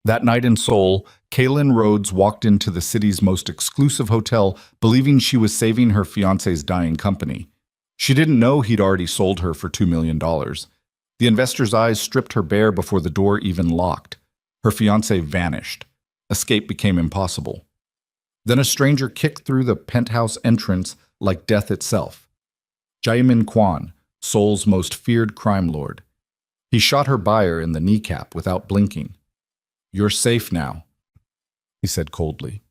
That night in Seoul, Kaylin Rhodes walked into the city's most exclusive hotel, believing she was saving her fiancé's dying company. She didn't know he'd already sold her for $2 million. The investor's eyes stripped her bare before the door even locked. Her fiancé vanished. Escape became impossible. Then a stranger kicked through the penthouse entrance like death itself. Jaymin, Seoul's most feared crime lord. He shot her buyer in the kneecap without blinking. "You're safe now," he said coldly.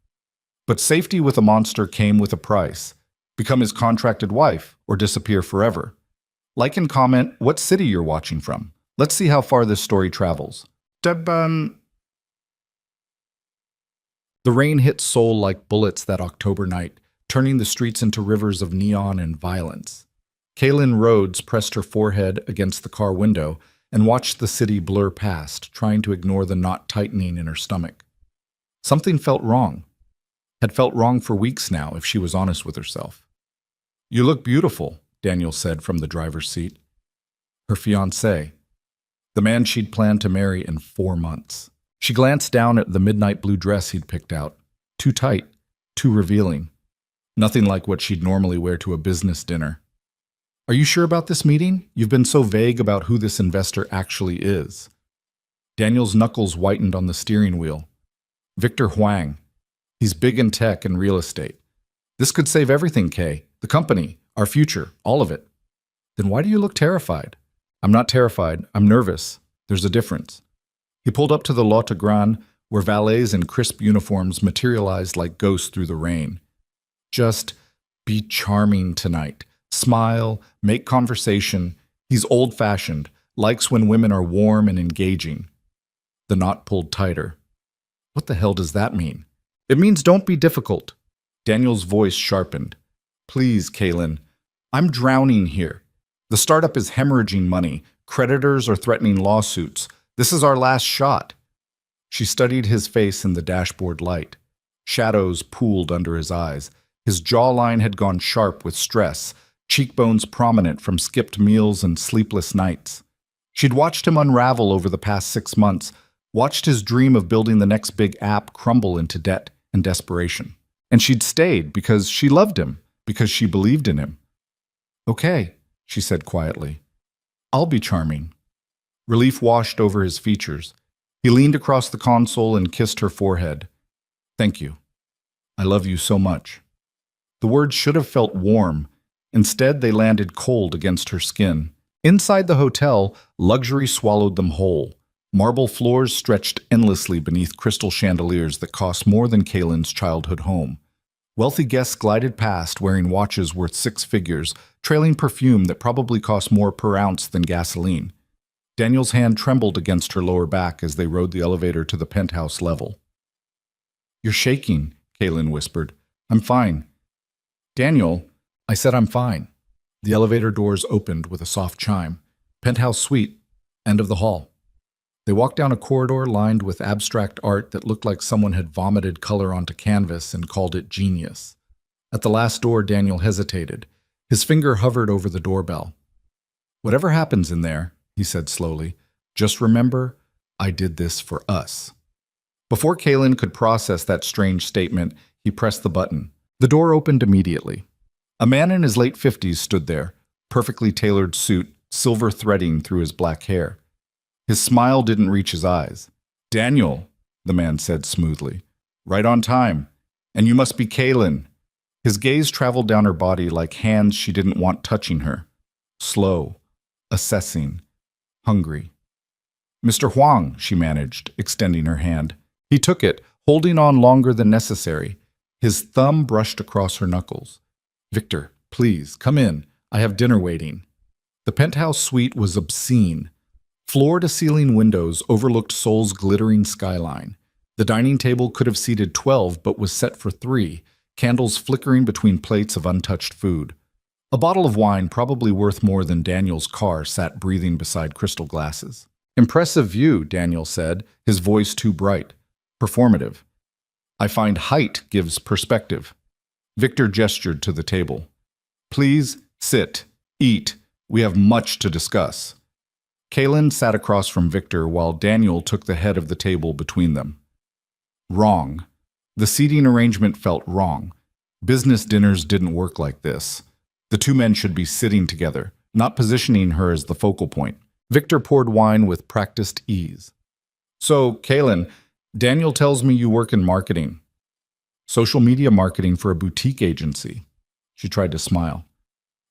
But safety with a monster came with a price. Become his contracted wife or disappear forever. Like and comment what city you're watching from. Let's see how far this story travels. The rain hit Seoul like bullets that October night, turning the streets into rivers of neon and violence. Kaylin Rhodes pressed her forehead against the car window and watched the city blur past, trying to ignore the knot tightening in her stomach. Something felt wrong. Had felt wrong for weeks now, if she was honest with herself. "You look beautiful," Daniel said from the driver's seat. Her fiancé, the man she'd planned to marry in 4 months. She glanced down at the midnight blue dress he'd picked out. Too tight, too revealing. Nothing like what she'd normally wear to a business dinner. "Are you sure about this meeting? You've been so vague about who this investor actually is." Daniel's knuckles whitened on the steering wheel. "Victor Huang. He's big in tech and real estate. This could save everything, Kay. The company, our future, all of it." "Then why do you look terrified?" "I'm not terrified. I'm nervous. There's a difference." He pulled up to the Lotte Grand, where valets in crisp uniforms materialized like ghosts through the rain. "Just be charming tonight. Smile, make conversation. He's old-fashioned, likes when women are warm and engaging." The knot pulled tighter. "What the hell does that mean?" "It means don't be difficult." Daniel's voice sharpened. "Please, Kaylin. I'm drowning here. The startup is hemorrhaging money. Creditors are threatening lawsuits. This is our last shot." She studied his face in the dashboard light. Shadows pooled under his eyes. His jawline had gone sharp with stress, cheekbones prominent from skipped meals and sleepless nights. She'd watched him unravel over the past 6 months, watched his dream of building the next big app crumble into debt and desperation. And she'd stayed because she loved him, because she believed in him. "Okay," she said quietly. "I'll be charming." Relief washed over his features. He leaned across the console and kissed her forehead. "Thank you. I love you so much." The words should have felt warm. Instead, they landed cold against her skin. Inside the hotel, luxury swallowed them whole. Marble floors stretched endlessly beneath crystal chandeliers that cost more than Kaylin's childhood home. Wealthy guests glided past wearing watches worth 6 figures, trailing perfume that probably cost more per ounce than gasoline. Daniel's hand trembled against her lower back as they rode the elevator to the penthouse level. "You're shaking," Kaylin whispered. "I'm fine." "Daniel," I said, "I'm fine." The elevator doors opened with a soft chime. Penthouse suite, end of the hall. They walked down a corridor lined with abstract art that looked like someone had vomited color onto canvas and called it genius. At the last door, Daniel hesitated. His finger hovered over the doorbell. "Whatever happens in there," he said slowly, "just remember, I did this for us." Before Kaylin could process that strange statement, he pressed the button. The door opened immediately. A man in his late 50s stood there, perfectly tailored suit, silver threading through his black hair. His smile didn't reach his eyes. "Daniel," the man said smoothly. "Right on time. And you must be Kaylin." His gaze traveled down her body like hands she didn't want touching her. Slow, assessing, hungry. "Mr. Huang," she managed, extending her hand. He took it, holding on longer than necessary. His thumb brushed across her knuckles. "Victor, please, come in. I have dinner waiting." The penthouse suite was obscene. Floor-to-ceiling windows overlooked Seoul's glittering skyline. The dining table could have seated 12 but was set for 3, candles flickering between plates of untouched food. A bottle of wine, probably worth more than Daniel's car, sat breathing beside crystal glasses. "Impressive view," Daniel said, his voice too bright. Performative. "I find height gives perspective." Victor gestured to the table. "Please, sit, eat. We have much to discuss." Kaylin sat across from Victor while Daniel took the head of the table between them. Wrong. The seating arrangement felt wrong. Business dinners didn't work like this. The two men should be sitting together, not positioning her as the focal point. Victor poured wine with practiced ease. So, Kaylin, Daniel tells me you work in marketing. Social media marketing for a boutique agency. She tried to smile.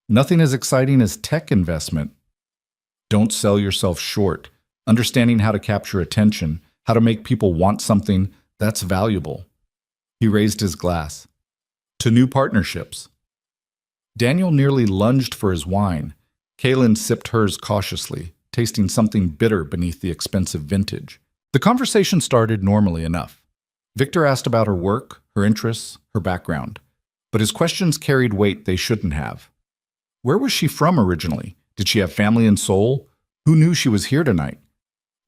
Nothing as exciting as tech investment. Don't sell yourself short. Understanding how to capture attention, how to make people want something, that's valuable. He raised his glass. To new partnerships. Daniel nearly lunged for his wine. Kaylin sipped hers cautiously, tasting something bitter beneath the expensive vintage. The conversation started normally enough. Victor asked about her work, her interests, her background. But his questions carried weight they shouldn't have. Where was she from originally? Did she have family in Seoul? Who knew she was here tonight?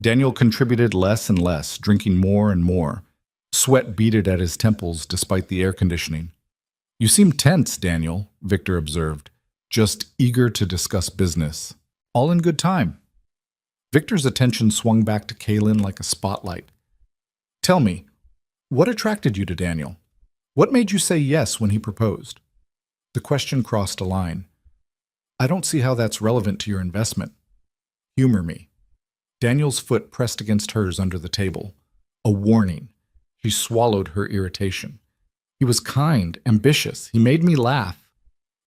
Daniel contributed less and less, drinking more and more. Sweat beaded at his temples despite the air conditioning. You seem tense, Daniel, Victor observed, just eager to discuss business. All in good time. Victor's attention swung back to Kaylin like a spotlight. Tell me, what attracted you to Daniel? What made you say yes when he proposed? The question crossed a line. I don't see how that's relevant to your investment. Humor me. Daniel's foot pressed against hers under the table. A warning. She swallowed her irritation. He was kind, ambitious. He made me laugh.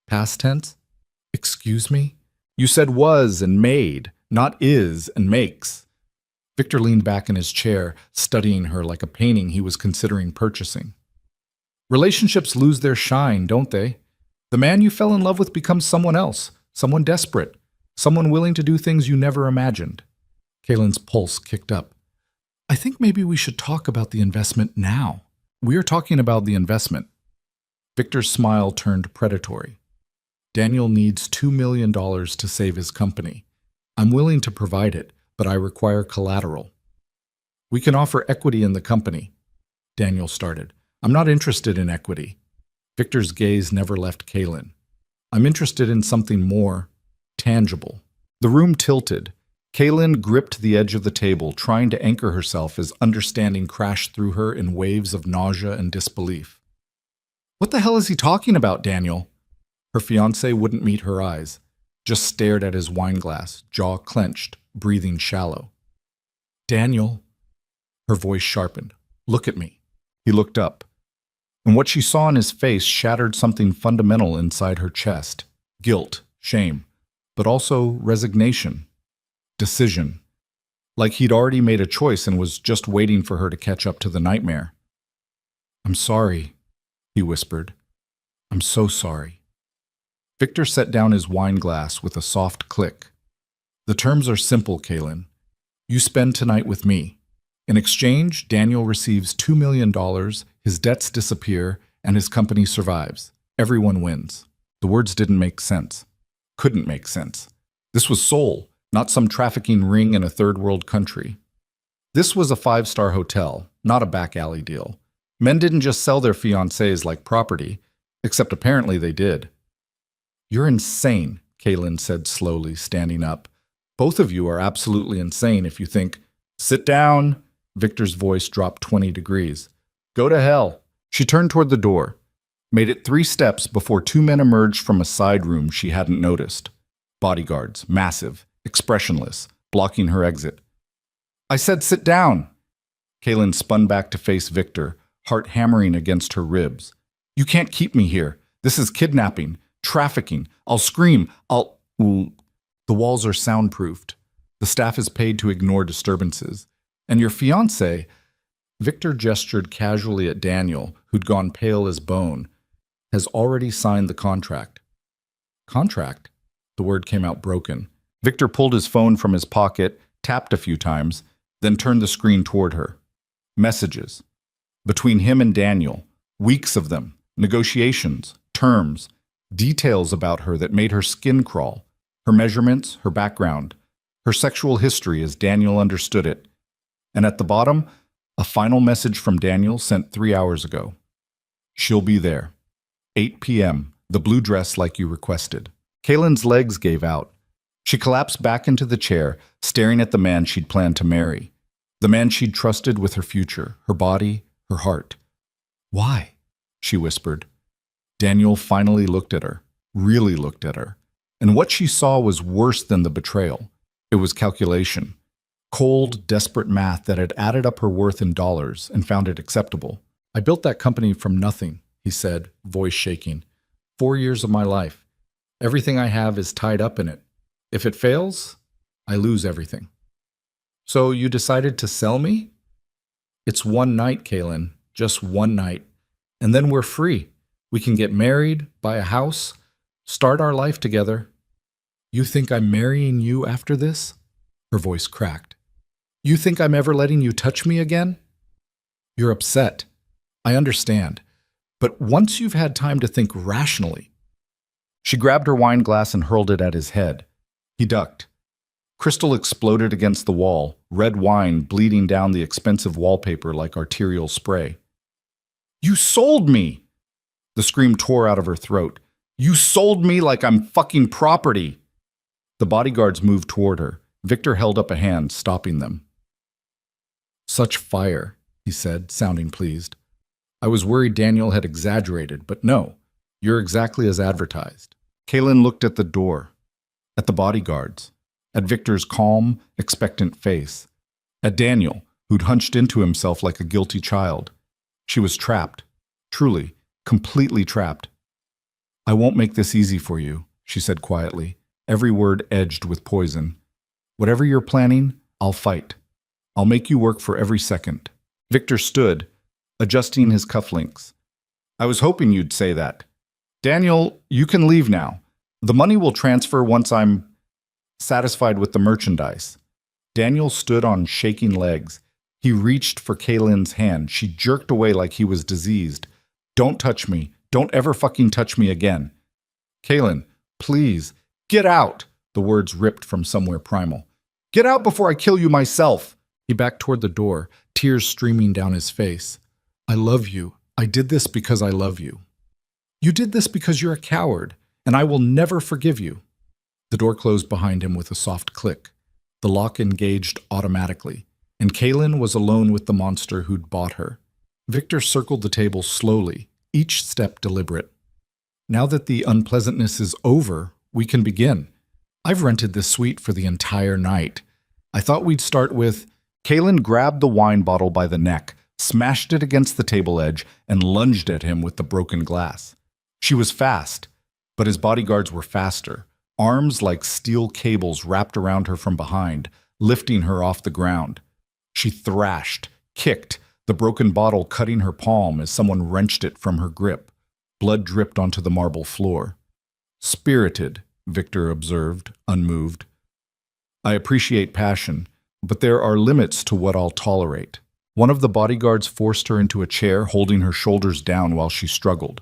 Past tense? Excuse me? You said was and made, not is and makes. Victor leaned back in his chair, studying her like a painting he was considering purchasing. Relationships lose their shine, don't they? The man you fell in love with becomes someone else, someone desperate, someone willing to do things you never imagined. Kaylin's pulse kicked up. I think maybe we should talk about the investment now. We are talking about the investment. Victor's smile turned predatory. Daniel needs $2 million to save his company. I'm willing to provide it, but I require collateral. We can offer equity in the company. Daniel started. I'm not interested in equity. Victor's gaze never left Kaylin. I'm interested in something more tangible. The room tilted. Kaylin gripped the edge of the table, trying to anchor herself as understanding crashed through her in waves of nausea and disbelief. What the hell is he talking about, Daniel? Her fiancé wouldn't meet her eyes, just stared at his wineglass, jaw clenched, breathing shallow. Daniel, her voice sharpened. Look at me. He looked up, and what she saw in his face shattered something fundamental inside her chest. Guilt, shame, but also resignation. Decision. Like he'd already made a choice and was just waiting for her to catch up to the nightmare. I'm sorry, he whispered. I'm so sorry. Victor set down his wine glass with a soft click. The terms are simple, Kaylin. You spend tonight with me. In exchange, Daniel receives $2 million, his debts disappear, and his company survives. Everyone wins. The words didn't make sense. Couldn't make sense. This was Seoul, not some trafficking ring in a third-world country. This was a five-star hotel, not a back-alley deal. Men didn't just sell their fiancés like property, except apparently they did. You're insane, Kaylin said slowly, standing up. Both of you are absolutely insane if you think, sit down. Victor's voice dropped 20 degrees. Go to hell. She turned toward the door, made it 3 steps before 2 men emerged from a side room she hadn't noticed. Bodyguards, massive, expressionless, blocking her exit. I said sit down. Kaylin spun back to face Victor, heart hammering against her ribs. You can't keep me here. This is kidnapping, trafficking. I'll scream. The walls are soundproofed. The staff is paid to ignore disturbances. And your fiancé, Victor gestured casually at Daniel, who'd gone pale as bone, has already signed the contract. Contract? The word came out broken. Victor pulled his phone from his pocket, tapped a few times, then turned the screen toward her. Messages. Between him and Daniel. Weeks of them. Negotiations. Terms. Details about her that made her skin crawl. Her measurements, her background. Her sexual history as Daniel understood it. And at the bottom, a final message from Daniel sent 3 hours ago. She'll be there. 8 p.m. The blue dress like you requested. Kaylin's legs gave out. She collapsed back into the chair, staring at the man she'd planned to marry. The man she'd trusted with her future, her body, her heart. "Why?" she whispered. Daniel finally looked at her, really looked at her. And what she saw was worse than the betrayal. It was calculation. Cold, desperate math that had added up her worth in dollars and found it acceptable. "I built that company from nothing," he said, voice shaking. 4 years of my life. Everything I have is tied up in it. If it fails, I lose everything." "So you decided to sell me?" "It's one night, Kaylin. Just one night. And then we're free. We can get married, buy a house, start our life together." "You think I'm marrying you after this?" Her voice cracked. "You think I'm ever letting you touch me again?" "You're upset. I understand. But once you've had time to think rationally." She grabbed her wine glass and hurled it at his head. He ducked. Crystal exploded against the wall, red wine bleeding down the expensive wallpaper like arterial spray. "You sold me!" The scream tore out of her throat. "You sold me like I'm fucking property!" The bodyguards moved toward her. Victor held up a hand, stopping them. "Such fire," he said, sounding pleased. "I was worried Daniel had exaggerated, but no, you're exactly as advertised." Kaylin looked at the door, at the bodyguards, at Victor's calm, expectant face, at Daniel, who'd hunched into himself like a guilty child. She was trapped, truly, completely trapped. "I won't make this easy for you," she said quietly, every word edged with poison. "Whatever you're planning, I'll fight. I'll make you work for every second." Victor stood, adjusting his cufflinks. "I was hoping you'd say that. Daniel, you can leave now. The money will transfer once I'm satisfied with the merchandise." Daniel stood on shaking legs. He reached for Kaylin's hand. She jerked away like he was diseased. "Don't touch me. Don't ever fucking touch me again." "Kaylin, please, get out!" The words ripped from somewhere primal. "Get out before I kill you myself!" He backed toward the door, tears streaming down his face. "I love you. I did this because I love you. You did this because you're a coward, and I will never forgive you." The door closed behind him with a soft click. The lock engaged automatically, and Kaylin was alone with the monster who'd bought her. Victor circled the table slowly, each step deliberate. "Now that the unpleasantness is over, we can begin. I've rented this suite for the entire night. I thought we'd start with—" Kaylin grabbed the wine bottle by the neck, smashed it against the table edge, and lunged at him with the broken glass. She was fast, but his bodyguards were faster, arms like steel cables wrapped around her from behind, lifting her off the ground. She thrashed, kicked, the broken bottle cutting her palm as someone wrenched it from her grip. Blood dripped onto the marble floor. "Spirited," Victor observed, unmoved. "I appreciate passion, but there are limits to what I'll tolerate." One of the bodyguards forced her into a chair, holding her shoulders down while she struggled.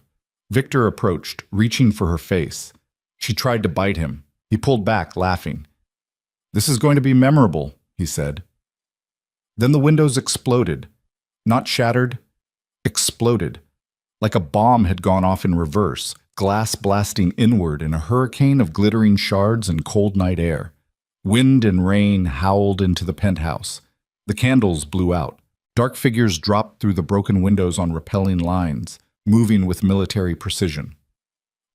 Victor approached, reaching for her face. She tried to bite him. He pulled back, laughing. "This is going to be memorable," he said. Then the windows exploded. Not shattered, exploded. Like a bomb had gone off in reverse, glass blasting inward in a hurricane of glittering shards and cold night air. Wind and rain howled into the penthouse. The candles blew out. Dark figures dropped through the broken windows on repelling lines, moving with military precision.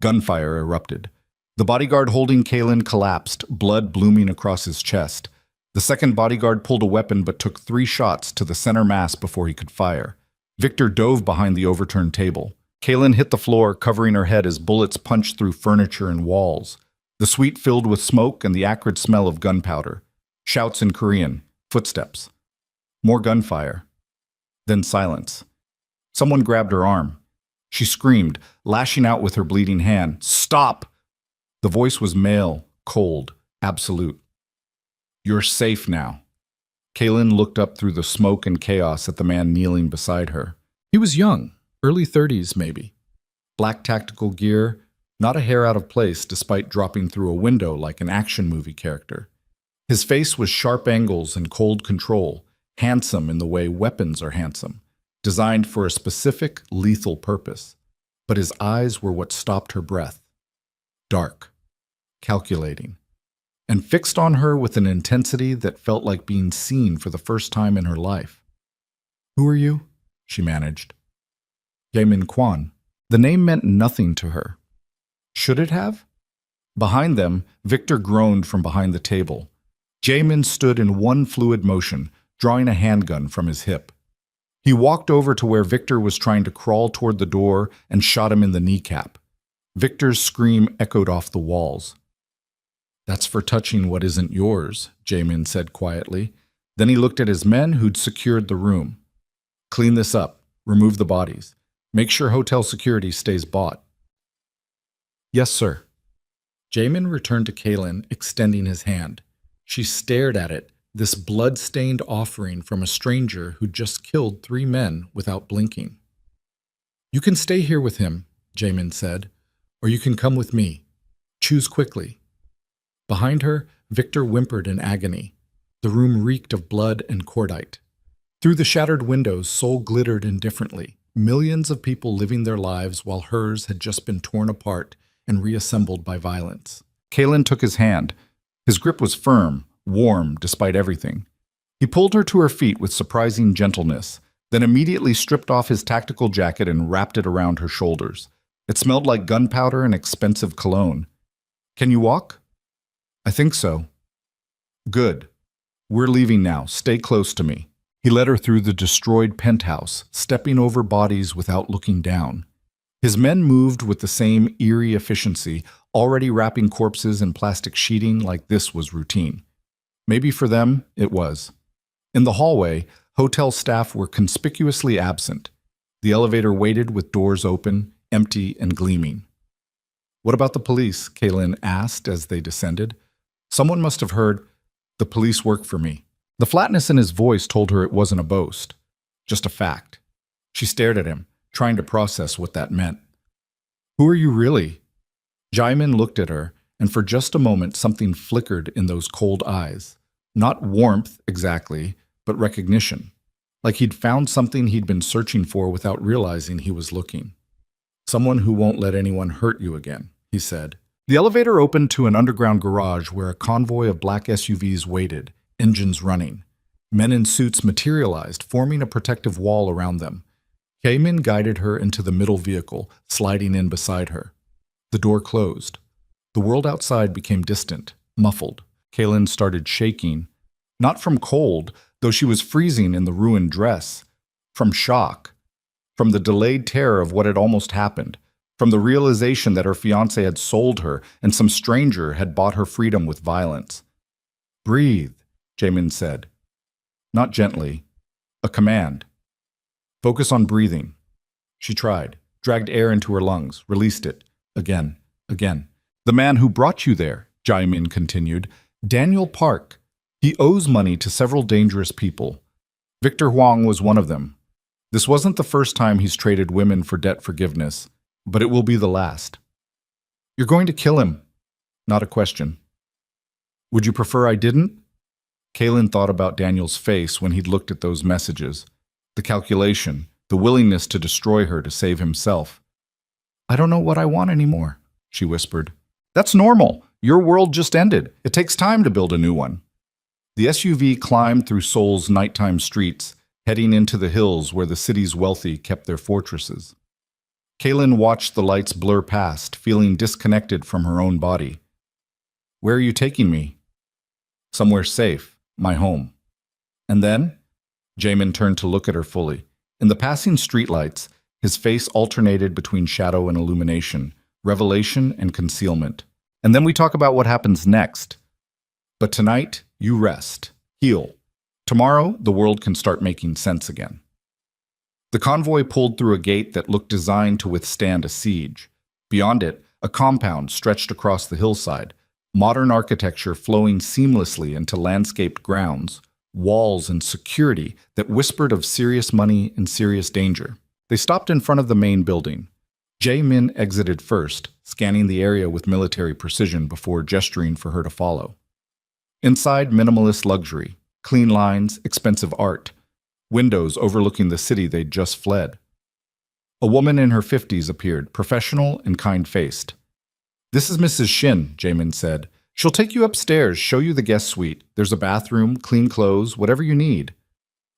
Gunfire erupted. The bodyguard holding Kaylin collapsed, blood blooming across his chest. The second bodyguard pulled a weapon but took 3 shots to the center mass before he could fire. Victor dove behind the overturned table. Kaylin hit the floor, covering her head as bullets punched through furniture and walls. The suite filled with smoke and the acrid smell of gunpowder. Shouts in Korean. Footsteps. More gunfire. Then silence. Someone grabbed her arm. She screamed, lashing out with her bleeding hand. "Stop!" The voice was male, cold, absolute. "You're safe now." Kaylin looked up through the smoke and chaos at the man kneeling beside her. He was young, early 30s maybe. Black tactical gear, not a hair out of place despite dropping through a window like an action movie character. His face was sharp angles and cold control, handsome in the way weapons are handsome, designed for a specific, lethal purpose. But his eyes were what stopped her breath. Dark, calculating. and fixed on her with an intensity that felt like being seen for the first time in her life. "Who are you?" she managed. "Jaymin Kwan." The name meant nothing to her. Should it have? Behind them, Victor groaned from behind the table. Jaymin stood in one fluid motion, drawing a handgun from his hip. He walked over to where Victor was trying to crawl toward the door and shot him in the kneecap. Victor's scream echoed off the walls. "That's for touching what isn't yours," Jaymin said quietly. Then he looked at his men who'd secured the room. "Clean this up. Remove the bodies. Make sure hotel security stays bought." "Yes, sir." Jaymin returned to Kaylin, extending his hand. She stared at it, this blood-stained offering from a stranger who'd just killed 3 men without blinking. "You can stay here with him," Jaymin said, "or you can come with me. Choose quickly." Behind her, Victor whimpered in agony. The room reeked of blood and cordite. Through the shattered windows, Seoul glittered indifferently, millions of people living their lives while hers had just been torn apart and reassembled by violence. Kaylin took his hand. His grip was firm, warm despite everything. He pulled her to her feet with surprising gentleness, then immediately stripped off his tactical jacket and wrapped it around her shoulders. It smelled like gunpowder and expensive cologne. "Can you walk?" "I think so." "Good. We're leaving now. Stay close to me." He led her through the destroyed penthouse, stepping over bodies without looking down. His men moved with the same eerie efficiency, already wrapping corpses in plastic sheeting like this was routine. Maybe for them, it was. In the hallway, hotel staff were conspicuously absent. The elevator waited with doors open, empty and gleaming. "What about the police?" Kaylin asked as they descended. Someone must have heard, "The police work for me." The flatness in his voice told her it wasn't a boast, just a fact. She stared at him, trying to process what that meant. "Who are you really?" Jaymin looked at her, and for just a moment something flickered in those cold eyes. Not warmth, exactly, but recognition. Like he'd found something he'd been searching for without realizing he was looking. "Someone who won't let anyone hurt you again," he said. The elevator opened to an underground garage where a convoy of black SUVs waited, engines running. Men in suits materialized, forming a protective wall around them. Jaymin guided her into the middle vehicle, sliding in beside her. The door closed. The world outside became distant, muffled. Kaylin started shaking, not from cold, though she was freezing in the ruined dress, from shock, from the delayed terror of what had almost happened, from the realization that her fiancé had sold her and some stranger had bought her freedom with violence. "Breathe," Jaymin said. Not gently, a command. "Focus on breathing." She tried, dragged air into her lungs, released it, again, again. "The man who brought you there," Jaymin continued, "Daniel Park. He owes money to several dangerous people. Victor Huang was one of them. This wasn't the first time he's traded women for debt forgiveness, but it will be the last." "You're going to kill him." Not a question. "Would you prefer I didn't?" Kaylin thought about Daniel's face when he'd looked at those messages. The calculation, the willingness to destroy her to save himself. "I don't know what I want anymore," she whispered. "That's normal. Your world just ended. It takes time to build a new one." The SUV climbed through Seoul's nighttime streets, heading into the hills where the city's wealthy kept their fortresses. Kaylin watched the lights blur past, feeling disconnected from her own body. "Where are you taking me?" "Somewhere safe, my home." "And then?" Jaymin turned to look at her fully. In the passing streetlights, his face alternated between shadow and illumination, revelation and concealment. "And then we talk about what happens next. But tonight, you rest, heal. Tomorrow, the world can start making sense again." The convoy pulled through a gate that looked designed to withstand a siege. Beyond it, a compound stretched across the hillside, modern architecture flowing seamlessly into landscaped grounds, walls and security that whispered of serious money and serious danger. They stopped in front of the main building. Jaymin exited first, scanning the area with military precision before gesturing for her to follow. Inside, minimalist luxury, clean lines, expensive art, windows overlooking the city they'd just fled. A woman in her 50s appeared, professional and kind-faced. "This is Mrs. Shin," Jaymin said. She'll take you upstairs, show you the guest suite. There's a bathroom, clean clothes, whatever you need.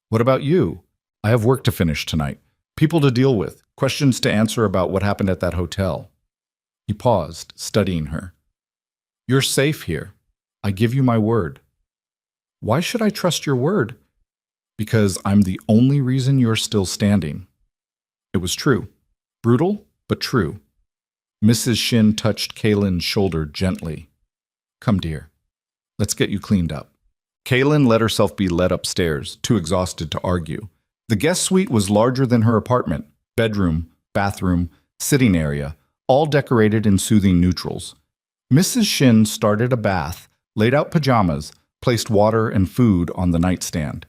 What about you? I have work to finish tonight. People to deal with, questions to answer about what happened at that hotel. He paused, studying her. You're safe here. I give you my word. Why should I trust your word? Because I'm the only reason you're still standing. It was true. Brutal, but true. Mrs. Shin touched Kaylin's shoulder gently. Come, dear. Let's get you cleaned up. Kaylin let herself be led upstairs, too exhausted to argue. The guest suite was larger than her apartment. Bedroom, bathroom, sitting area, all decorated in soothing neutrals. Mrs. Shin started a bath, laid out pajamas, placed water and food on the nightstand.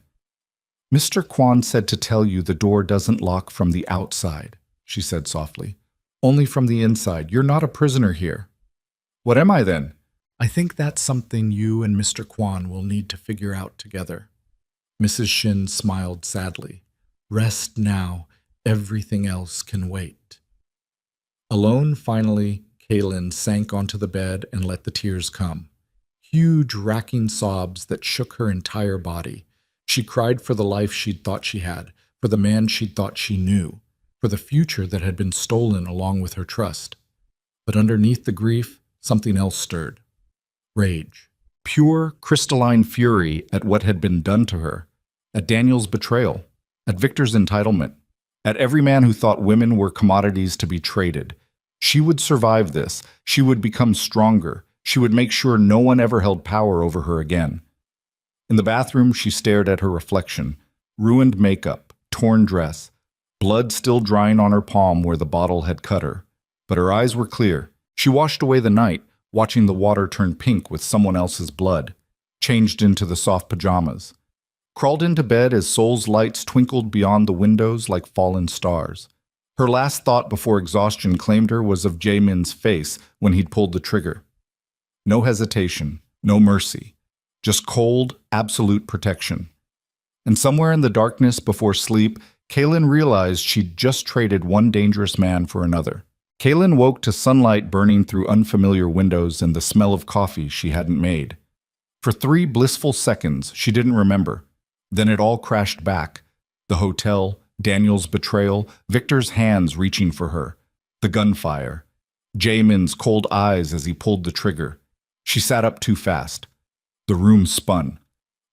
Mr. Kwan said to tell you the door doesn't lock from the outside, she said softly. Only from the inside. You're not a prisoner here. What am I then? I think that's something you and Mr. Kwan will need to figure out together. Mrs. Shin smiled sadly. Rest now. Everything else can wait. Alone, finally, Kaylin sank onto the bed and let the tears come. Huge, racking sobs that shook her entire body. She cried for the life she'd thought she had, for the man she'd thought she knew, for the future that had been stolen along with her trust. But underneath the grief, something else stirred. Rage. Pure, crystalline fury at what had been done to her, at Daniel's betrayal, at Victor's entitlement, at every man who thought women were commodities to be traded. She would survive this. She would become stronger. She would make sure no one ever held power over her again. In the bathroom, she stared at her reflection. Ruined makeup, torn dress, blood still drying on her palm where the bottle had cut her. But her eyes were clear. She washed away the night, watching the water turn pink with someone else's blood, changed into the soft pajamas. Crawled into bed as Seoul's lights twinkled beyond the windows like fallen stars. Her last thought before exhaustion claimed her was of Jaymin's face when he'd pulled the trigger. No hesitation, no mercy, just cold, absolute protection. And somewhere in the darkness before sleep, Kaylin realized she'd just traded one dangerous man for another. Kaylin woke to sunlight burning through unfamiliar windows and the smell of coffee she hadn't made. For 3 blissful seconds, she didn't remember. Then it all crashed back. The hotel, Daniel's betrayal, Victor's hands reaching for her, the gunfire, Jaymin's cold eyes as he pulled the trigger. She sat up too fast. The room spun.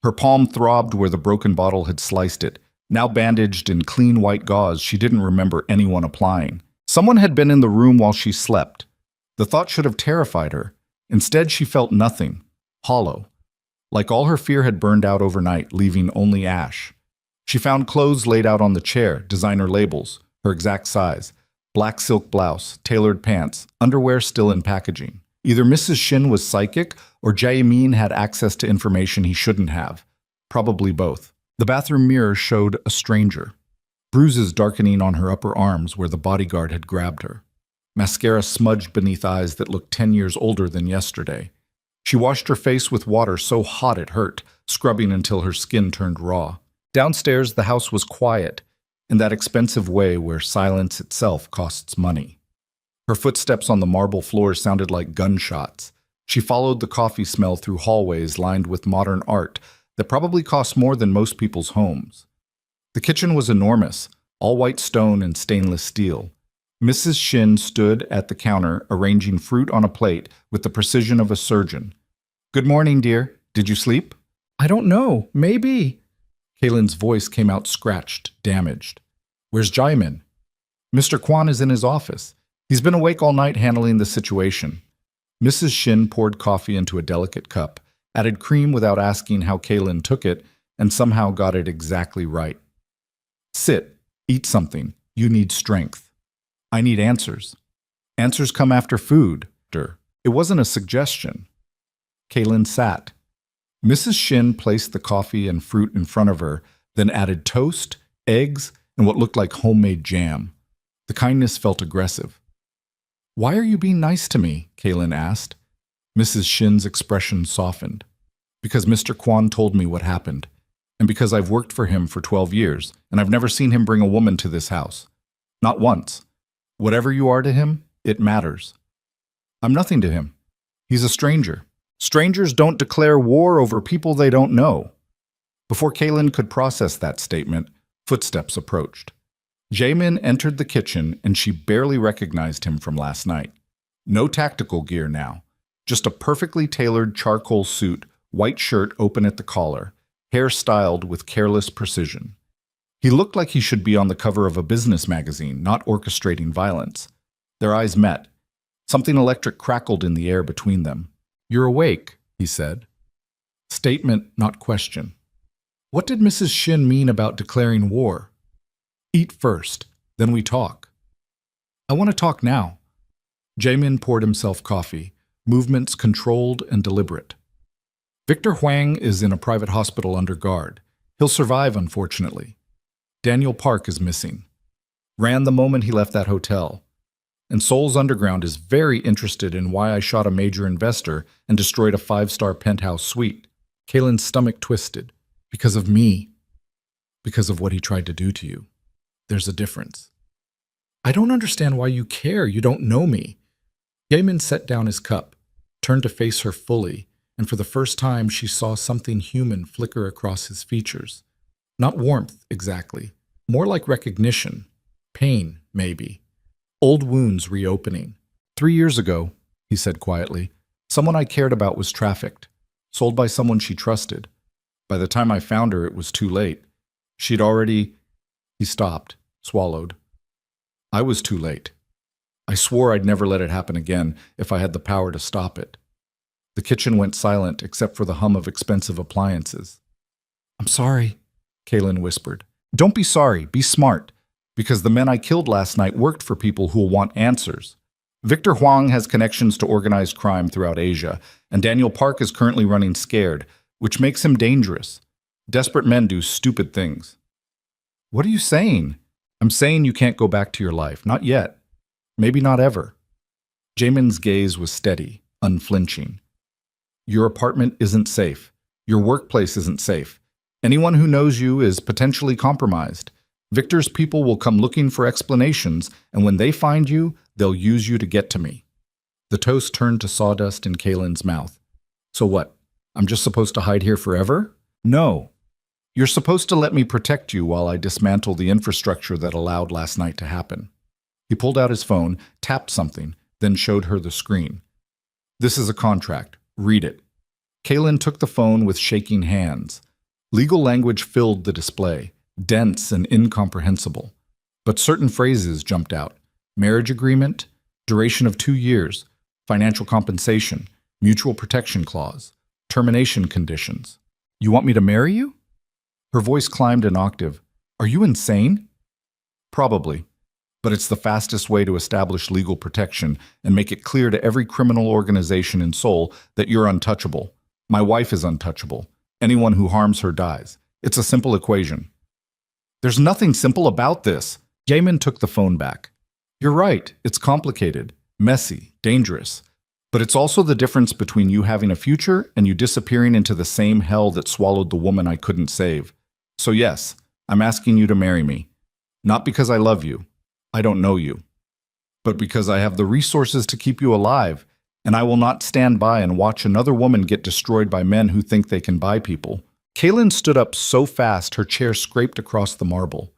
Her palm throbbed where the broken bottle had sliced it. Now bandaged in clean white gauze, she didn't remember anyone applying. Someone had been in the room while she slept. The thought should have terrified her. Instead, she felt nothing, hollow. Like all her fear had burned out overnight, leaving only ash. She found clothes laid out on the chair, designer labels, her exact size, black silk blouse, tailored pants, underwear still in packaging. Either Mrs. Shin was psychic or Jaymin had access to information he shouldn't have. Probably both. The bathroom mirror showed a stranger. Bruises darkening on her upper arms where the bodyguard had grabbed her. Mascara smudged beneath eyes that looked 10 years older than yesterday. She washed her face with water so hot it hurt, scrubbing until her skin turned raw. Downstairs, the house was quiet, in that expensive way where silence itself costs money. Her footsteps on the marble floor sounded like gunshots. She followed the coffee smell through hallways lined with modern art that probably cost more than most people's homes. The kitchen was enormous, all white stone and stainless steel. Mrs. Shin stood at the counter, arranging fruit on a plate with the precision of a surgeon. Good morning, dear. Did you sleep? I don't know. Maybe. Kaylin's voice came out scratched, damaged. Where's Jaymin? Mr. Kwan is in his office. He's been awake all night handling the situation. Mrs. Shin poured coffee into a delicate cup, added cream without asking how Kaylin took it, and somehow got it exactly right. Sit. Eat something. You need strength. I need answers. Answers come after food. It wasn't a suggestion. Kaylin sat. Mrs. Shin placed the coffee and fruit in front of her, then added toast, eggs, and what looked like homemade jam. The kindness felt aggressive. Why are you being nice to me? Kaylin asked. Mrs. Shin's expression softened. Because Mr. Kwan told me what happened, and because I've worked for him for 12 years, and I've never seen him bring a woman to this house. Not once. Whatever you are to him, it matters. I'm nothing to him. He's a stranger. Strangers don't declare war over people they don't know. Before Kaylin could process that statement, footsteps approached. Jaymin entered the kitchen and she barely recognized him from last night. No tactical gear now, just a perfectly tailored charcoal suit, white shirt open at the collar, hair styled with careless precision. He looked like he should be on the cover of a business magazine, not orchestrating violence. Their eyes met. Something electric crackled in the air between them. "You're awake," he said. Statement, not question. What did Mrs. Shin mean about declaring war? Eat first, then we talk. I want to talk now. Jaymin poured himself coffee, movements controlled and deliberate. Victor Huang is in a private hospital under guard. He'll survive, unfortunately. Daniel Park is missing. Ran the moment he left that hotel. And Seoul's Underground is very interested in why I shot a major investor and destroyed a 5-star penthouse suite. Kaylin's stomach twisted. Because of me. Because of what he tried to do to you. There's a difference. I don't understand why you care. You don't know me. Jaymin set down his cup, turned to face her fully, and for the first time she saw something human flicker across his features. Not warmth, exactly. More like recognition. Pain, maybe. Old wounds reopening. 3 years ago, he said quietly, someone I cared about was trafficked, sold by someone she trusted. By the time I found her, it was too late. She'd already... He stopped, swallowed. I was too late. I swore I'd never let it happen again if I had the power to stop it. The kitchen went silent except for the hum of expensive appliances. I'm sorry, Kaylin whispered. Don't be sorry, be smart. Because the men I killed last night worked for people who'll want answers. Victor Huang has connections to organized crime throughout Asia, and Daniel Park is currently running scared, which makes him dangerous. Desperate men do stupid things. What are you saying? I'm saying you can't go back to your life. Not yet. Maybe not ever. Jaymin's gaze was steady, unflinching. Your apartment isn't safe. Your workplace isn't safe. Anyone who knows you is potentially compromised. Victor's people will come looking for explanations, and when they find you, they'll use you to get to me. The toast turned to sawdust in Kaylin's mouth. So what? I'm just supposed to hide here forever? No. You're supposed to let me protect you while I dismantle the infrastructure that allowed last night to happen. He pulled out his phone, tapped something, then showed her the screen. This is a contract. Read it. Kaylin took the phone with shaking hands. Legal language filled the display, dense and incomprehensible. But certain phrases jumped out. Marriage agreement, duration of 2 years, financial compensation, mutual protection clause, termination conditions. You want me to marry you? Her voice climbed an octave. Are you insane? Probably. But it's the fastest way to establish legal protection and make it clear to every criminal organization in Seoul that you're untouchable. My wife is untouchable. Anyone who harms her dies. It's a simple equation. There's nothing simple about this. Jaymin took the phone back. You're right. It's complicated, messy, dangerous. But it's also the difference between you having a future and you disappearing into the same hell that swallowed the woman I couldn't save. So yes, I'm asking you to marry me. Not because I love you. I don't know you. But because I have the resources to keep you alive, and I will not stand by and watch another woman get destroyed by men who think they can buy people. Kaylin stood up so fast her chair scraped across the marble.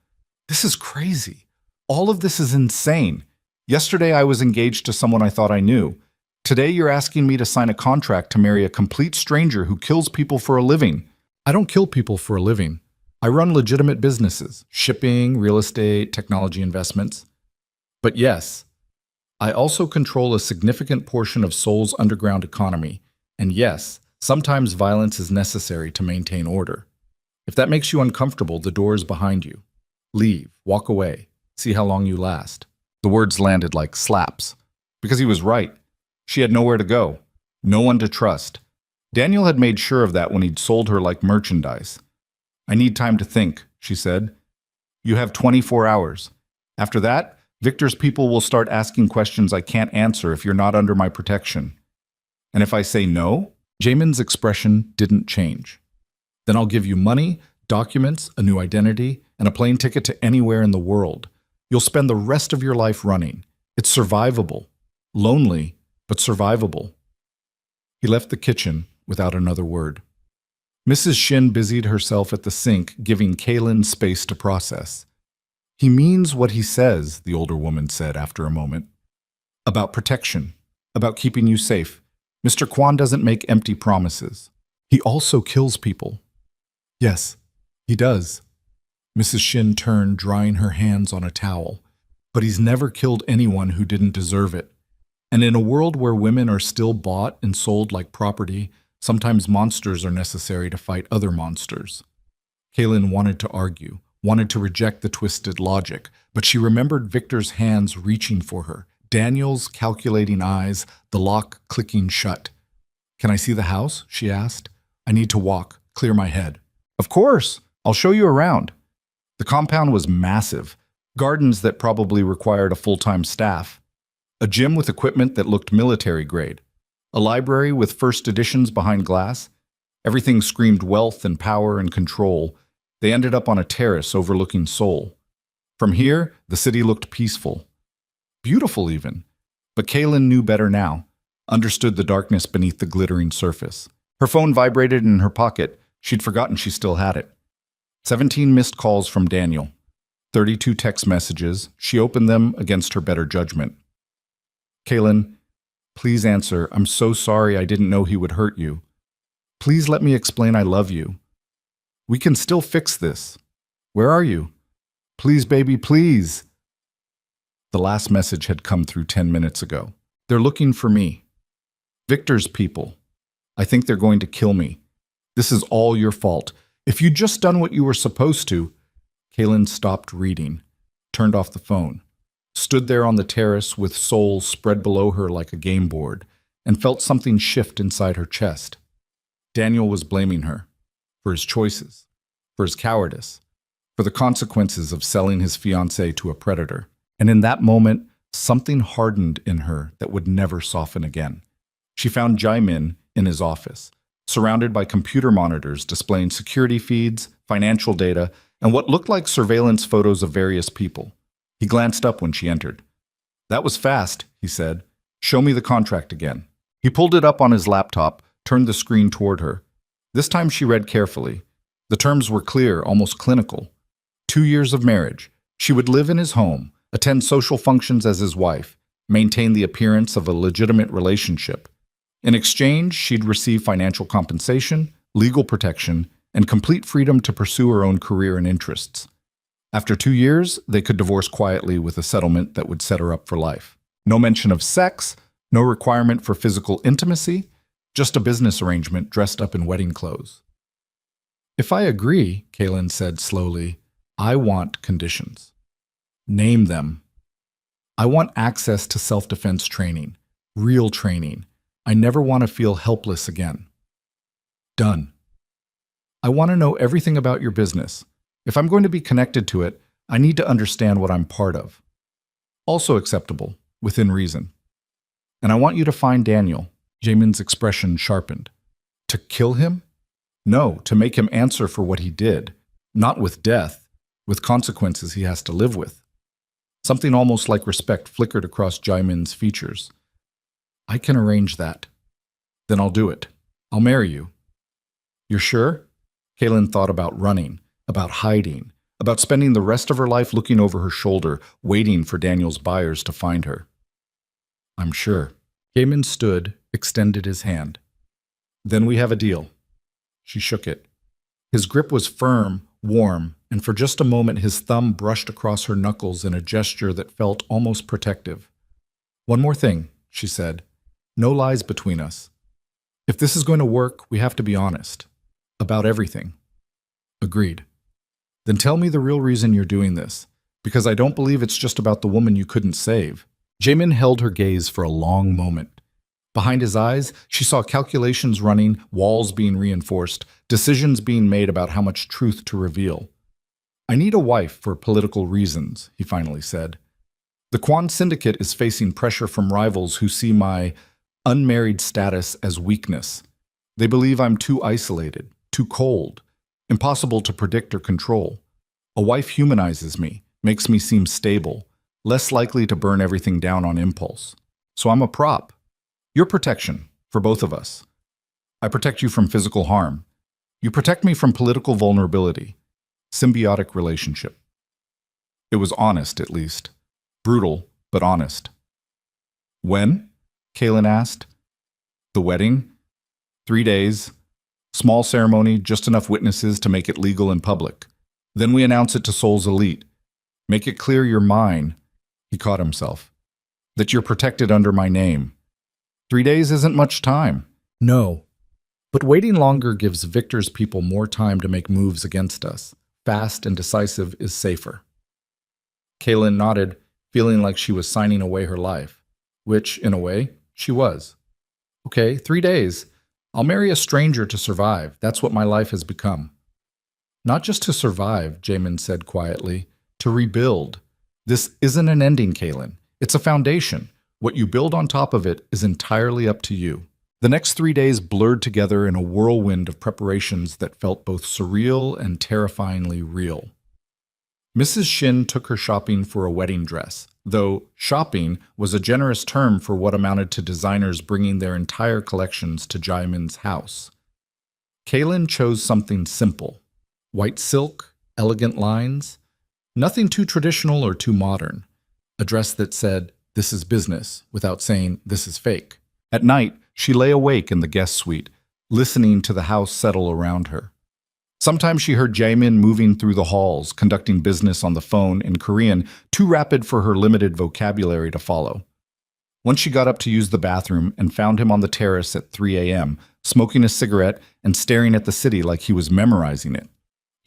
This is crazy. All of this is insane. Yesterday I was engaged to someone I thought I knew. Today you're asking me to sign a contract to marry a complete stranger who kills people for a living. I don't kill people for a living. I run legitimate businesses, shipping, real estate, technology investments. But yes, I also control a significant portion of Seoul's underground economy. And yes, sometimes violence is necessary to maintain order. If that makes you uncomfortable, the door is behind you. Leave, walk away, see how long you last. The words landed like slaps. Because he was right. She had nowhere to go, no one to trust. Daniel had made sure of that when he'd sold her like merchandise. I need time to think, she said. You have 24 hours. After that, Victor's people will start asking questions I can't answer if you're not under my protection. And if I say no, Jaymin's expression didn't change. Then I'll give you money, documents, a new identity, and a plane ticket to anywhere in the world. You'll spend the rest of your life running. It's survivable. Lonely, but survivable. He left the kitchen without another word. Mrs. Shin busied herself at the sink, giving Kaylin space to process. He means what he says, the older woman said after a moment. About protection, about keeping you safe. Mr. Kwan doesn't make empty promises. He also kills people. Yes, he does. Mrs. Shin turned, drying her hands on a towel. But he's never killed anyone who didn't deserve it. And in a world where women are still bought and sold like property, sometimes monsters are necessary to fight other monsters. Kaylin wanted to argue, wanted to reject the twisted logic, but she remembered Victor's hands reaching for her, Daniel's calculating eyes, the lock clicking shut. Can I see the house? She asked. I need to walk, clear my head. Of course, I'll show you around. The compound was massive, gardens that probably required a full-time staff, a gym with equipment that looked military grade, a library with first editions behind glass. Everything screamed wealth and power and control. They ended up on a terrace overlooking Seoul. From here, the city looked peaceful. Beautiful even. But Kaylin knew better now, understood the darkness beneath the glittering surface. Her phone vibrated in her pocket. She'd forgotten she still had it. 17 missed calls from Daniel. 32 text messages. She opened them against her better judgment. Kaylin, please answer. I'm so sorry I didn't know he would hurt you. Please let me explain I love you. We can still fix this. Where are you? Please, baby, please. The last message had come through 10 minutes ago. They're looking for me. Victor's people. I think they're going to kill me. This is all your fault. If you'd just done what you were supposed to. Kaylin stopped reading, turned off the phone, stood there on the terrace with Seoul spread below her like a game board, and felt something shift inside her chest. Daniel was blaming her for his choices, for his cowardice, for the consequences of selling his fiancé to a predator. And in that moment, something hardened in her that would never soften again. She found Jaymin in his office, surrounded by computer monitors displaying security feeds, financial data, and what looked like surveillance photos of various people. He glanced up when she entered. That was fast, he said. Show me the contract again. He pulled it up on his laptop, turned the screen toward her. This time she read carefully. The terms were clear, almost clinical. 2 years of marriage. She would live in his home, attend social functions as his wife, maintain the appearance of a legitimate relationship. In exchange, she'd receive financial compensation, legal protection, and complete freedom to pursue her own career and interests. After 2 years, they could divorce quietly with a settlement that would set her up for life. No mention of sex, no requirement for physical intimacy, just a business arrangement dressed up in wedding clothes. If I agree, Kaylin said slowly, I want conditions. Name them. I want access to self-defense training, real training. I never want to feel helpless again. Done. I want to know everything about your business. If I'm going to be connected to it, I need to understand what I'm part of. Also acceptable, within reason. And I want you to find Daniel. Jaymin's expression sharpened. To kill him? No, to make him answer for what he did. Not with death, with consequences he has to live with. Something almost like respect flickered across Jaymin's features. I can arrange that. Then I'll do it. I'll marry you. You're sure? Kaylin thought about running, about hiding, about spending the rest of her life looking over her shoulder, waiting for Daniel's buyers to find her. I'm sure. Jaymin stood, extended his hand. Then we have a deal. She shook it. His grip was firm, warm, and for just a moment his thumb brushed across her knuckles in a gesture that felt almost protective. One more thing, she said. No lies between us. If this is going to work, we have to be honest. About everything. Agreed. Then tell me the real reason you're doing this, because I don't believe it's just about the woman you couldn't save. Jaymin held her gaze for a long moment. Behind his eyes, she saw calculations running, walls being reinforced, decisions being made about how much truth to reveal. I need a wife for political reasons, he finally said. The Kwan Syndicate is facing pressure from rivals who see my unmarried status as weakness. They believe I'm too isolated, too cold, impossible to predict or control. A wife humanizes me, makes me seem stable, less likely to burn everything down on impulse. So I'm a prop. Your protection, for both of us. I protect you from physical harm. You protect me from political vulnerability. Symbiotic relationship. It was honest, at least. Brutal, but honest. When? Kaylin asked. The wedding? 3 days. Small ceremony, just enough witnesses to make it legal in public. Then we announce it to Seoul's elite. Make it clear you're mine. He caught himself. That you're protected under my name. 3 days isn't much time. No. But waiting longer gives Victor's people more time to make moves against us. Fast and decisive is safer. Kaylin nodded, feeling like she was signing away her life. Which, in a way, she was. Okay, 3 days. I'll marry a stranger to survive. That's what my life has become. Not just to survive, Jaymin said quietly. To rebuild. This isn't an ending, Kaylin. It's a foundation. What you build on top of it is entirely up to you. The next 3 days blurred together in a whirlwind of preparations that felt both surreal and terrifyingly real. Mrs. Shin took her shopping for a wedding dress, though shopping was a generous term for what amounted to designers bringing their entire collections to Jaymin's house. Kaylin chose something simple. White silk, elegant lines, nothing too traditional or too modern. A dress that said, "This is business," without saying, "This is fake." At night, she lay awake in the guest suite, listening to the house settle around her. Sometimes she heard Jaymin moving through the halls, conducting business on the phone in Korean, too rapid for her limited vocabulary to follow. Once she got up to use the bathroom and found him on the terrace at 3 a.m., smoking a cigarette and staring at the city like he was memorizing it.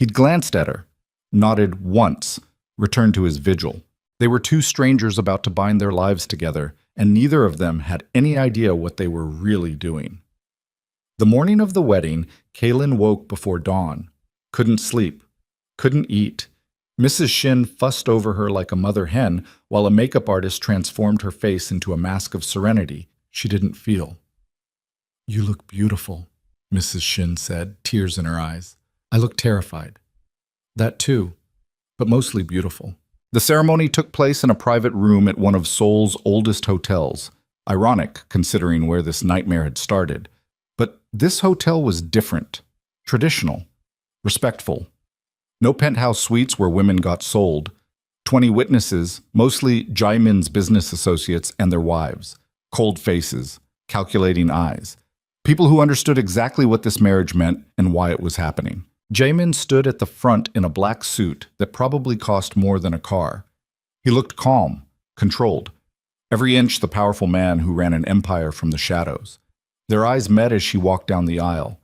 He'd glanced at her, nodded once, returned to his vigil. They were two strangers about to bind their lives together, and neither of them had any idea what they were really doing. The morning of the wedding, Kaylin woke before dawn. Couldn't sleep. Couldn't eat. Mrs. Shin fussed over her like a mother hen, while a makeup artist transformed her face into a mask of serenity she didn't feel. "You look beautiful," Mrs. Shin said, tears in her eyes. "I look terrified." "That too, but mostly beautiful." The ceremony took place in a private room at one of Seoul's oldest hotels. Ironic, considering where this nightmare had started. But this hotel was different. Traditional. Respectful. No penthouse suites where women got sold. 20 witnesses, mostly Jaymin's business associates and their wives. Cold faces. Calculating eyes. People who understood exactly what this marriage meant and why it was happening. Jaymin stood at the front in a black suit that probably cost more than a car. He looked calm, controlled. Every inch the powerful man who ran an empire from the shadows. Their eyes met as she walked down the aisle,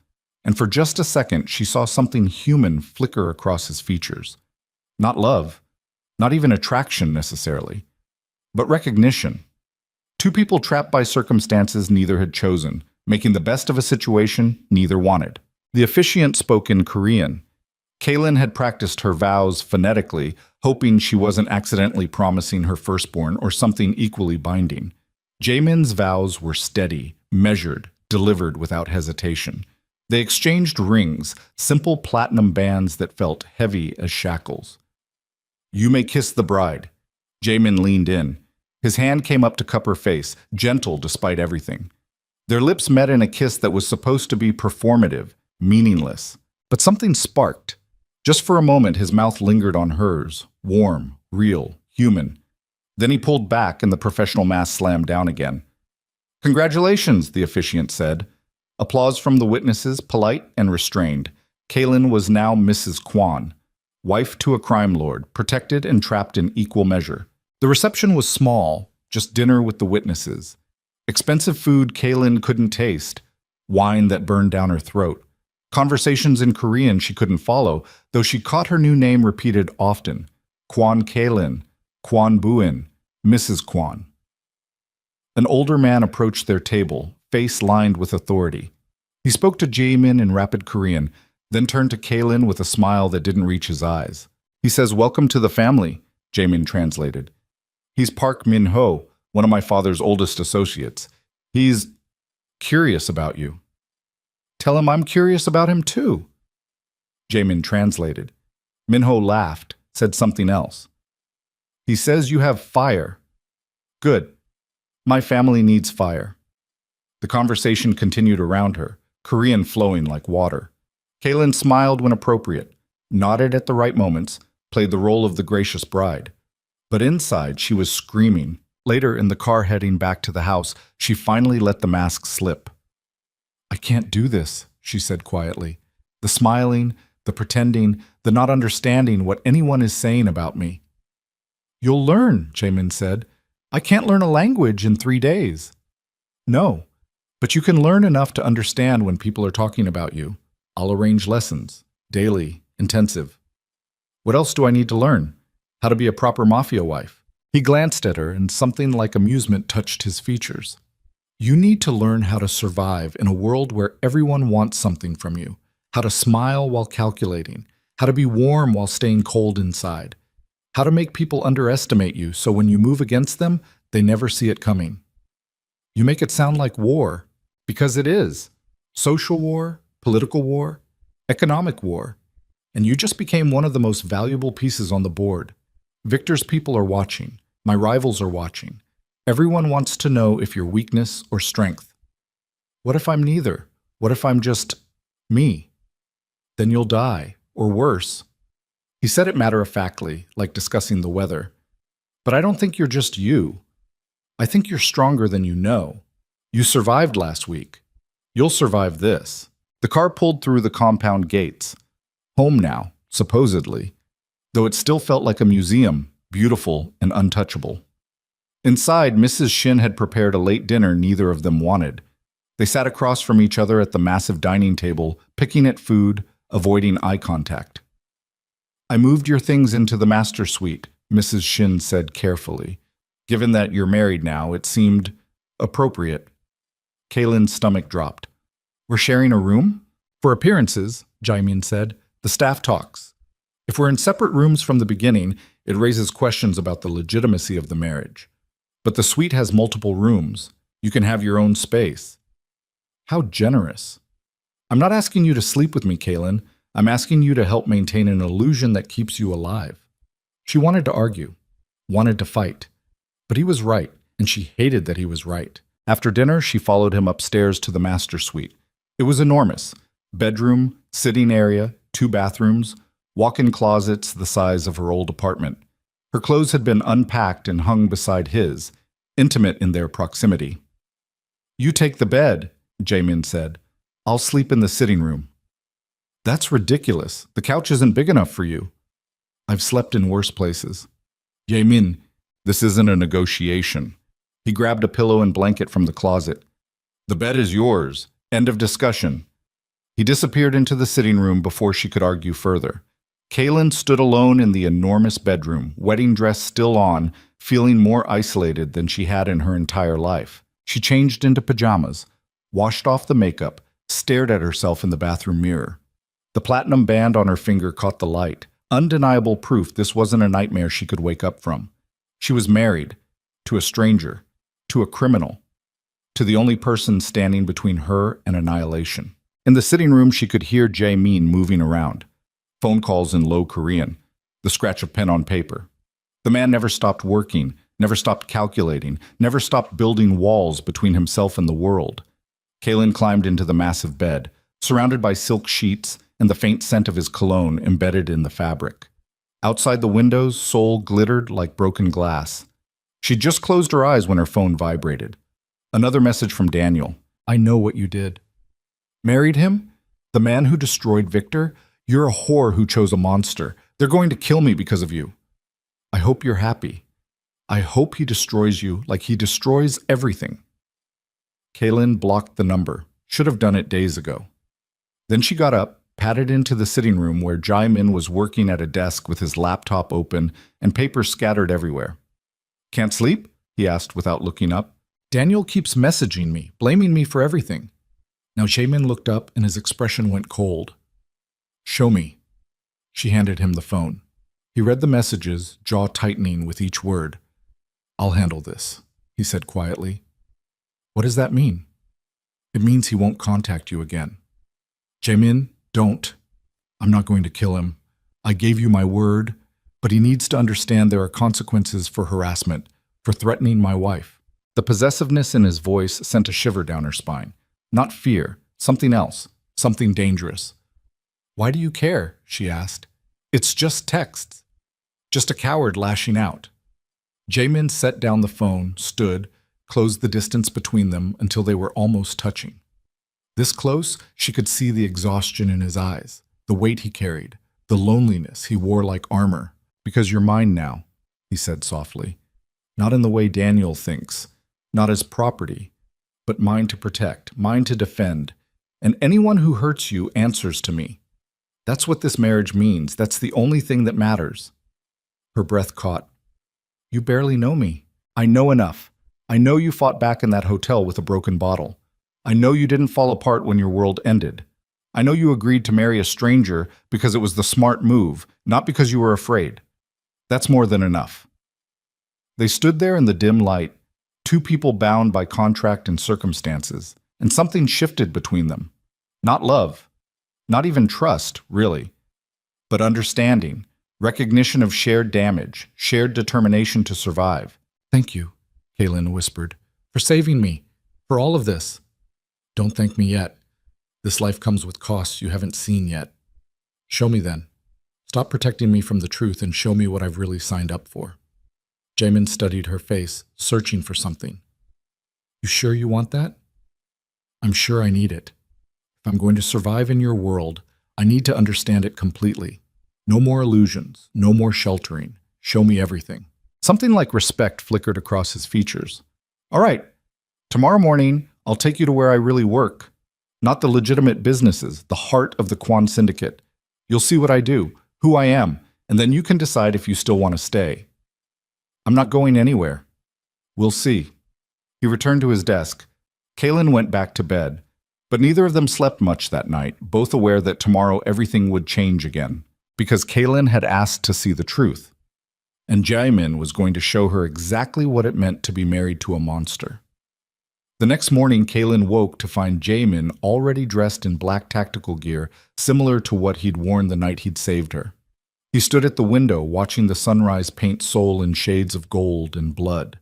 and for just a second she saw something human flicker across his features. Not love, not even attraction necessarily, but recognition. Two people trapped by circumstances neither had chosen, making the best of a situation neither wanted. The officiant spoke in Korean. Kaylin had practiced her vows phonetically, hoping she wasn't accidentally promising her firstborn or something equally binding. Jaymin's vows were steady, measured, delivered without hesitation. They exchanged rings, simple platinum bands that felt heavy as shackles. "You may kiss the bride." Jaymin leaned in. His hand came up to cup her face, gentle despite everything. Their lips met in a kiss that was supposed to be performative, meaningless. But something sparked. Just for a moment his mouth lingered on hers, warm, real, human. Then he pulled back and the professional mask slammed down again. "Congratulations," the officiant said. Applause from the witnesses, polite and restrained. Kaylin was now Mrs. Kwon, wife to a crime lord, protected and trapped in equal measure. The reception was small, just dinner with the witnesses. Expensive food Kaylin couldn't taste, wine that burned down her throat. Conversations in Korean she couldn't follow, though she caught her new name repeated often. Kwon Kaylin, Kwon Buin, Mrs. Kwon. An older man approached their table, face lined with authority. He spoke to Jaymin in rapid Korean, then turned to Kaylin with a smile that didn't reach his eyes. He says, "Welcome to the family," Jaymin translated. "He's Park Min-ho, one of my father's oldest associates. He's curious about you." "Tell him I'm curious about him too," Jaymin translated. Min-ho laughed, said something else. "He says you have fire." "Good. My family needs fire." The conversation continued around her. Korean flowing like water. Kaylin smiled when appropriate, nodded at the right moments, played the role of the gracious bride. But inside, she was screaming. Later, in the car heading back to the house, she finally let the mask slip. "I can't do this," she said quietly. "The smiling, the pretending, the not understanding what anyone is saying about me." "You'll learn," Jaymin said. "I can't learn a language in 3 days." "No, but you can learn enough to understand when people are talking about you. I'll arrange lessons, daily, intensive." "What else do I need to learn? How to be a proper Mafia wife?" He glanced at her, and something like amusement touched his features. "You need to learn how to survive in a world where everyone wants something from you, how to smile while calculating, how to be warm while staying cold inside, how to make people underestimate you so when you move against them, they never see it coming." "You make it sound like war, because it is. Social war, political war, economic war, and you just became one of the most valuable pieces on the board. Victor's people are watching. My rivals are watching. Everyone wants to know if you're weakness or strength. What if I'm neither? What if I'm just me? Then you'll die, or worse." He said it matter-of-factly, like discussing the weather. "But I don't think you're just you. I think you're stronger than you know. You survived last week. You'll survive this." The car pulled through the compound gates. Home now, supposedly, though it still felt like a museum, beautiful and untouchable. Inside, Mrs. Shin had prepared a late dinner neither of them wanted. They sat across from each other at the massive dining table, picking at food, avoiding eye contact. "I moved your things into the master suite," Mrs. Shin said carefully. "Given that you're married now, it seemed appropriate." Kaylin's stomach dropped. "We're sharing a room?" "For appearances," Jaymin said. "The staff talks. If we're in separate rooms from the beginning, it raises questions about the legitimacy of the marriage. But the suite has multiple rooms. You can have your own space." "How generous." "I'm not asking you to sleep with me, Kaylin. I'm asking you to help maintain an illusion that keeps you alive." She wanted to argue, wanted to fight. But he was right, and she hated that he was right. After dinner, she followed him upstairs to the master suite. It was enormous. Bedroom, sitting area, 2 bathrooms, walk-in closets the size of her old apartment. Her clothes had been unpacked and hung beside his, intimate in their proximity. "You take the bed," Jaymin said. "I'll sleep in the sitting room." "That's ridiculous. The couch isn't big enough for you." "I've slept in worse places." "Jaymin, this isn't a negotiation." He grabbed a pillow and blanket from the closet. "The bed is yours. End of discussion." He disappeared into the sitting room before she could argue further. Kaylin stood alone in the enormous bedroom, wedding dress still on, feeling more isolated than she had in her entire life. She changed into pajamas, washed off the makeup, stared at herself in the bathroom mirror. The platinum band on her finger caught the light, undeniable proof this wasn't a nightmare she could wake up from. She was married, to a stranger, to a criminal, to the only person standing between her and annihilation. In the sitting room, she could hear Jaymin moving around. Phone calls in low Korean, the scratch of pen on paper. The man never stopped working, never stopped calculating, never stopped building walls between himself and the world. Kaylin climbed into the massive bed, surrounded by silk sheets and the faint scent of his cologne embedded in the fabric. Outside the windows, Seoul glittered like broken glass. She'd just closed her eyes when her phone vibrated. Another message from Daniel. "I know what you did." "Married him? The man who destroyed Victor? You're a whore who chose a monster. They're going to kill me because of you. I hope you're happy. I hope he destroys you like he destroys everything." Kaylin blocked the number. Should have done it days ago. Then she got up, padded into the sitting room where Jaymin was working at a desk with his laptop open and papers scattered everywhere. "Can't sleep?" he asked without looking up. "Daniel keeps messaging me, blaming me for everything." Now Jaymin looked up and his expression went cold. "Show me." She handed him the phone. He read the messages, jaw tightening with each word. "I'll handle this," he said quietly. "What does that mean?" "It means he won't contact you again." "Jaymin, don't. I'm not going to kill him. I gave you my word, but he needs to understand there are consequences for harassment, for threatening my wife." The possessiveness in his voice sent a shiver down her spine. Not fear, Something else. Something dangerous. Why do you care? She asked. It's just texts. Just a coward lashing out. Jaymin set down the phone, stood, closed the distance between them until they were almost touching. This close, she could see the exhaustion in his eyes, the weight he carried, the loneliness he wore like armor. Because you're mine now, he said softly. Not in the way Daniel thinks, not as property, but mine to protect, mine to defend, and anyone who hurts you answers to me. That's what this marriage means. That's the only thing that matters. Her breath caught. You barely know me. I know enough. I know you fought back in that hotel with a broken bottle. I know you didn't fall apart when your world ended. I know you agreed to marry a stranger because it was the smart move, not because you were afraid. That's more than enough. They stood there in the dim light, two people bound by contract and circumstances, and something shifted between them. Not love, not even trust, really, but understanding, recognition of shared damage, shared determination to survive. Thank you, Kaylin whispered, for saving me, for all of this. Don't thank me yet. This life comes with costs you haven't seen yet. Show me then. Stop protecting me from the truth and show me what I've really signed up for. Jaymin studied her face, searching for something. You sure you want that? I'm sure I need it. If I'm going to survive in your world, I need to understand it completely. No more illusions, no more sheltering. Show me everything. Something like respect flickered across his features. All right, tomorrow morning, I'll take you to where I really work. Not the legitimate businesses, the heart of the Quan Syndicate. You'll see what I do, who I am, and then you can decide if you still want to stay. I'm not going anywhere. We'll see. He returned to his desk. Kaylin went back to bed, but neither of them slept much that night, both aware that tomorrow everything would change again, because Kaylin had asked to see the truth, and Jaymin was going to show her exactly what it meant to be married to a monster. The next morning, Kaylin woke to find Jaymin already dressed in black tactical gear, similar to what he'd worn the night he'd saved her. He stood at the window, watching the sunrise paint Seoul in shades of gold and blood.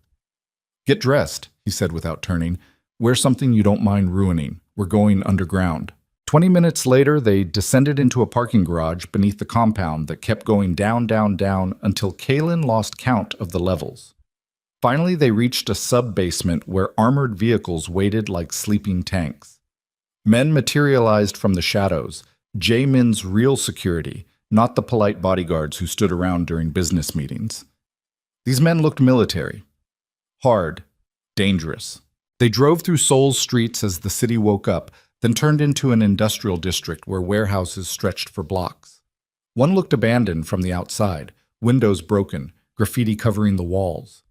Get dressed, he said without turning. Wear something you don't mind ruining. We're going underground. 20 minutes later, they descended into a parking garage beneath the compound that kept going down, down, down until Kaylin lost count of the levels. Finally, they reached a sub-basement where armored vehicles waited like sleeping tanks. Men materialized from the shadows, Jaymin's real security, not the polite bodyguards who stood around during business meetings. These men looked military, hard, dangerous. They drove through Seoul's streets as the city woke up, then turned into an industrial district where warehouses stretched for blocks. One looked abandoned from the outside, windows broken, graffiti covering the walls.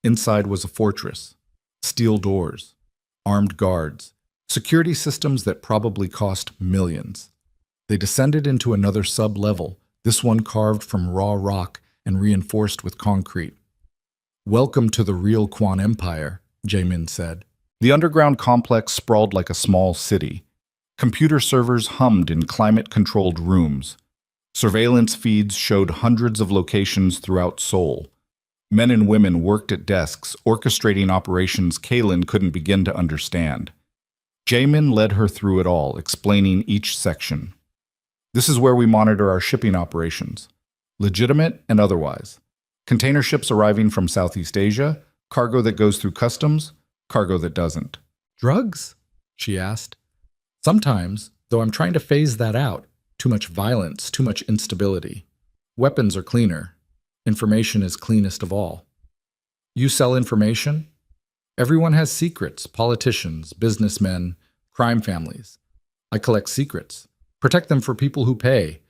Inside was a fortress, steel doors, armed guards, security systems that probably cost millions. They descended into another sub-level, this one carved from raw rock and reinforced with concrete. Welcome to the real Quan Empire, Jaymin said. The underground complex sprawled like a small city. Computer servers hummed in climate-controlled rooms. Surveillance feeds showed hundreds of locations throughout Seoul. Men and women worked at desks, orchestrating operations Kaylin couldn't begin to understand. Jaymin led her through it all, explaining each section. This is where we monitor our shipping operations, legitimate and otherwise. Container ships arriving from Southeast Asia, cargo that goes through customs, cargo that doesn't. Drugs? She asked. Sometimes, though I'm trying to phase that out. Too much violence, too much instability. Weapons are cleaner. Information is cleanest of all. You sell information? Everyone has secrets, politicians, businessmen, crime families. I collect secrets, protect them for people who pay,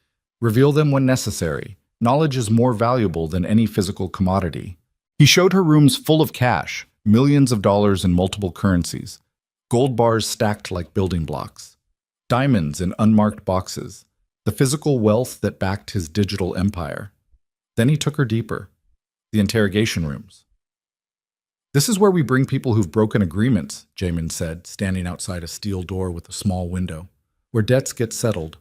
reveal them when necessary. Knowledge is more valuable than any physical commodity. He showed her rooms full of cash, millions of dollars in multiple currencies, gold bars stacked like building blocks, diamonds in unmarked boxes, the physical wealth that backed his digital empire. Then he took her deeper, the interrogation rooms. This is where we bring people who've broken agreements, Jaymin said, standing outside a steel door with a small window, where debts get settled,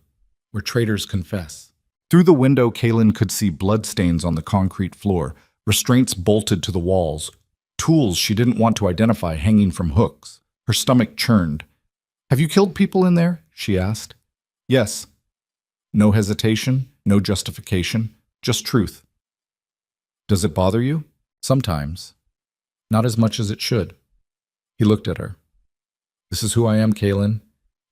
where traitors confess. Through the window, Kaylin could see bloodstains on the concrete floor, restraints bolted to the walls, tools she didn't want to identify hanging from hooks. Her stomach churned. Have you killed people in there? She asked. Yes. No hesitation, no justification, just truth. Does it bother you? Sometimes. Not as much as it should. He looked at her. This is who I am, Kaylin.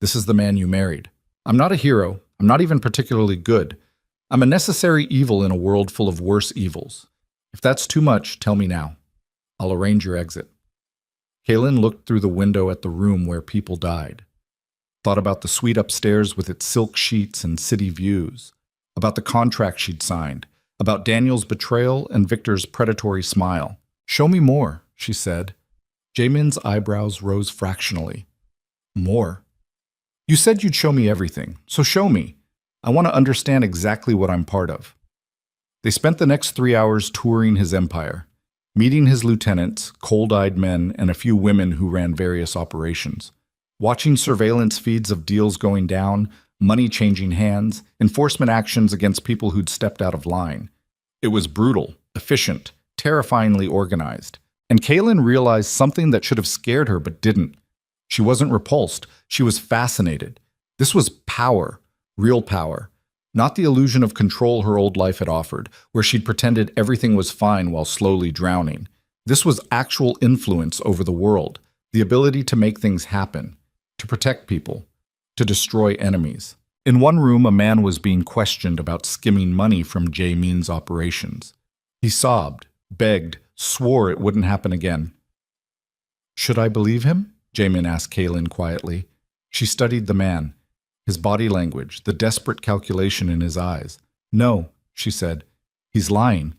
This is the man you married. I'm not a hero. I'm not even particularly good. I'm a necessary evil in a world full of worse evils. If that's too much, tell me now. I'll arrange your exit. Kaylin looked through the window at the room where people died. Thought about the suite upstairs with its silk sheets and city views. About the contract she'd signed. About Daniel's betrayal and Victor's predatory smile. Show me more, she said. Jaymin's eyebrows rose fractionally. More? You said you'd show me everything, so show me. I want to understand exactly what I'm part of. They spent the next 3 hours touring his empire, meeting his lieutenants, cold-eyed men, and a few women who ran various operations, watching surveillance feeds of deals going down, money changing hands, enforcement actions against people who'd stepped out of line. It was brutal, efficient, terrifyingly organized. And Kaylin realized something that should have scared her but didn't. She wasn't repulsed. She was fascinated. This was power, real power, not the illusion of control her old life had offered, where she'd pretended everything was fine while slowly drowning. This was actual influence over the world, the ability to make things happen, to protect people, to destroy enemies. In one room, a man was being questioned about skimming money from Jaymin's operations. He sobbed, begged, swore it wouldn't happen again. Should I believe him? Jaymin asked Kaylin quietly. She studied the man, his body language, the desperate calculation in his eyes. No, she said. He's lying.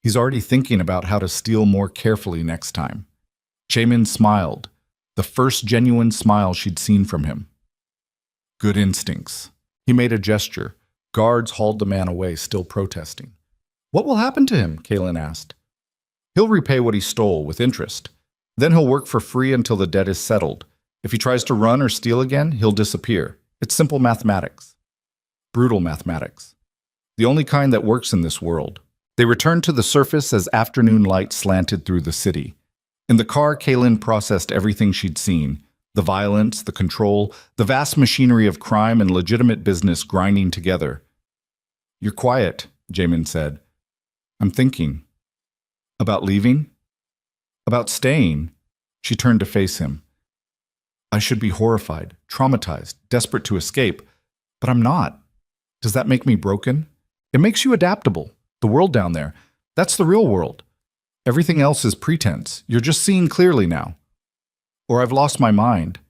He's already thinking about how to steal more carefully next time. Jaymin smiled, the first genuine smile she'd seen from him. Good instincts. He made a gesture. Guards hauled the man away, still protesting. What will happen to him? Kaylin asked. He'll repay what he stole with interest. Then he'll work for free until the debt is settled. If he tries to run or steal again, he'll disappear. It's simple mathematics. Brutal mathematics. The only kind that works in this world. They returned to the surface as afternoon light slanted through the city. In the car, Kaylin processed everything she'd seen. The violence, the control, the vast machinery of crime and legitimate business grinding together. You're quiet, Jaymin said. I'm thinking. About leaving? About staying? She turned to face him. I should be horrified, traumatized, desperate to escape, but I'm not. Does that make me broken? It makes you adaptable. The world down there, that's the real world. Everything else is pretense. You're just seeing clearly now. Or I've lost my mind.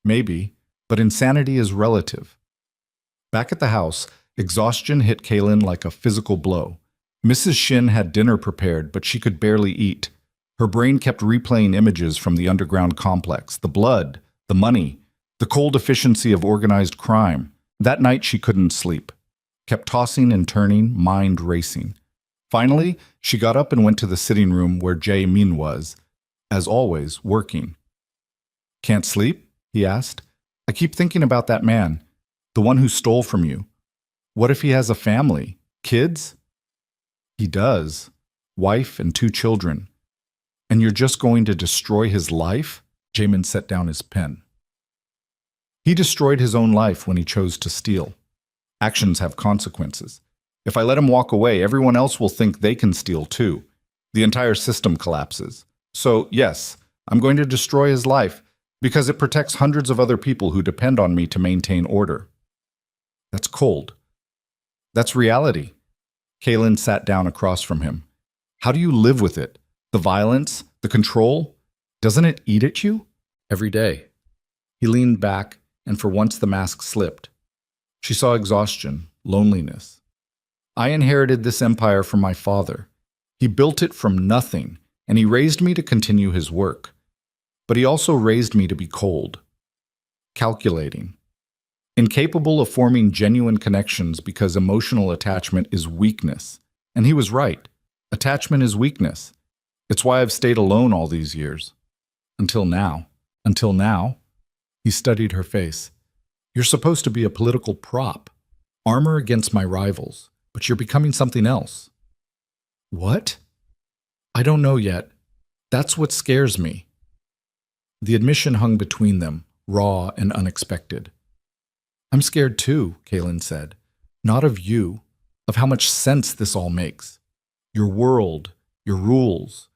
Maybe, but insanity is relative. Back at the house, exhaustion hit Kaylin like a physical blow. Mrs. Shin had dinner prepared, but she could barely eat. Her brain kept replaying images from the underground complex, the blood, the money, the cold efficiency of organized crime. That night she couldn't sleep. Kept tossing and turning, mind racing. Finally, she got up and went to the sitting room where Jaymin was, as always, working. Can't sleep? He asked. I keep thinking about that man, the one who stole from you. What if he has a family? Kids? He does. Wife and 2 children. And you're just going to destroy his life? Jaymin set down his pen. He destroyed his own life when he chose to steal. Actions have consequences. If I let him walk away, everyone else will think they can steal too. The entire system collapses. So, yes, I'm going to destroy his life because it protects hundreds of other people who depend on me to maintain order. That's cold. That's reality. Kaylin sat down across from him. How do you live with it? The violence? The control? Doesn't it eat at you? Every day. He leaned back, and for once the mask slipped. She saw exhaustion, loneliness. I inherited this empire from my father. He built it from nothing, and he raised me to continue his work. But he also raised me to be cold, calculating, incapable of forming genuine connections because emotional attachment is weakness. And he was right. Attachment is weakness. It's why I've stayed alone all these years. Until now. Until now. He studied her face. You're supposed to be a political prop. Armor against my rivals. But you're becoming something else. What? I don't know yet. That's what scares me. The admission hung between them, raw and unexpected. "I'm scared too," Kaylin said. "Not of you, of how much sense this all makes. Your world, your rules.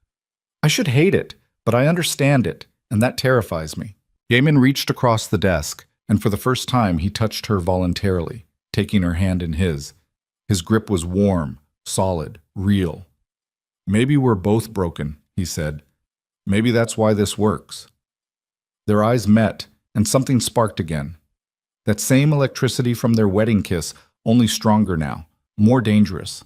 I should hate it, but I understand it, and that terrifies me." Jaymin reached across the desk, and for the first time he touched her voluntarily, taking her hand in his. His grip was warm, solid, real. "Maybe we're both broken," he said. "Maybe that's why this works." Their eyes met, and something sparked again. That same electricity from their wedding kiss, only stronger now, more dangerous.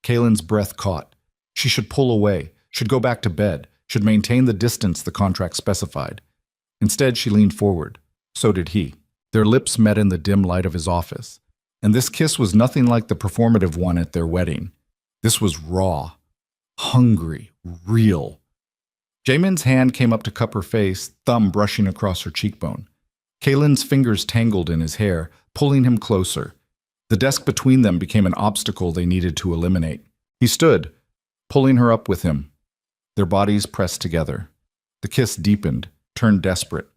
Kaylin's breath caught. She should pull away, should go back to bed, should maintain the distance the contract specified. Instead, she leaned forward. So did he. Their lips met in the dim light of his office. And this kiss was nothing like the performative one at their wedding. This was raw, hungry, real. Jaymin's hand came up to cup her face, thumb brushing across her cheekbone. Kaylin's fingers tangled in his hair, pulling him closer. The desk between them became an obstacle they needed to eliminate. He stood, pulling her up with him. Their bodies pressed together. The kiss deepened, turned desperate.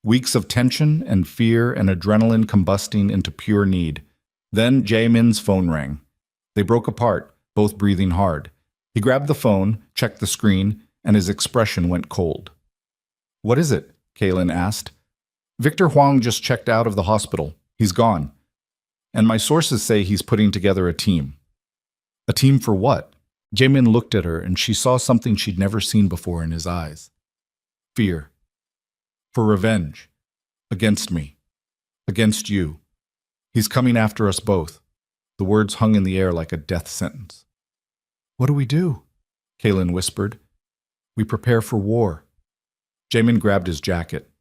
Weeks of tension and fear and adrenaline combusting into pure need. Then Jaymin's phone rang. They broke apart, both breathing hard. He grabbed the phone, checked the screen, and his expression went cold. "What is it?" Kaylin asked. "Victor Huang just checked out of the hospital. He's gone. And my sources say he's putting together a team." "A team for what?" Jaymin looked at her, and she saw something she'd never seen before in his eyes. Fear. For revenge. Against me. Against you. He's coming after us both. The words hung in the air like a death sentence. "What do we do?" Kaylin whispered. "We prepare for war." Jaymin grabbed his jacket.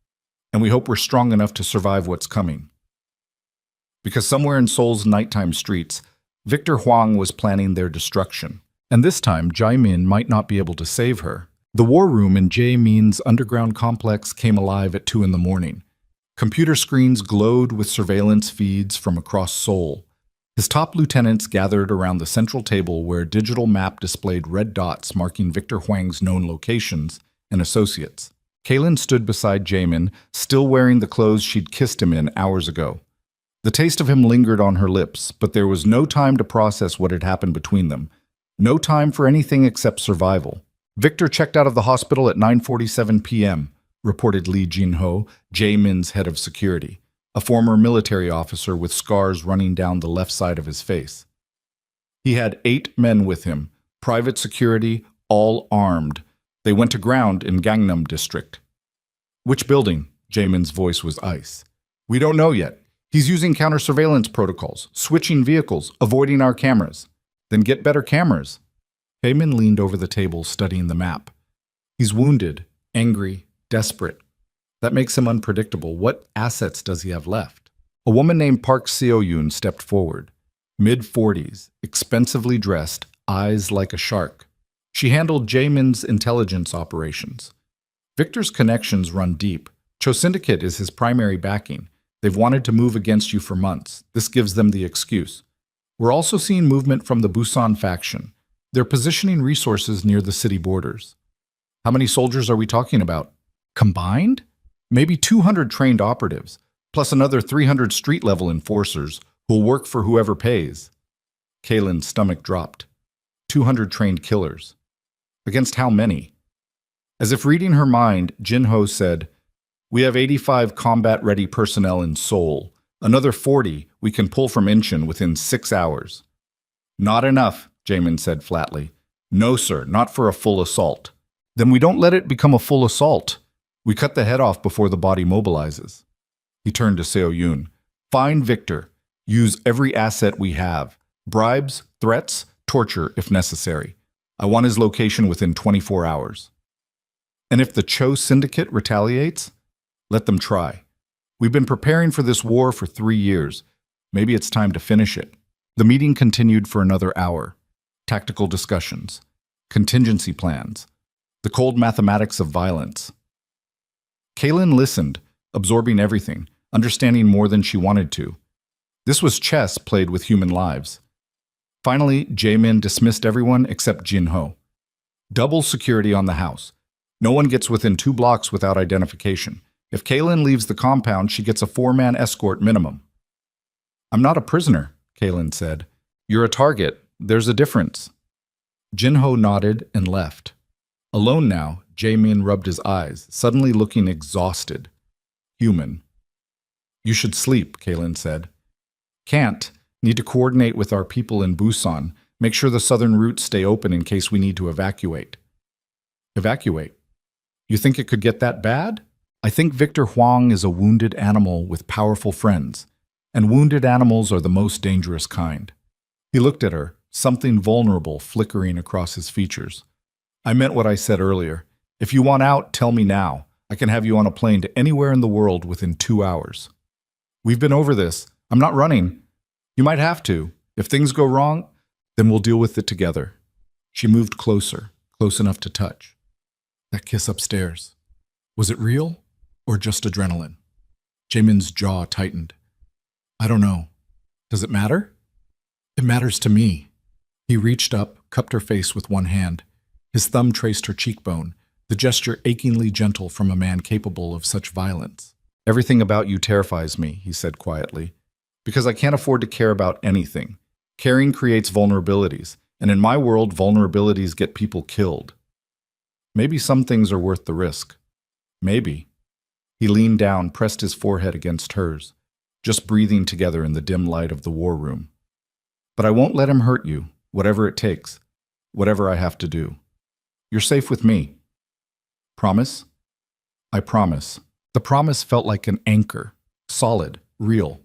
"And we hope we're strong enough to survive what's coming." Because somewhere in Seoul's nighttime streets, Victor Huang was planning their destruction. And this time, Jaymin might not be able to save her. The war room in Jaymin's underground complex came alive at 2 a.m. Computer screens glowed with surveillance feeds from across Seoul. His top lieutenants gathered around the central table where a digital map displayed red dots marking Victor Huang's known locations and associates. Kaylin stood beside Jaymin, still wearing the clothes she'd kissed him in hours ago. The taste of him lingered on her lips, but there was no time to process what had happened between them. No time for anything except survival. "Victor checked out of the hospital at 9:47 p.m., reported Lee Jin-ho, Jaymin's head of security, a former military officer with scars running down the left side of his face. He had 8 men with him, private security, all armed. They went to ground in Gangnam district. "Which building?" Jaymin's voice was ice. "We don't know yet. He's using counter-surveillance protocols, switching vehicles, avoiding our cameras." "Then get better cameras." Jaymin leaned over the table, studying the map. "He's wounded, angry, desperate. That makes him unpredictable. What assets does he have left?" A woman named Park Seo-yoon stepped forward. Mid-40s, expensively dressed, eyes like a shark. She handled Jaymin's intelligence operations. "Victor's connections run deep. Cho Syndicate is his primary backing. They've wanted to move against you for months. This gives them the excuse. We're also seeing movement from the Busan faction. They're positioning resources near the city borders." "How many soldiers are we talking about?" "Combined? Maybe 200 trained operatives, plus another 300 street-level enforcers who'll work for whoever pays." Kaylin's stomach dropped. 200 trained killers. Against how many? As if reading her mind, Jin-ho said, "We have 85 combat-ready personnel in Seoul. Another 40 we can pull from Incheon within 6 hours." "Not enough," Jaymin said flatly. "No, sir, not for a full assault." "Then we don't let it become a full assault. We cut the head off before the body mobilizes." He turned to Seo-yoon. "Find Victor. Use every asset we have. Bribes, threats, torture if necessary. I want his location within 24 hours. And if the Cho Syndicate retaliates, let them try. We've been preparing for this war for 3 years. Maybe it's time to finish it." The meeting continued for another hour. Tactical discussions, contingency plans, the cold mathematics of violence. Kaylin listened, absorbing everything, understanding more than she wanted to. This was chess played with human lives. Finally, Jaymin dismissed everyone except Jin-ho. "Double security on the house. No one gets within 2 blocks without identification. If Kaylin leaves the compound, she gets a 4-man escort minimum. I'm not a prisoner, Kaylin said. You're a target. There's a difference. Jinho nodded and left. Alone now, Jaymin rubbed his eyes, suddenly looking exhausted. Human. You should sleep, Kaylin said. Can't. Need to coordinate with our people in Busan. Make sure the southern routes stay open in case we need to evacuate. Evacuate? You think it could get that bad? I think Victor Huang is a wounded animal with powerful friends, and wounded animals are the most dangerous kind. He looked at her, something vulnerable flickering across his features. I meant what I said earlier. If you want out, tell me now. I can have you on a plane to anywhere in the world within 2 hours. We've been over this. I'm not running. You might have to. If things go wrong, then we'll deal with it together. She moved closer, close enough to touch. That kiss upstairs. Was it real or just adrenaline? Jaymin's jaw tightened. I don't know. Does it matter? It matters to me. He reached up, cupped her face with one hand. His thumb traced her cheekbone, the gesture achingly gentle from a man capable of such violence. Everything about you terrifies me, he said quietly, because I can't afford to care about anything. Caring creates vulnerabilities, and in my world, vulnerabilities get people killed. Maybe some things are worth the risk. Maybe. He leaned down, pressed his forehead against hers, just breathing together in the dim light of the war room. But I won't let him hurt you, whatever it takes, whatever I have to do. You're safe with me. Promise? I promise. The promise felt like an anchor, solid, real,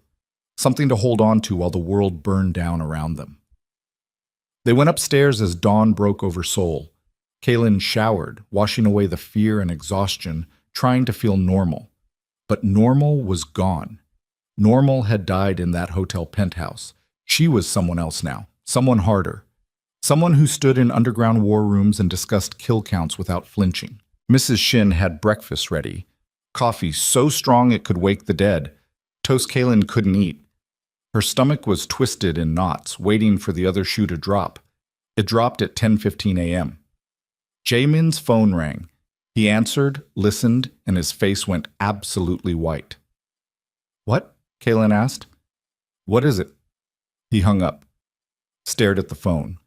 something to hold on to while the world burned down around them. They went upstairs as dawn broke over Seoul. Kaylin showered, washing away the fear and exhaustion, trying to feel normal. But normal was gone. Normal had died in that hotel penthouse. She was someone else now, someone harder. Someone who stood in underground war rooms and discussed kill counts without flinching. Mrs. Shin had breakfast ready. Coffee so strong it could wake the dead. Toast Kaylin couldn't eat. Her stomach was twisted in knots, waiting for the other shoe to drop. It dropped at 10:15 a.m. Jaymin's phone rang. He answered, listened, and his face went absolutely white. What? Kaylin asked. What is it? He hung up, stared at the phone.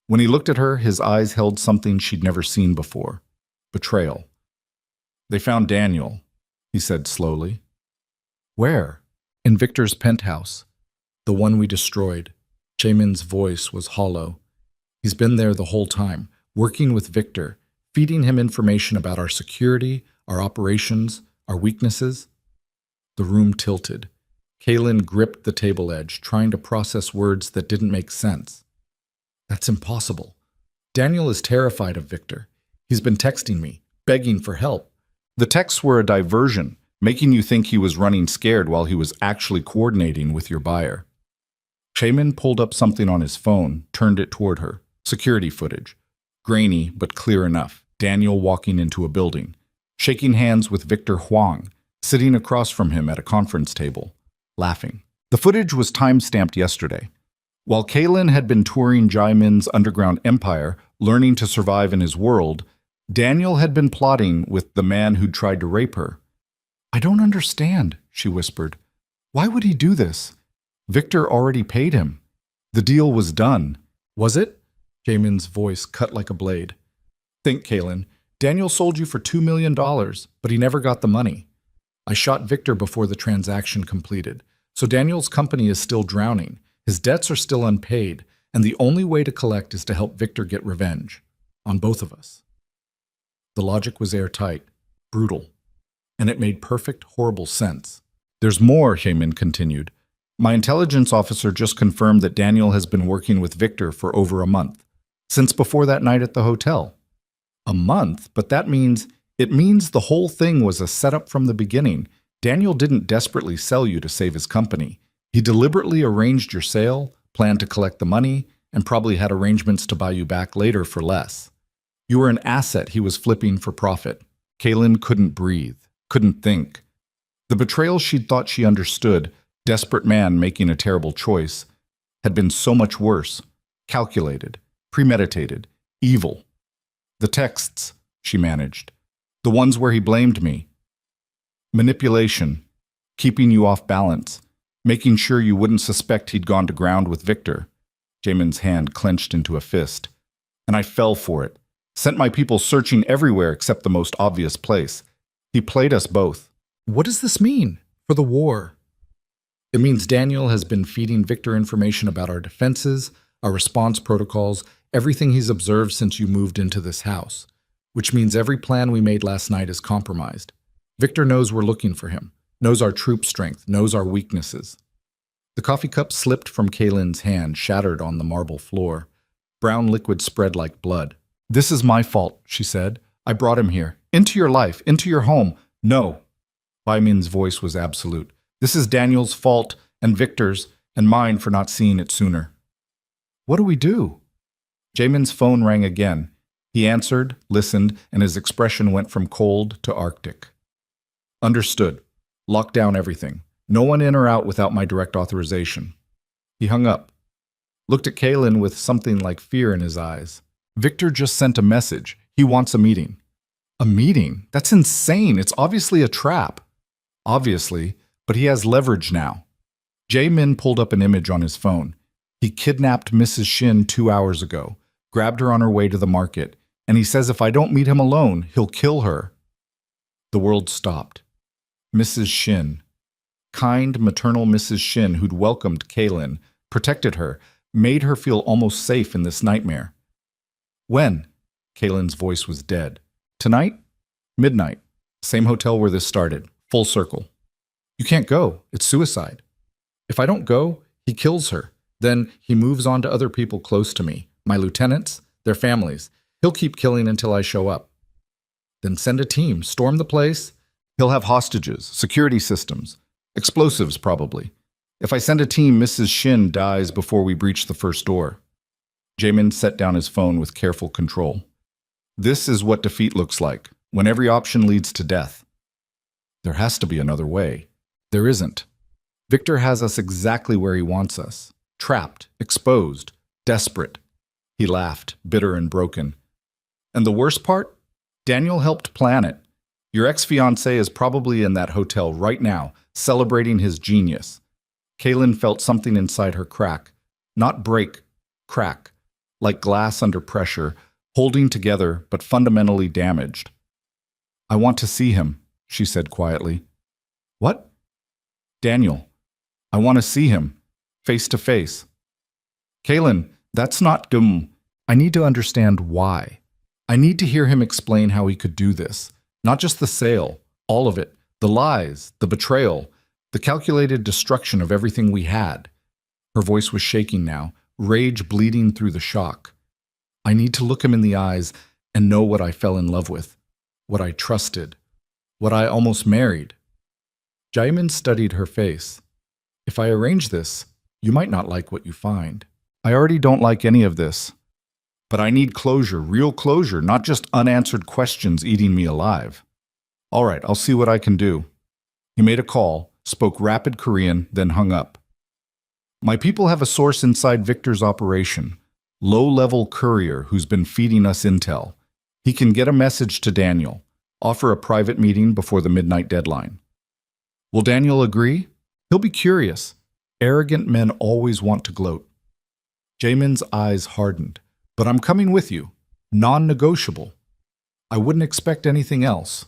When he looked at her, his eyes held something she'd never seen before. Betrayal. They found Daniel, he said slowly. Where? In Victor's penthouse. The one we destroyed. Jaymin's voice was hollow. He's been there the whole time, working with Victor, feeding him information about our security, our operations, our weaknesses. The room tilted. Kaylin gripped the table edge, trying to process words that didn't make sense. That's impossible. Daniel is terrified of Victor. He's been texting me, begging for help. The texts were a diversion, making you think he was running scared while he was actually coordinating with your buyer. Jaymin pulled up something on his phone, turned it toward her. Security footage. Grainy, but clear enough. Daniel walking into a building, shaking hands with Victor Huang, sitting across from him at a conference table, laughing. The footage was time-stamped yesterday. While Kaylin had been touring Jaymin's underground empire, learning to survive in his world, Daniel had been plotting with the man who'd tried to rape her. I don't understand, she whispered. Why would he do this? Victor already paid him. The deal was done. Was it? Jaymin's voice cut like a blade. Think, Kaylin. Daniel sold you for $2 million, but he never got the money. I shot Victor before the transaction completed, so Daniel's company is still drowning. His debts are still unpaid, and the only way to collect is to help Victor get revenge. On both of us. The logic was airtight, brutal, and it made perfect, horrible sense. There's more, Jaymin continued. My intelligence officer just confirmed that Daniel has been working with Victor for over a month, since before that night at the hotel. A month? But that means, it means the whole thing was a setup from the beginning. Daniel didn't desperately sell you to save his company. He deliberately arranged your sale, planned to collect the money, and probably had arrangements to buy you back later for less. You were an asset he was flipping for profit. Kaylin couldn't breathe, couldn't think. The betrayal she'd thought she understood, desperate man making a terrible choice, had been so much worse, calculated, premeditated, evil. The texts, she managed, the ones where he blamed me. Manipulation. Keeping you off balance. Making sure you wouldn't suspect he'd gone to ground with Victor. Jaymin's hand clenched into a fist. And I fell for it. Sent my people searching everywhere except the most obvious place. He played us both. What does this mean for the war? It means Daniel has been feeding Victor information about our defenses, our response protocols, everything he's observed since you moved into this house. Which means every plan we made last night is compromised. Victor knows we're looking for him, knows our troop strength, knows our weaknesses. The coffee cup slipped from Kaylin's hand, shattered on the marble floor. Brown liquid spread like blood. This is my fault, she said. I brought him here. Into your life, into your home. No. Jaymin's voice was absolute. This is Daniel's fault, and Victor's, and mine for not seeing it sooner. What do we do? Jaymin's phone rang again. He answered, listened, and his expression went from cold to arctic. Understood. Lock down everything. No one in or out without my direct authorization. He hung up. Looked at Kaylin with something like fear in his eyes. Victor just sent a message. He wants a meeting. A meeting? That's insane. It's obviously a trap. Obviously, but he has leverage now. Jaymin pulled up an image on his phone. He kidnapped Mrs. Shin 2 hours ago, grabbed her on her way to the market, and he says if I don't meet him alone, he'll kill her. The world stopped. Mrs. Shin. Kind, maternal Mrs. Shin who'd welcomed Kaylin, protected her, made her feel almost safe in this nightmare. When? Kaylin's voice was dead. Tonight? Midnight. Same hotel where this started. Full circle. You can't go. It's suicide. If I don't go, he kills her. Then he moves on to other people close to me. My lieutenants, their families. He'll keep killing until I show up. Then send a team. Storm the place. He'll have hostages, security systems, explosives probably. If I send a team, Mrs. Shin dies before we breach the first door. Jaymin set down his phone with careful control. This is what defeat looks like, when every option leads to death. There has to be another way. There isn't. Victor has us exactly where he wants us. Trapped, exposed, desperate. He laughed, bitter and broken. And the worst part? Daniel helped plan it. Your ex-fiancé is probably in that hotel right now, celebrating his genius. Kaylin felt something inside her crack. Not break, crack. Like glass under pressure, holding together but fundamentally damaged. I want to see him, she said quietly. What? Daniel. I want to see him, face to face. Kaylin, that's not dumb. I need to understand why. I need to hear him explain how he could do this. Not just the sale, all of it, the lies, the betrayal, the calculated destruction of everything we had. Her voice was shaking now, rage bleeding through the shock. I need to look him in the eyes and know what I fell in love with, what I trusted, what I almost married. Jaymin studied her face. If I arrange this, you might not like what you find. I already don't like any of this. But I need closure, real closure, not just unanswered questions eating me alive. All right, I'll see what I can do. He made a call, spoke rapid Korean, then hung up. My people have a source inside Victor's operation, low-level courier who's been feeding us intel. He can get a message to Daniel, offer a private meeting before the midnight deadline. Will Daniel agree? He'll be curious. Arrogant men always want to gloat. Jaymin's eyes hardened. But I'm coming with you. Non-negotiable. I wouldn't expect anything else.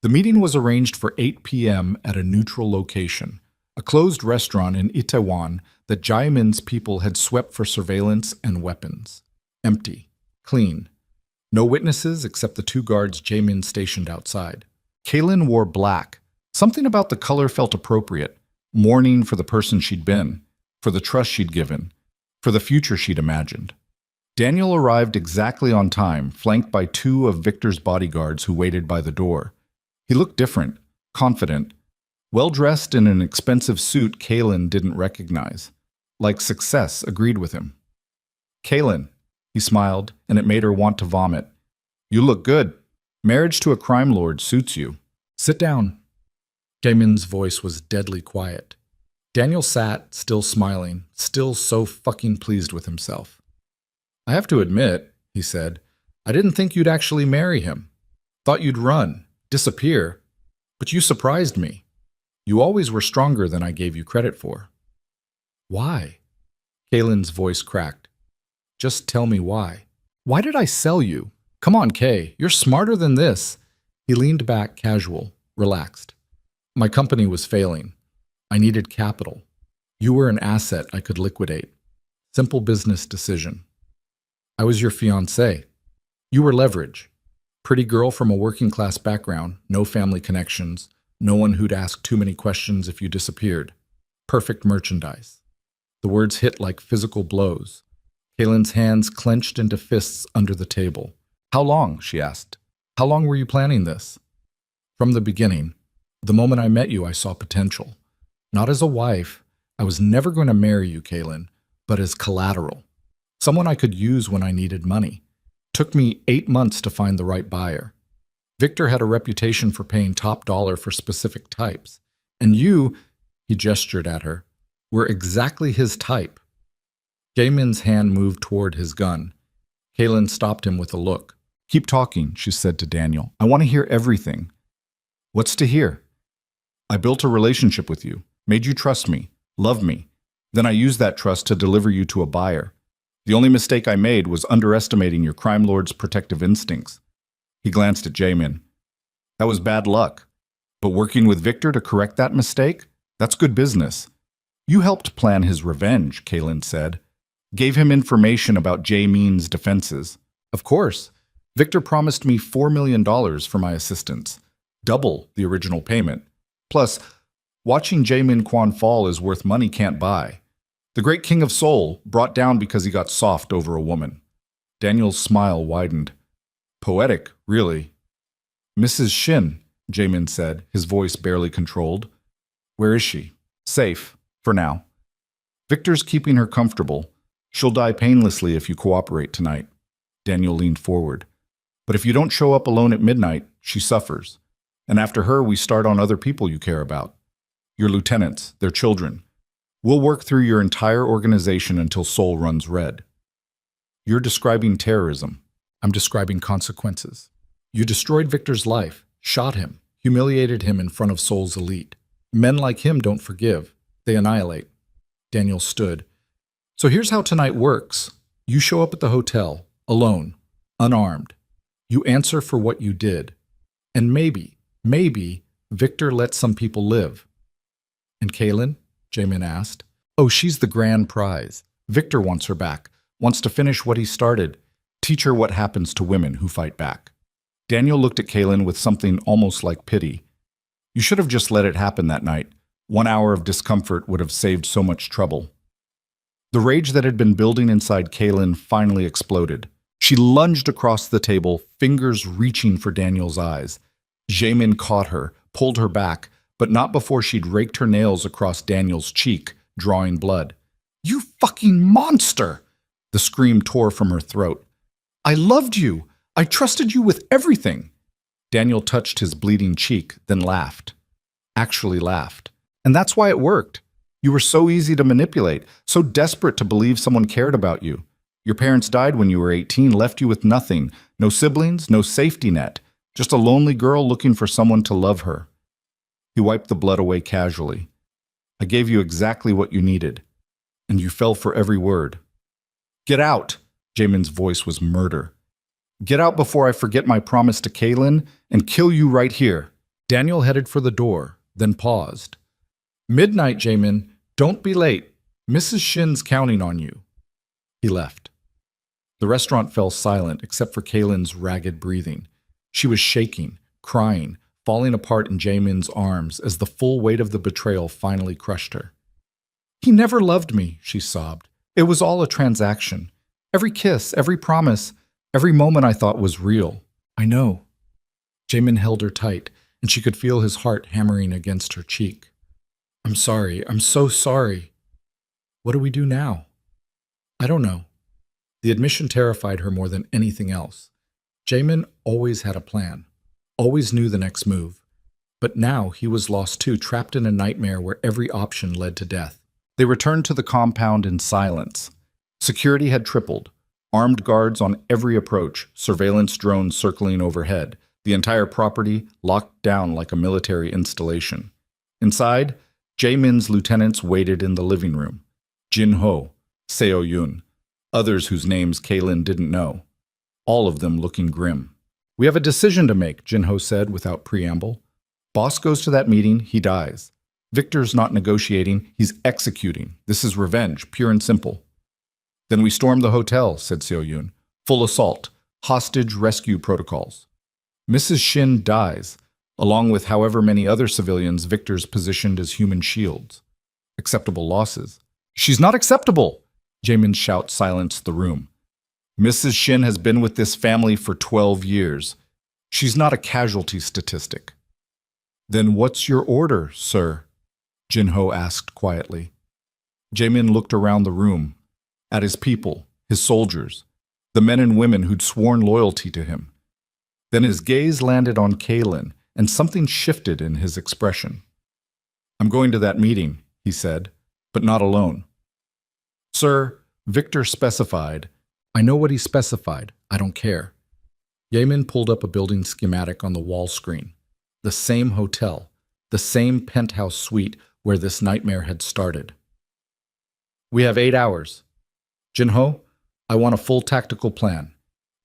The meeting was arranged for 8 p.m. at a neutral location, a closed restaurant in Itaewon that Jaymin's people had swept for surveillance and weapons. Empty. Clean. No witnesses except the 2 guards Jaymin stationed outside. Kaylin wore black. Something about the color felt appropriate. Mourning for the person she'd been, for the trust she'd given, for the future she'd imagined. Daniel arrived exactly on time, flanked by 2 of Victor's bodyguards who waited by the door. He looked different, confident, well-dressed in an expensive suit Kaylin didn't recognize. Like success agreed with him. Kaylin, he smiled, and it made her want to vomit. You look good. Marriage to a crime lord suits you. Sit down. Jaymin's voice was deadly quiet. Daniel sat, still smiling, still so fucking pleased with himself. I have to admit, he said, I didn't think you'd actually marry him. Thought you'd run, disappear. But you surprised me. You always were stronger than I gave you credit for. Why? Kaylin's voice cracked. Just tell me why. Why did I sell you? Come on, Kay, you're smarter than this. He leaned back casual, relaxed. My company was failing. I needed capital. You were an asset I could liquidate. Simple business decision. I was your fiancé. You were leverage. Pretty girl from a working class background, no family connections, no one who'd ask too many questions if you disappeared. Perfect merchandise. The words hit like physical blows. Kaylin's hands clenched into fists under the table. How long? She asked. How long were you planning this? From the beginning. The moment I met you, I saw potential. Not as a wife. I was never going to marry you, Kaylin, but as collateral. Someone I could use when I needed money. Took me 8 months to find the right buyer. Victor had a reputation for paying top dollar for specific types. And you, he gestured at her, were exactly his type. Jaymin's hand moved toward his gun. Kaylin stopped him with a look. Keep talking, she said to Daniel. I want to hear everything. What's to hear? I built a relationship with you, made you trust me, love me. Then I used that trust to deliver you to a buyer. The only mistake I made was underestimating your crime lord's protective instincts. He glanced at Jaymin. That was bad luck. But working with Victor to correct that mistake? That's good business. You helped plan his revenge, Kaylin said. Gave him information about Jaymin's defenses. Of course. Victor promised me $4 million for my assistance. Double the original payment. Plus, watching Jaymin Kwan fall is worth money can't buy. The great king of Seoul brought down because he got soft over a woman. Daniel's smile widened. Poetic, really. Mrs. Shin, Jaymin said, his voice barely controlled. Where is she? Safe, for now. Victor's keeping her comfortable. She'll die painlessly if you cooperate tonight. Daniel leaned forward. But if you don't show up alone at midnight, she suffers. And after her, we start on other people you care about. Your lieutenants, their children. We'll work through your entire organization until Seoul runs red. You're describing terrorism. I'm describing consequences. You destroyed Victor's life, shot him, humiliated him in front of Seoul's elite. Men like him don't forgive. They annihilate. Daniel stood. So here's how tonight works. You show up at the hotel, alone, unarmed. You answer for what you did. And maybe, Victor lets some people live. And Kaylin? Jaymin asked. Oh, she's the grand prize. Victor wants her back, wants to finish what he started, teach her what happens to women who fight back. Daniel looked at Kaylin with something almost like pity. You should have just let it happen that night. 1 hour of discomfort would have saved so much trouble. The rage that had been building inside Kaylin finally exploded. She lunged across the table, fingers reaching for Daniel's eyes. Jaymin caught her, pulled her back, but not before she'd raked her nails across Daniel's cheek, drawing blood. You fucking monster! The scream tore from her throat. I loved you! I trusted you with everything! Daniel touched his bleeding cheek, then laughed. Actually laughed. And that's why it worked. You were so easy to manipulate, so desperate to believe someone cared about you. Your parents died when you were 18, left you with nothing. No siblings, no safety net. Just a lonely girl looking for someone to love her. He wiped the blood away casually. I gave you exactly what you needed, and you fell for every word. Get out! Jaymin's voice was murder. Get out before I forget my promise to Kaylin and kill you right here. Daniel headed for the door, then paused. Midnight, Jaymin. Don't be late. Mrs. Shin's counting on you. He left. The restaurant fell silent except for Kaylin's ragged breathing. She was shaking, crying, falling apart in Jaymin's arms as the full weight of the betrayal finally crushed her. He never loved me, she sobbed. It was all a transaction. Every kiss, every promise, every moment I thought was real. I know. Jaymin held her tight, and she could feel his heart hammering against her cheek. I'm sorry. I'm so sorry. What do we do now? I don't know. The admission terrified her more than anything else. Jaymin always had a plan, always knew the next move. But now he was lost too, trapped in a nightmare where every option led to death. They returned to the compound in silence. Security had tripled. Armed guards on every approach, surveillance drones circling overhead. the entire property locked down like a military installation. Inside, Jaymin's lieutenants waited in the living room. Jin-ho, Seo-yun, others whose names Kaylin didn't know, all of them looking grim. "We have a decision to make," Jin-ho said without preamble. "Boss goes to that meeting, he dies. Victor's not negotiating, he's executing. This is revenge, pure and simple." "Then we storm the hotel," said Seo-yun. "Full assault, hostage rescue protocols. Mrs. Shin dies, along with however many other civilians Victor's positioned as human shields. Acceptable losses." "She's not acceptable!" Jaymin's shout silenced the room. "Mrs. Shin has been with this family for 12 years. She's not a casualty statistic." "Then what's your order, sir?" Jin-ho asked quietly. Jaymin looked around the room, at his people, his soldiers, the men and women who'd sworn loyalty to him. Then his gaze landed on Kaylin, and something shifted in his expression. "I'm going to that meeting," he said, "but not alone." "Sir, Victor specified." "I know what he specified. I don't care." Jaymin pulled up a building schematic on the wall screen. The same hotel, the same penthouse suite where this nightmare had started. "We have 8 hours. Jin-ho, I want a full tactical plan.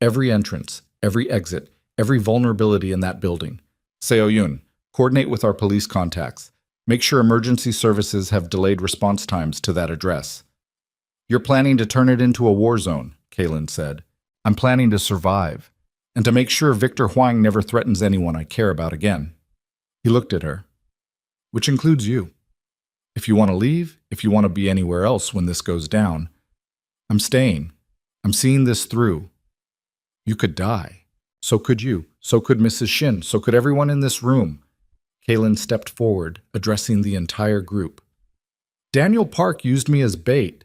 Every entrance, every exit, every vulnerability in that building. Seo-yun, coordinate with our police contacts. Make sure emergency services have delayed response times to that address." "You're planning to turn it into a war zone," Kaylin said. "I'm planning to survive, and to make sure Victor Huang never threatens anyone I care about again." He looked at her. "Which includes you. If you want to leave, if you want to be anywhere else when this goes down, I'm staying. I'm seeing this through. You could die. So could you. So could Mrs. Shin. So could everyone in this room." Kaylin stepped forward, addressing the entire group. "Daniel Park used me as bait.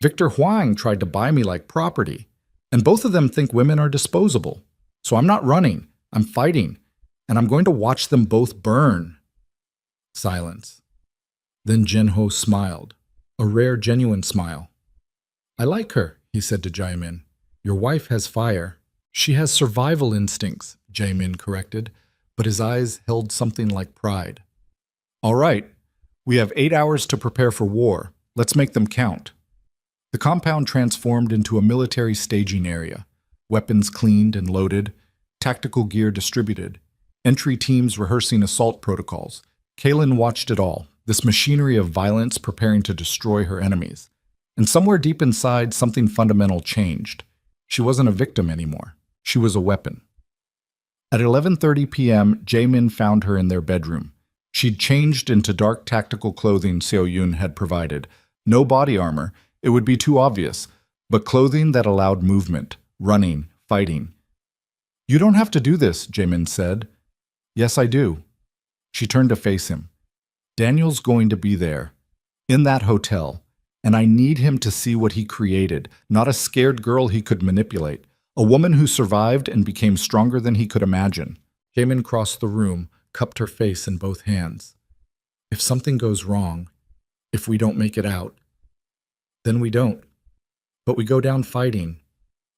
Victor Huang tried to buy me like property. And both of them think women are disposable. So I'm not running. I'm fighting. And I'm going to watch them both burn." Silence. Then Jin-ho smiled, a rare, genuine smile. "I like her," he said to Jaymin. "Your wife has fire." "She has survival instincts," Jaymin corrected, but his eyes held something like pride. "All right, we have 8 hours to prepare for war. Let's make them count." The compound transformed into a military staging area, weapons cleaned and loaded, tactical gear distributed, entry teams rehearsing assault protocols. Kaylin watched it all, this machinery of violence preparing to destroy her enemies. And somewhere deep inside, something fundamental changed. She wasn't a victim anymore. She was a weapon. At 11:30 p.m., Jaymin found her in their bedroom. She'd changed into dark tactical clothing Seo-yun had provided. No body armor, it would be too obvious, but clothing that allowed movement, running, fighting. "You don't have to do this," Jaymin said. "Yes, I do." She turned to face him. "Daniel's going to be there, in that hotel, and I need him to see what he created, not a scared girl he could manipulate, a woman who survived and became stronger than he could imagine." Jaymin crossed the room, cupped her face in both hands. "If something goes wrong, if we don't make it out, then we don't. But we go down fighting."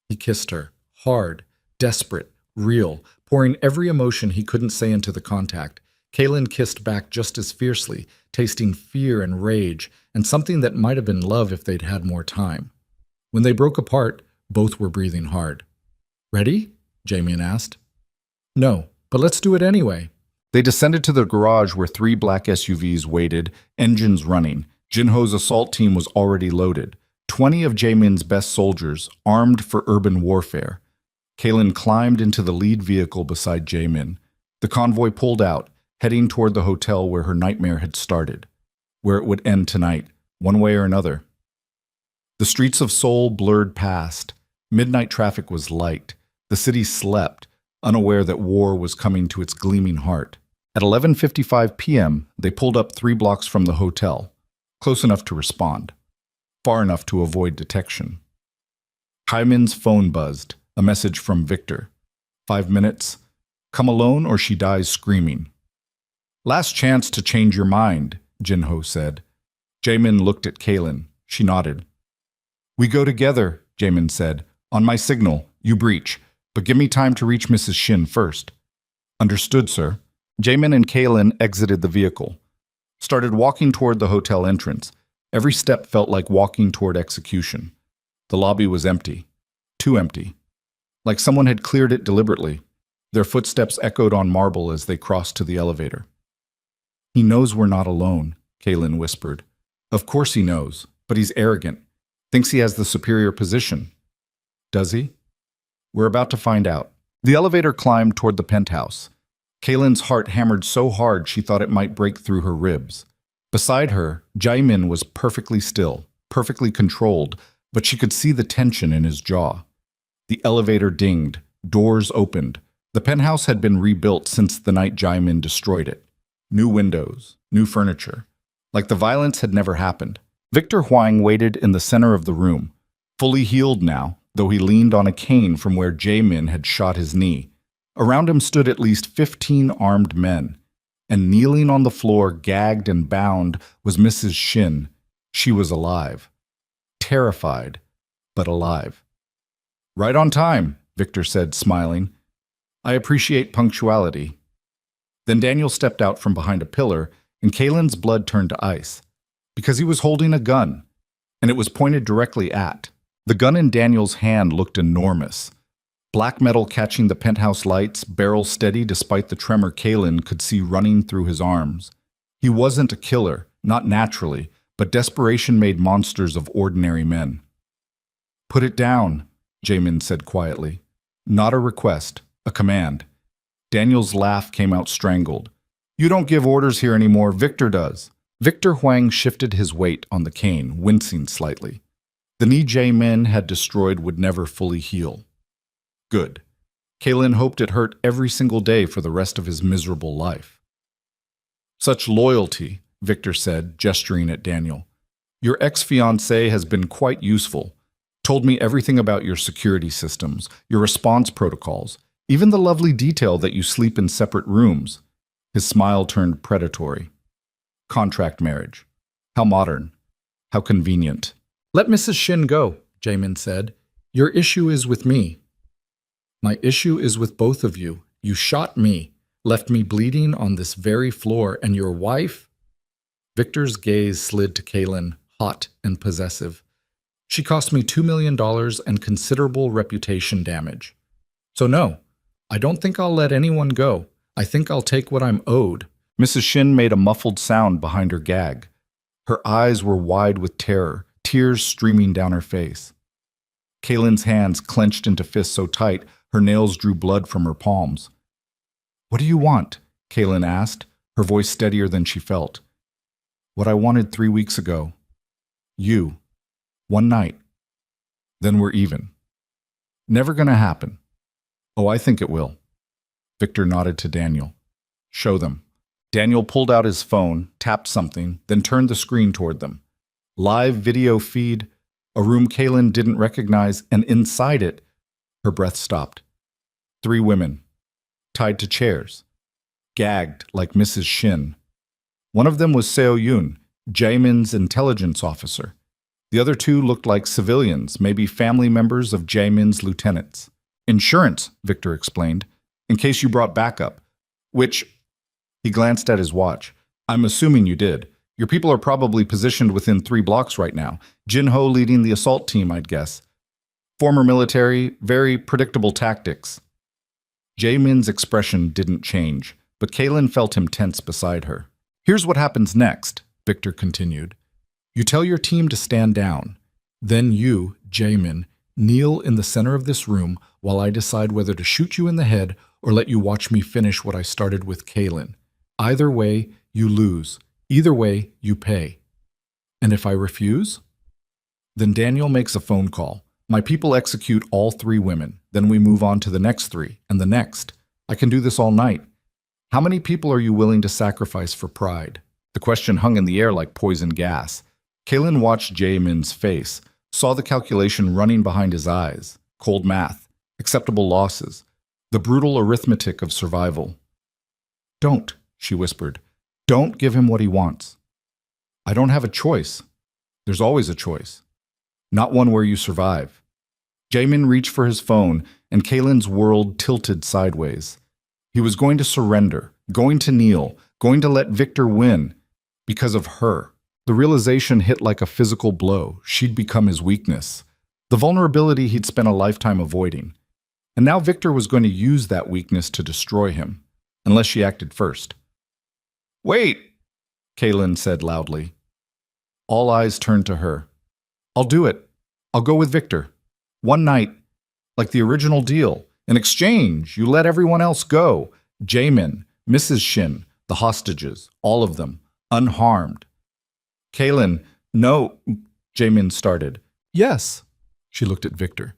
He kissed her, hard, desperate, real, pouring every emotion he couldn't say into the contact. Kaylin kissed back just as fiercely, tasting fear and rage, and something that might have been love if they'd had more time. When they broke apart, both were breathing hard. "Ready?" Jaymin asked. "No, but let's do it anyway." They descended to the garage where 3 black SUVs waited, engines running. Jin-ho's assault team was already loaded. 20 of Jaymin's best soldiers, armed for urban warfare. Kaylin climbed into the lead vehicle beside Jaymin. The convoy pulled out, heading toward the hotel where her nightmare had started, where it would end tonight, one way or another. The streets of Seoul blurred past. Midnight traffic was light. The city slept, unaware that war was coming to its gleaming heart. At 11:55 p.m., they pulled up 3 blocks from the hotel, close enough to respond, far enough to avoid detection. Jaymin's phone buzzed, a message from Victor. 5 minutes. Come alone or she dies screaming. "Last chance to change your mind," Jin-ho said. Jaymin looked at Kaylin. She nodded. "We go together," Jaymin said. "On my signal, you breach, but give me time to reach Mrs. Shin first." Understood, sir. Jaymin and Kaylin exited the vehicle, started walking toward the hotel entrance. Every step felt like walking toward execution. The lobby was empty. Too empty. Like someone had cleared it deliberately. Their footsteps echoed on marble as they crossed to the elevator. He knows we're not alone, Kaylin whispered. Of course he knows, but he's arrogant. Thinks he has the superior position. Does he? We're about to find out. The elevator climbed toward the penthouse. Kaylin's heart hammered so hard she thought it might break through her ribs. Beside her, Jaymin was perfectly still, perfectly controlled, but she could see the tension in his jaw. The elevator dinged, doors opened. The penthouse had been rebuilt since the night Jaymin destroyed it. New windows, new furniture. Like the violence had never happened. Victor Huang waited in the center of the room, fully healed now, though he leaned on a cane from where Jaymin had shot his knee. Around him stood at least 15 armed men, and kneeling on the floor, gagged and bound, was Mrs. Shin. She was alive. Terrified, but alive. Right on time, Victor said, smiling. I appreciate punctuality. Then Daniel stepped out from behind a pillar, and Kaylin's blood turned to ice, because he was holding a gun, and it was pointed directly at. The gun in Daniel's hand looked enormous. Black metal catching the penthouse lights, barrel steady despite the tremor Kaylin could see running through his arms. He wasn't a killer, not naturally, but desperation made monsters of ordinary men. Put it down, Jaymin said quietly. Not a request, a command. Daniel's laugh came out strangled. You don't give orders here anymore, Victor does. Victor Huang shifted his weight on the cane, wincing slightly. The knee Jaymin had destroyed would never fully heal. Good. Kaylin hoped it hurt every single day for the rest of his miserable life. Such loyalty, Victor said, gesturing at Daniel. Your ex-fiancé has been quite useful. Told me everything about your security systems, your response protocols, even the lovely detail that you sleep in separate rooms. His smile turned predatory. Contract marriage. How modern. How convenient. Let Mrs. Shin go, Jaymin said. Your issue is with me. My issue is with both of you. You shot me, left me bleeding on this very floor, and your wife? Victor's gaze slid to Kaylin, hot and possessive. She cost me $2 million and considerable reputation damage. So no, I don't think I'll let anyone go. I think I'll take what I'm owed. Mrs. Shin made a muffled sound behind her gag. Her eyes were wide with terror, tears streaming down her face. Kaylin's hands clenched into fists so tight, her nails drew blood from her palms. What do you want? Kaylin asked, her voice steadier than she felt. What I wanted 3 weeks ago. You. One night. Then we're even. Never gonna happen. Oh, I think it will. Victor nodded to Daniel. Show them. Daniel pulled out his phone, tapped something, then turned the screen toward them. Live video feed, a room Kaylin didn't recognize, and inside it, her breath stopped. 3 women, tied to chairs, gagged like Mrs. Shin. One of them was Seo Yoon, Jaymin's intelligence officer. The other 2 looked like civilians, maybe family members of Jaymin's lieutenants. Insurance, Victor explained, in case you brought backup. Which, he glanced at his watch. I'm assuming you did. Your people are probably positioned within 3 blocks right now. Jin-ho leading the assault team, I'd guess. Former military, very predictable tactics. Jaymin's expression didn't change, but Kaylin felt him tense beside her. Here's what happens next, Victor continued. You tell your team to stand down. Then you, Jaymin, kneel in the center of this room while I decide whether to shoot you in the head or let you watch me finish what I started with Kaylin. Either way, you lose. Either way, you pay. And if I refuse? Then Daniel makes a phone call. My people execute all 3 women. Then we move on to the next 3 and the next. I can do this all night. How many people are you willing to sacrifice for pride? The question hung in the air like poison gas. Kaylin watched Jaymin's face, saw the calculation running behind his eyes. Cold math, acceptable losses, the brutal arithmetic of survival. Don't, she whispered. Don't give him what he wants. I don't have a choice. There's always a choice. Not one where you survive. Jaymin reached for his phone, and Kaylin's world tilted sideways. He was going to surrender, going to kneel, going to let Victor win because of her. The realization hit like a physical blow. She'd become his weakness, the vulnerability he'd spent a lifetime avoiding. And now Victor was going to use that weakness to destroy him, unless she acted first. "Wait," Kaylin said loudly. All eyes turned to her. "I'll do it. I'll go with Victor. One night, like the original deal. In exchange, you let everyone else go. Jaymin, Mrs. Shin, the hostages, all of them, unharmed." "Kaylin, no," Jaymin started. "Yes." She looked at Victor.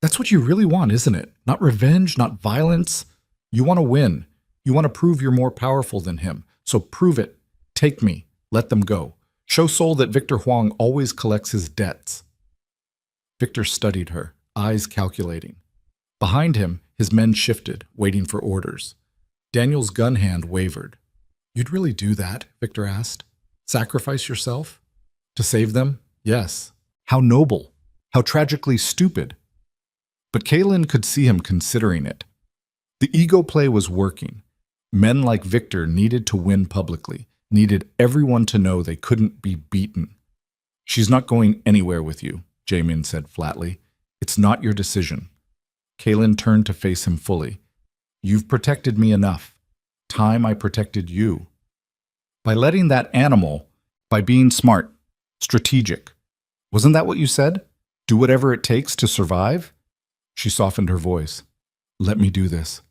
"That's what you really want, isn't it? Not revenge, not violence. You want to win. You want to prove you're more powerful than him. So prove it. Take me. Let them go. Show Seoul that Victor Huang always collects his debts." Victor studied her, eyes calculating. Behind him, his men shifted, waiting for orders. Daniel's gun hand wavered. "You'd really do that?" Victor asked. "Sacrifice yourself? To save them? Yes. How noble. How tragically stupid." But Kaylin could see him considering it. The ego play was working. Men like Victor needed to win publicly, needed everyone to know they couldn't be beaten. "She's not going anywhere with you," Jaymin said flatly. "It's not your decision." Kaylin turned to face him fully. "You've protected me enough. Time I protected you. By letting that animal, by being smart, strategic. Wasn't that what you said? Do whatever it takes to survive?" She softened her voice. "Let me do this.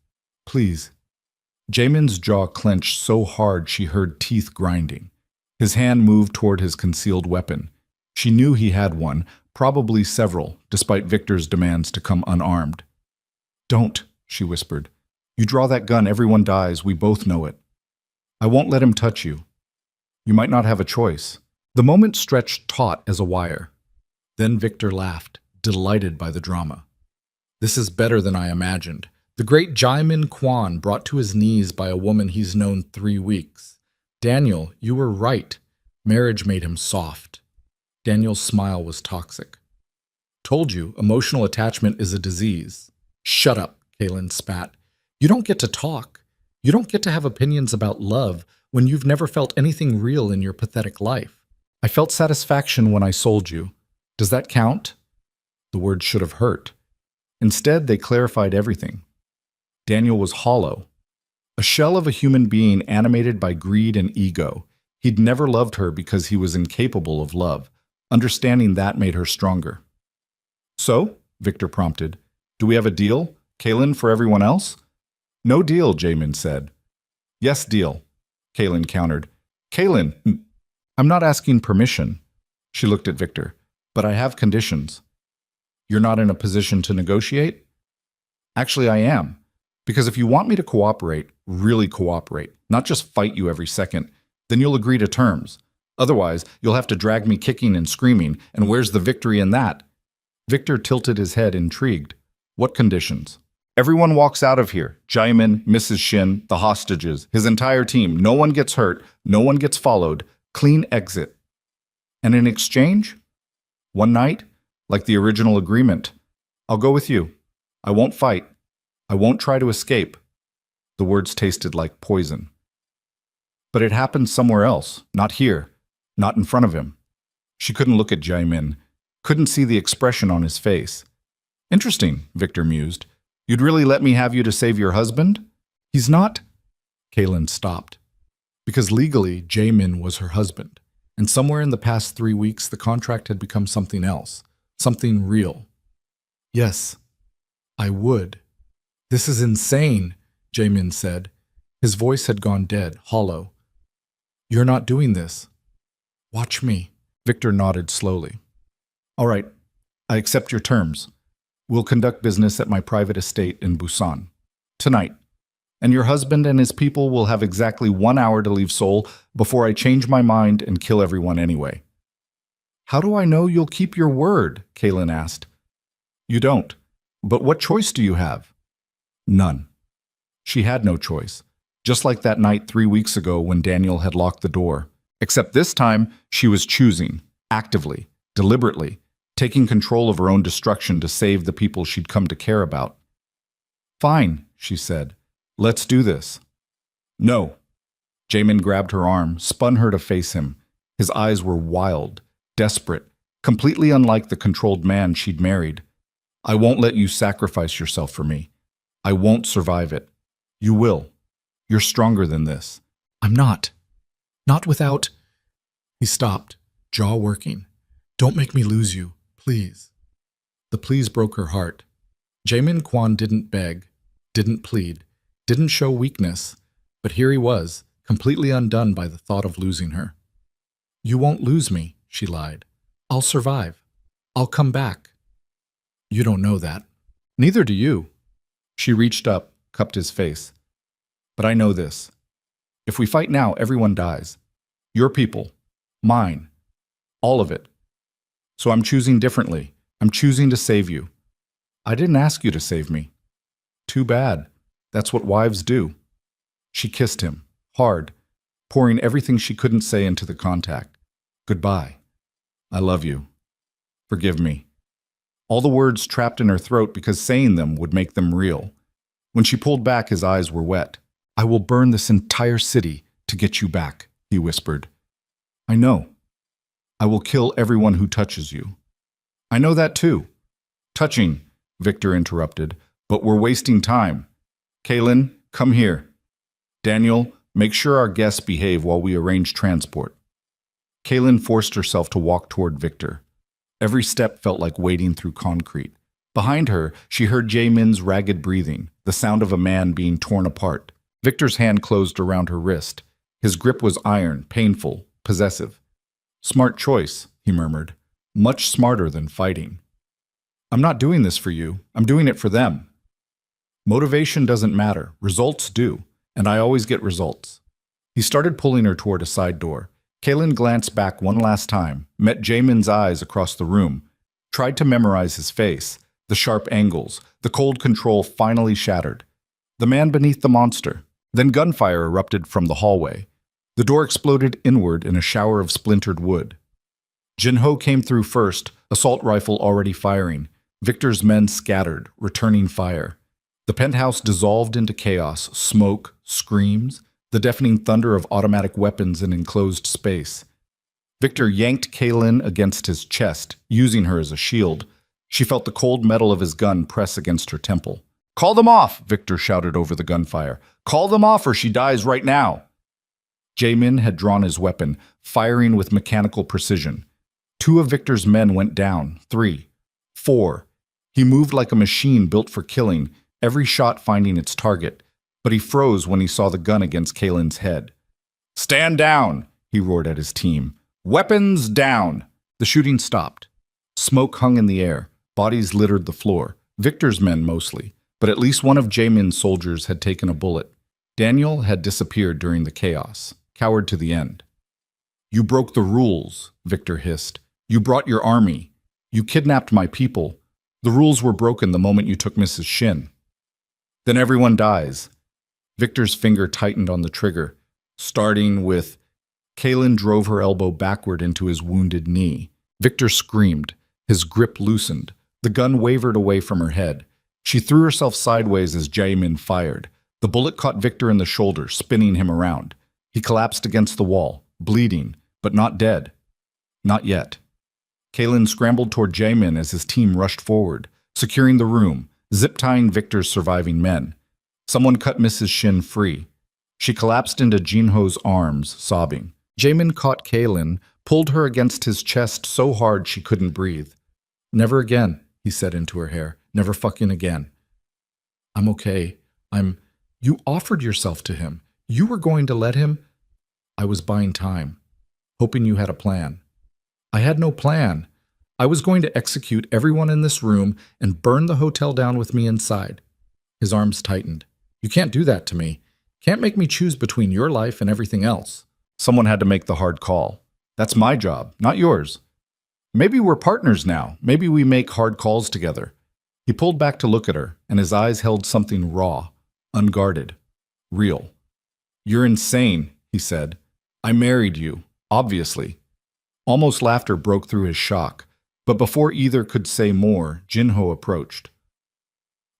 Please." Jaymin's jaw clenched so hard she heard teeth grinding. His hand moved toward his concealed weapon. She knew he had one, probably several, despite Victor's demands to come unarmed. "Don't," she whispered. "You draw that gun, everyone dies. We both know it. I won't let him touch you. You might not have a choice." The moment stretched taut as a wire. Then Victor laughed, delighted by the drama. "This is better than I imagined. The great Jaymin Kwan brought to his knees by a woman he's known 3 weeks. Daniel, you were right. Marriage made him soft." Daniel's smile was toxic. "Told you, emotional attachment is a disease." "Shut up," Kaylin spat. "You don't get to talk. You don't get to have opinions about love when you've never felt anything real in your pathetic life. I felt satisfaction when I sold you. Does that count?" The words should have hurt. Instead, they clarified everything. Daniel was hollow, a shell of a human being animated by greed and ego. He'd never loved her because he was incapable of love. Understanding that made her stronger. "So," Victor prompted, "do we have a deal? Kaylin for everyone else?" "No deal," Jaymin said. "Yes, deal," Kaylin countered. "Kaylin, I'm not asking permission." She looked at Victor. "But I have conditions." "You're not in a position to negotiate?" "Actually, I am. Because if you want me to cooperate, really cooperate, not just fight you every second, then you'll agree to terms. Otherwise, you'll have to drag me kicking and screaming, and where's the victory in that?" Victor tilted his head, intrigued. "What conditions?" "Everyone walks out of here. Jaymin, Mrs. Shin, the hostages, his entire team. No one gets hurt, no one gets followed. Clean exit." "And in exchange?" "One night, like the original agreement. I'll go with you. I won't fight. I won't try to escape." The words tasted like poison. "But it happened somewhere else, not here, not in front of him." She couldn't look at Jaymin, couldn't see the expression on his face. "Interesting," Victor mused. "You'd really let me have you to save your husband?" "He's not—" Kaylin stopped. Because legally, Jaymin was her husband. And somewhere in the past 3 weeks, the contract had become something else, something real. "Yes, I would." "This is insane," Jaymin said. His voice had gone dead, hollow. "You're not doing this." "Watch me." Victor nodded slowly. "All right, I accept your terms. We'll conduct business at my private estate in Busan. Tonight. And your husband and his people will have exactly 1 hour to leave Seoul before I change my mind and kill everyone anyway." "How do I know you'll keep your word?" Kaylin asked. "You don't. But what choice do you have?" None. She had no choice, just like that night 3 weeks ago when Daniel had locked the door. Except this time, she was choosing, actively, deliberately, taking control of her own destruction to save the people she'd come to care about. "Fine," she said. Let's do this. No. Jaymin grabbed her arm, spun her to face him. His eyes were wild, desperate, completely unlike the controlled man she'd married. I won't let you sacrifice yourself for me. I won't survive it. You will. You're stronger than this. I'm not. Not without... He stopped, jaw working. Don't make me lose you, please. The please broke her heart. Jaymin Kwan didn't beg, didn't plead, didn't show weakness, but here he was, completely undone by the thought of losing her. You won't lose me, she lied. I'll survive. I'll come back. You don't know that. Neither do you. She reached up, cupped his face. But I know this. If we fight now, everyone dies. Your people. Mine. All of it. So I'm choosing differently. I'm choosing to save you. I didn't ask you to save me. Too bad. That's what wives do. She kissed him, hard, pouring everything she couldn't say into the contact. Goodbye. I love you. Forgive me. All the words trapped in her throat because saying them would make them real. When she pulled back, his eyes were wet. I will burn this entire city to get you back, he whispered. I know. I will kill everyone who touches you. I know that too. Touching, Victor interrupted, but we're wasting time. Kaylin, come here. Daniel, make sure our guests behave while we arrange transport. Kaylin forced herself to walk toward Victor. Every step felt like wading through concrete. Behind her, she heard Jaymin's ragged breathing, the sound of a man being torn apart. Victor's hand closed around her wrist. His grip was iron, painful, possessive. Smart choice, he murmured. Much smarter than fighting. I'm not doing this for you. I'm doing it for them. Motivation doesn't matter. Results do. And I always get results. He started pulling her toward a side door. Kaylin glanced back one last time, met Jaymin's eyes across the room, tried to memorize his face, the sharp angles, the cold control finally shattered. The man beneath the monster. Then gunfire erupted from the hallway. The door exploded inward in a shower of splintered wood. Jinho came through first, assault rifle already firing. Victor's men scattered, returning fire. The penthouse dissolved into chaos, smoke, screams, the deafening thunder of automatic weapons in enclosed space. Victor yanked Kaylin against his chest, using her as a shield. She felt the cold metal of his gun press against her temple. Call them off, Victor shouted over the gunfire. Call them off or she dies right now. Jaymin had drawn his weapon, firing with mechanical precision. 2 of Victor's men went down, 3, 4. He moved like a machine built for killing, every shot finding its target, but he froze when he saw the gun against Kaylin's head. Stand down, he roared at his team. Weapons down! The shooting stopped. Smoke hung in the air, bodies littered the floor, Victor's men mostly, but at least one of Jaymin's soldiers had taken a bullet. Daniel had disappeared during the chaos, coward to the end. You broke the rules, Victor hissed. You brought your army. You kidnapped my people. The rules were broken the moment you took Mrs. Shin. Then everyone dies. Victor's finger tightened on the trigger, starting with... Kaylin drove her elbow backward into his wounded knee. Victor screamed. His grip loosened. The gun wavered away from her head. She threw herself sideways as Jaymin fired. The bullet caught Victor in the shoulder, spinning him around. He collapsed against the wall, bleeding, but not dead. Not yet. Kaylin scrambled toward Jaymin as his team rushed forward, securing the room, zip-tying Victor's surviving men. Someone cut Mrs. Shin free. She collapsed into Jinho's arms, sobbing. Jaymin caught Kaylin, pulled her against his chest so hard she couldn't breathe. Never again, he said into her hair. Never fucking again. I'm okay. You offered yourself to him. You were going to let him? I was buying time, hoping you had a plan. I had no plan. I was going to execute everyone in this room and burn the hotel down with me inside. His arms tightened. You can't do that to me. Can't make me choose between your life and everything else. Someone had to make the hard call. That's my job, not yours. Maybe we're partners now. Maybe we make hard calls together. He pulled back to look at her, and his eyes held something raw, unguarded, real. You're insane, he said. I married you, obviously. Almost laughter broke through his shock, but before either could say more, Jinho approached.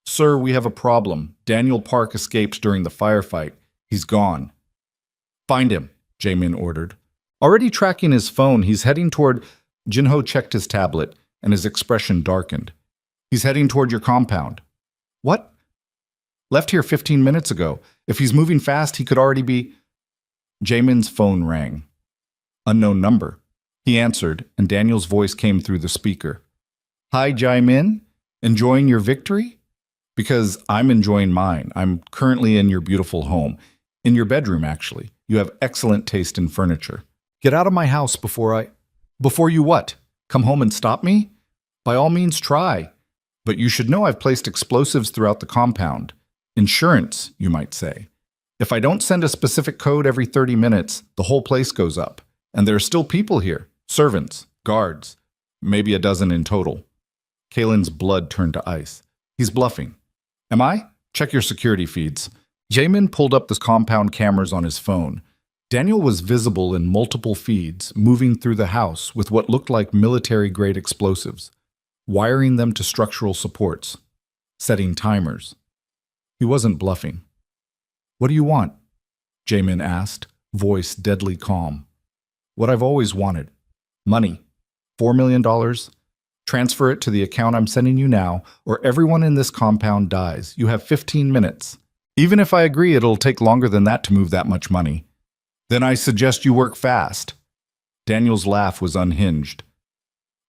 Sir, we have a problem. Daniel Park escaped during the firefight. He's gone. Find him, Jaymin ordered. Already tracking his phone, he's heading toward... Jinho checked his tablet, and his expression darkened. He's heading toward your compound. What? Left here 15 minutes ago. If he's moving fast, he could already be... Jaymin's phone rang. Unknown number. He answered, and Daniel's voice came through the speaker. Hi, Jaymin. Enjoying your victory? Because I'm enjoying mine. I'm currently in your beautiful home. In your bedroom, actually. You have excellent taste in furniture. Get out of my house before I... Before you what? Come home and stop me? By all means, try. But you should know I've placed explosives throughout the compound. Insurance, you might say. If I don't send a specific code every 30 minutes, the whole place goes up. And there are still people here. Servants, guards, maybe a dozen in total. Kaylin's blood turned to ice. He's bluffing. Am I? Check your security feeds. Jaymin pulled up the compound cameras on his phone. Daniel was visible in multiple feeds, moving through the house with what looked like military-grade explosives, wiring them to structural supports, setting timers. He wasn't bluffing. What do you want? Jaymin asked, voice deadly calm. What I've always wanted. Money. $4 million. Transfer it to the account I'm sending you now, or everyone in this compound dies. You have 15 minutes. Even if I agree, it'll take longer than that to move that much money. Then I suggest you work fast. Daniel's laugh was unhinged.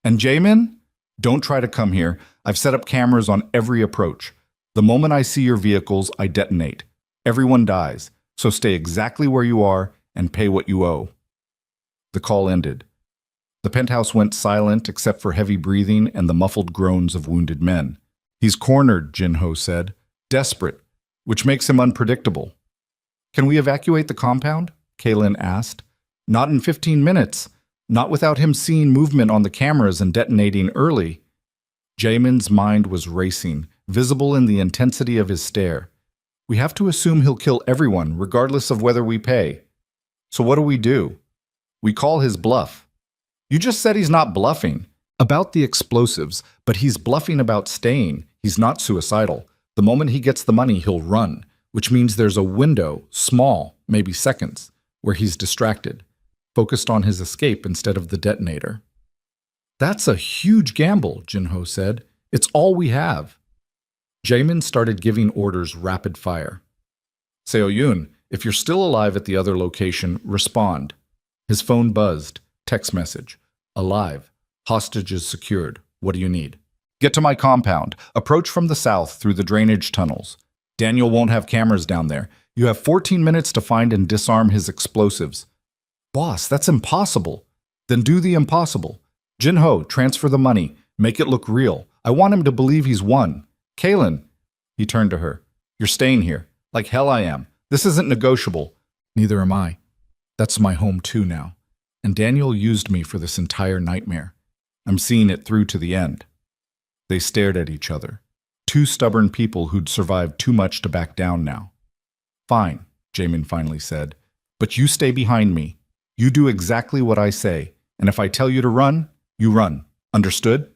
And Jaymin? Don't try to come here. I've set up cameras on every approach. The moment I see your vehicles, I detonate. Everyone dies, so stay exactly where you are and pay what you owe. The call ended. The penthouse went silent except for heavy breathing and the muffled groans of wounded men. He's cornered, Jinho said. Desperate, which makes him unpredictable. Can we evacuate the compound? Kaylin asked. Not in 15 minutes. Not without him seeing movement on the cameras and detonating early. Jaymin's mind was racing, visible in the intensity of his stare. We have to assume he'll kill everyone, regardless of whether we pay. So what do? We call his bluff. You just said he's not bluffing. About the explosives, but he's bluffing about staying. He's not suicidal. The moment he gets the money, he'll run, which means there's a window, small, maybe seconds, where he's distracted, focused on his escape instead of the detonator. That's a huge gamble, Jinho said. It's all we have. Jaymin started giving orders rapid fire. Seo-yoon, if you're still alive at the other location, respond. His phone buzzed. Text message. Alive. Hostages secured. What do you need? Get to my compound. Approach from the south through the drainage tunnels. Daniel won't have cameras down there. You have 14 minutes to find and disarm his explosives. Boss, that's impossible. Then do the impossible. Jinho, transfer the money. Make it look real. I want him to believe he's won. Kaylin. He turned to her. You're staying here. Like hell I am. This isn't negotiable. Neither am I. That's my home too now. And Daniel used me for this entire nightmare. I'm seeing it through to the end. They stared at each other. Two stubborn people who'd survived too much to back down now. Fine, Jaymin finally said. But you stay behind me. You do exactly what I say. And if I tell you to run, you run. Understood?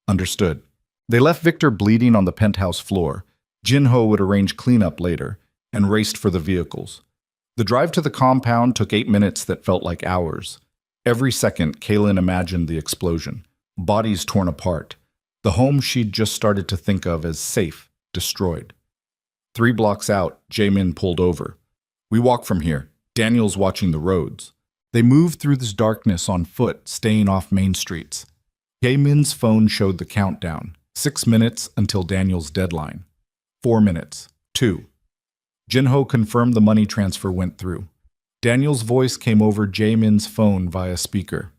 Understood. They left Victor bleeding on the penthouse floor. Jinho would arrange cleanup later, and raced for the vehicles. The drive to the compound took 8 minutes that felt like hours. Every second, Kaylin imagined the explosion. Bodies torn apart. The home she'd just started to think of as safe, destroyed. 3 blocks out, Jaymin pulled over. We walk from here. Daniel's watching the roads. They moved through this darkness on foot, staying off main streets. Jaymin's phone showed the countdown. 6 minutes until Daniel's deadline. 4 minutes. 2. Jinho confirmed the money transfer went through. Daniel's voice came over Jaymin's phone via speaker.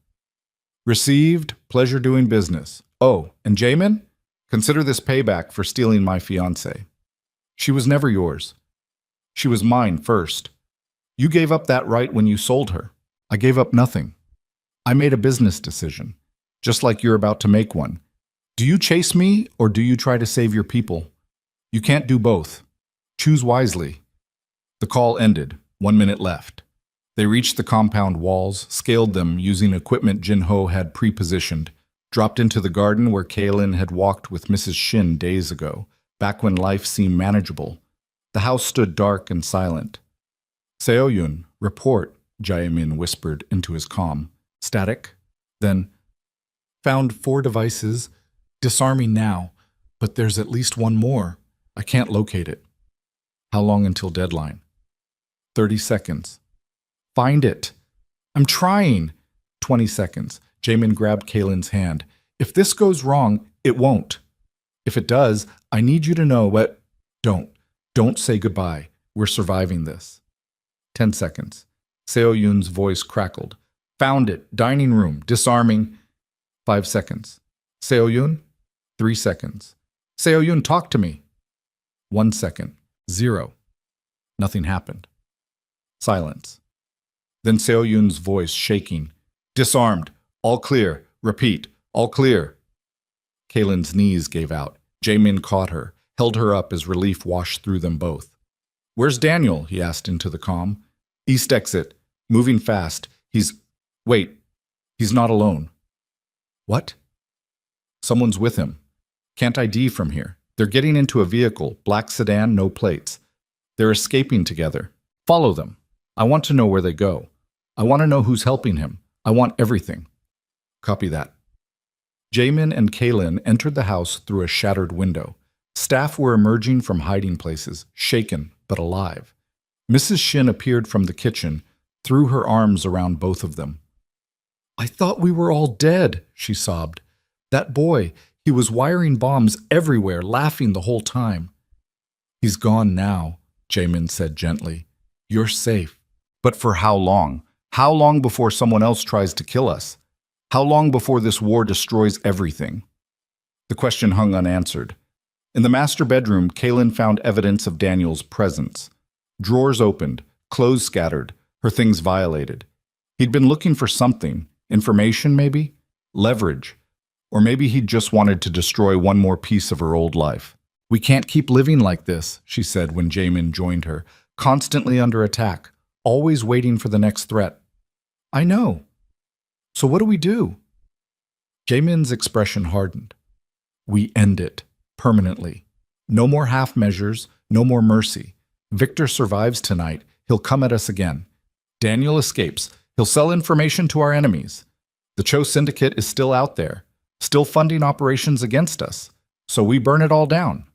Received. Pleasure doing business. Oh, and Jaymin? Consider this payback for stealing my fiancé. She was never yours. She was mine first. You gave up that right when you sold her. I gave up nothing. I made a business decision, just like you're about to make one. Do you chase me or do you try to save your people? You can't do both. Choose wisely. The call ended. 1 minute left. They reached the compound walls, scaled them using equipment Jinho had pre-positioned, dropped into the garden where Kaylin had walked with Mrs. Shin days ago. back when life seemed manageable. The house stood dark and silent. Seoyun, report, Jaymin whispered into his comm. Static? Then, Found 4 devices. Disarming now, but there's at least one more. I can't locate it. how long until deadline? 30 seconds. Find it. I'm trying. 20 seconds. Jaymin grabbed Kaylin's hand. If this goes wrong, it won't. If it does, I need you to know what... Don't say goodbye. We're surviving this. 10 seconds. Seoyun's voice crackled. Found it. Dining room. Disarming. 5 seconds. Seoyun? 3 seconds. Seoyun, talk to me. 1 second. 0. Nothing happened. Silence. Then Seoyun's voice shaking. Disarmed. All clear. Repeat. All clear. Kaylin's knees gave out. Jaymin caught her, held her up as relief washed through them both. Where's Daniel? He asked into the comm. East exit. Moving fast. Wait. He's not alone. What? Someone's with him. Can't ID from here. They're getting into a vehicle, black sedan, no plates. They're escaping together. Follow them. I want to know where they go. I want to know who's helping him. I want everything. Copy that. Jaymin and Kaylin entered the house through a shattered window. Staff were emerging from hiding places, shaken but alive. Mrs. Shin appeared from the kitchen, threw her arms around both of them. I thought we were all dead, she sobbed. That boy, he was wiring bombs everywhere, laughing the whole time. He's gone now, Jaymin said gently. You're safe. But for how long? How long before someone else tries to kill us? How long before this war destroys everything? The question hung unanswered. In the master bedroom, Kaylin found evidence of Daniel's presence. Drawers opened, clothes scattered, her things violated. He'd been looking for something. Information, maybe? Leverage. Or maybe he just wanted to destroy one more piece of her old life. We can't keep living like this, she said when Jaymin joined her, constantly under attack, always waiting for the next threat. I know. So what do we do? Jaymin's expression hardened. We end it, permanently. No more half measures, no more mercy. Victor survives tonight, he'll come at us again. Daniel escapes, he'll sell information to our enemies. The Cho Syndicate is still out there, still funding operations against us, so we burn it all down.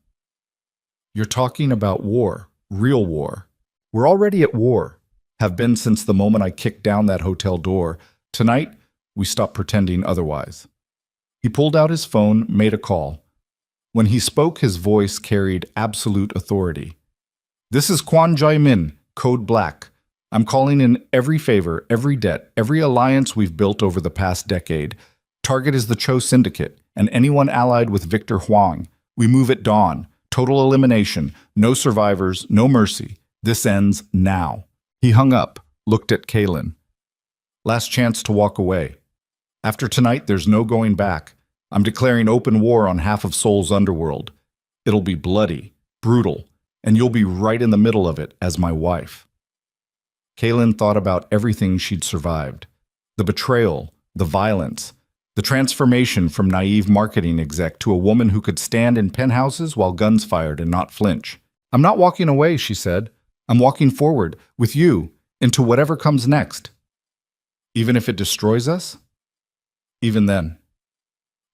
You're talking about war, real war. We're already at war, have been since the moment I kicked down that hotel door. Tonight, we stop pretending otherwise. He pulled out his phone, made a call. When he spoke, his voice carried absolute authority. This is Kwon Jaymin, Code Black. I'm calling in every favor, every debt, every alliance we've built over the past decade. Target is the Cho Syndicate and anyone allied with Victor Huang. We move at dawn. Total elimination. No survivors, no mercy. This ends now. He hung up, looked at Kaylin. Last chance to walk away. After tonight, there's no going back. I'm declaring open war on half of Seoul's underworld. It'll be bloody, brutal, and you'll be right in the middle of it as my wife. Kaylin thought about everything she'd survived. The betrayal, the violence, the transformation from naive marketing exec to a woman who could stand in penthouses while guns fired and not flinch. I'm not walking away, she said. I'm walking forward, with you, into whatever comes next. Even if it destroys us? Even then.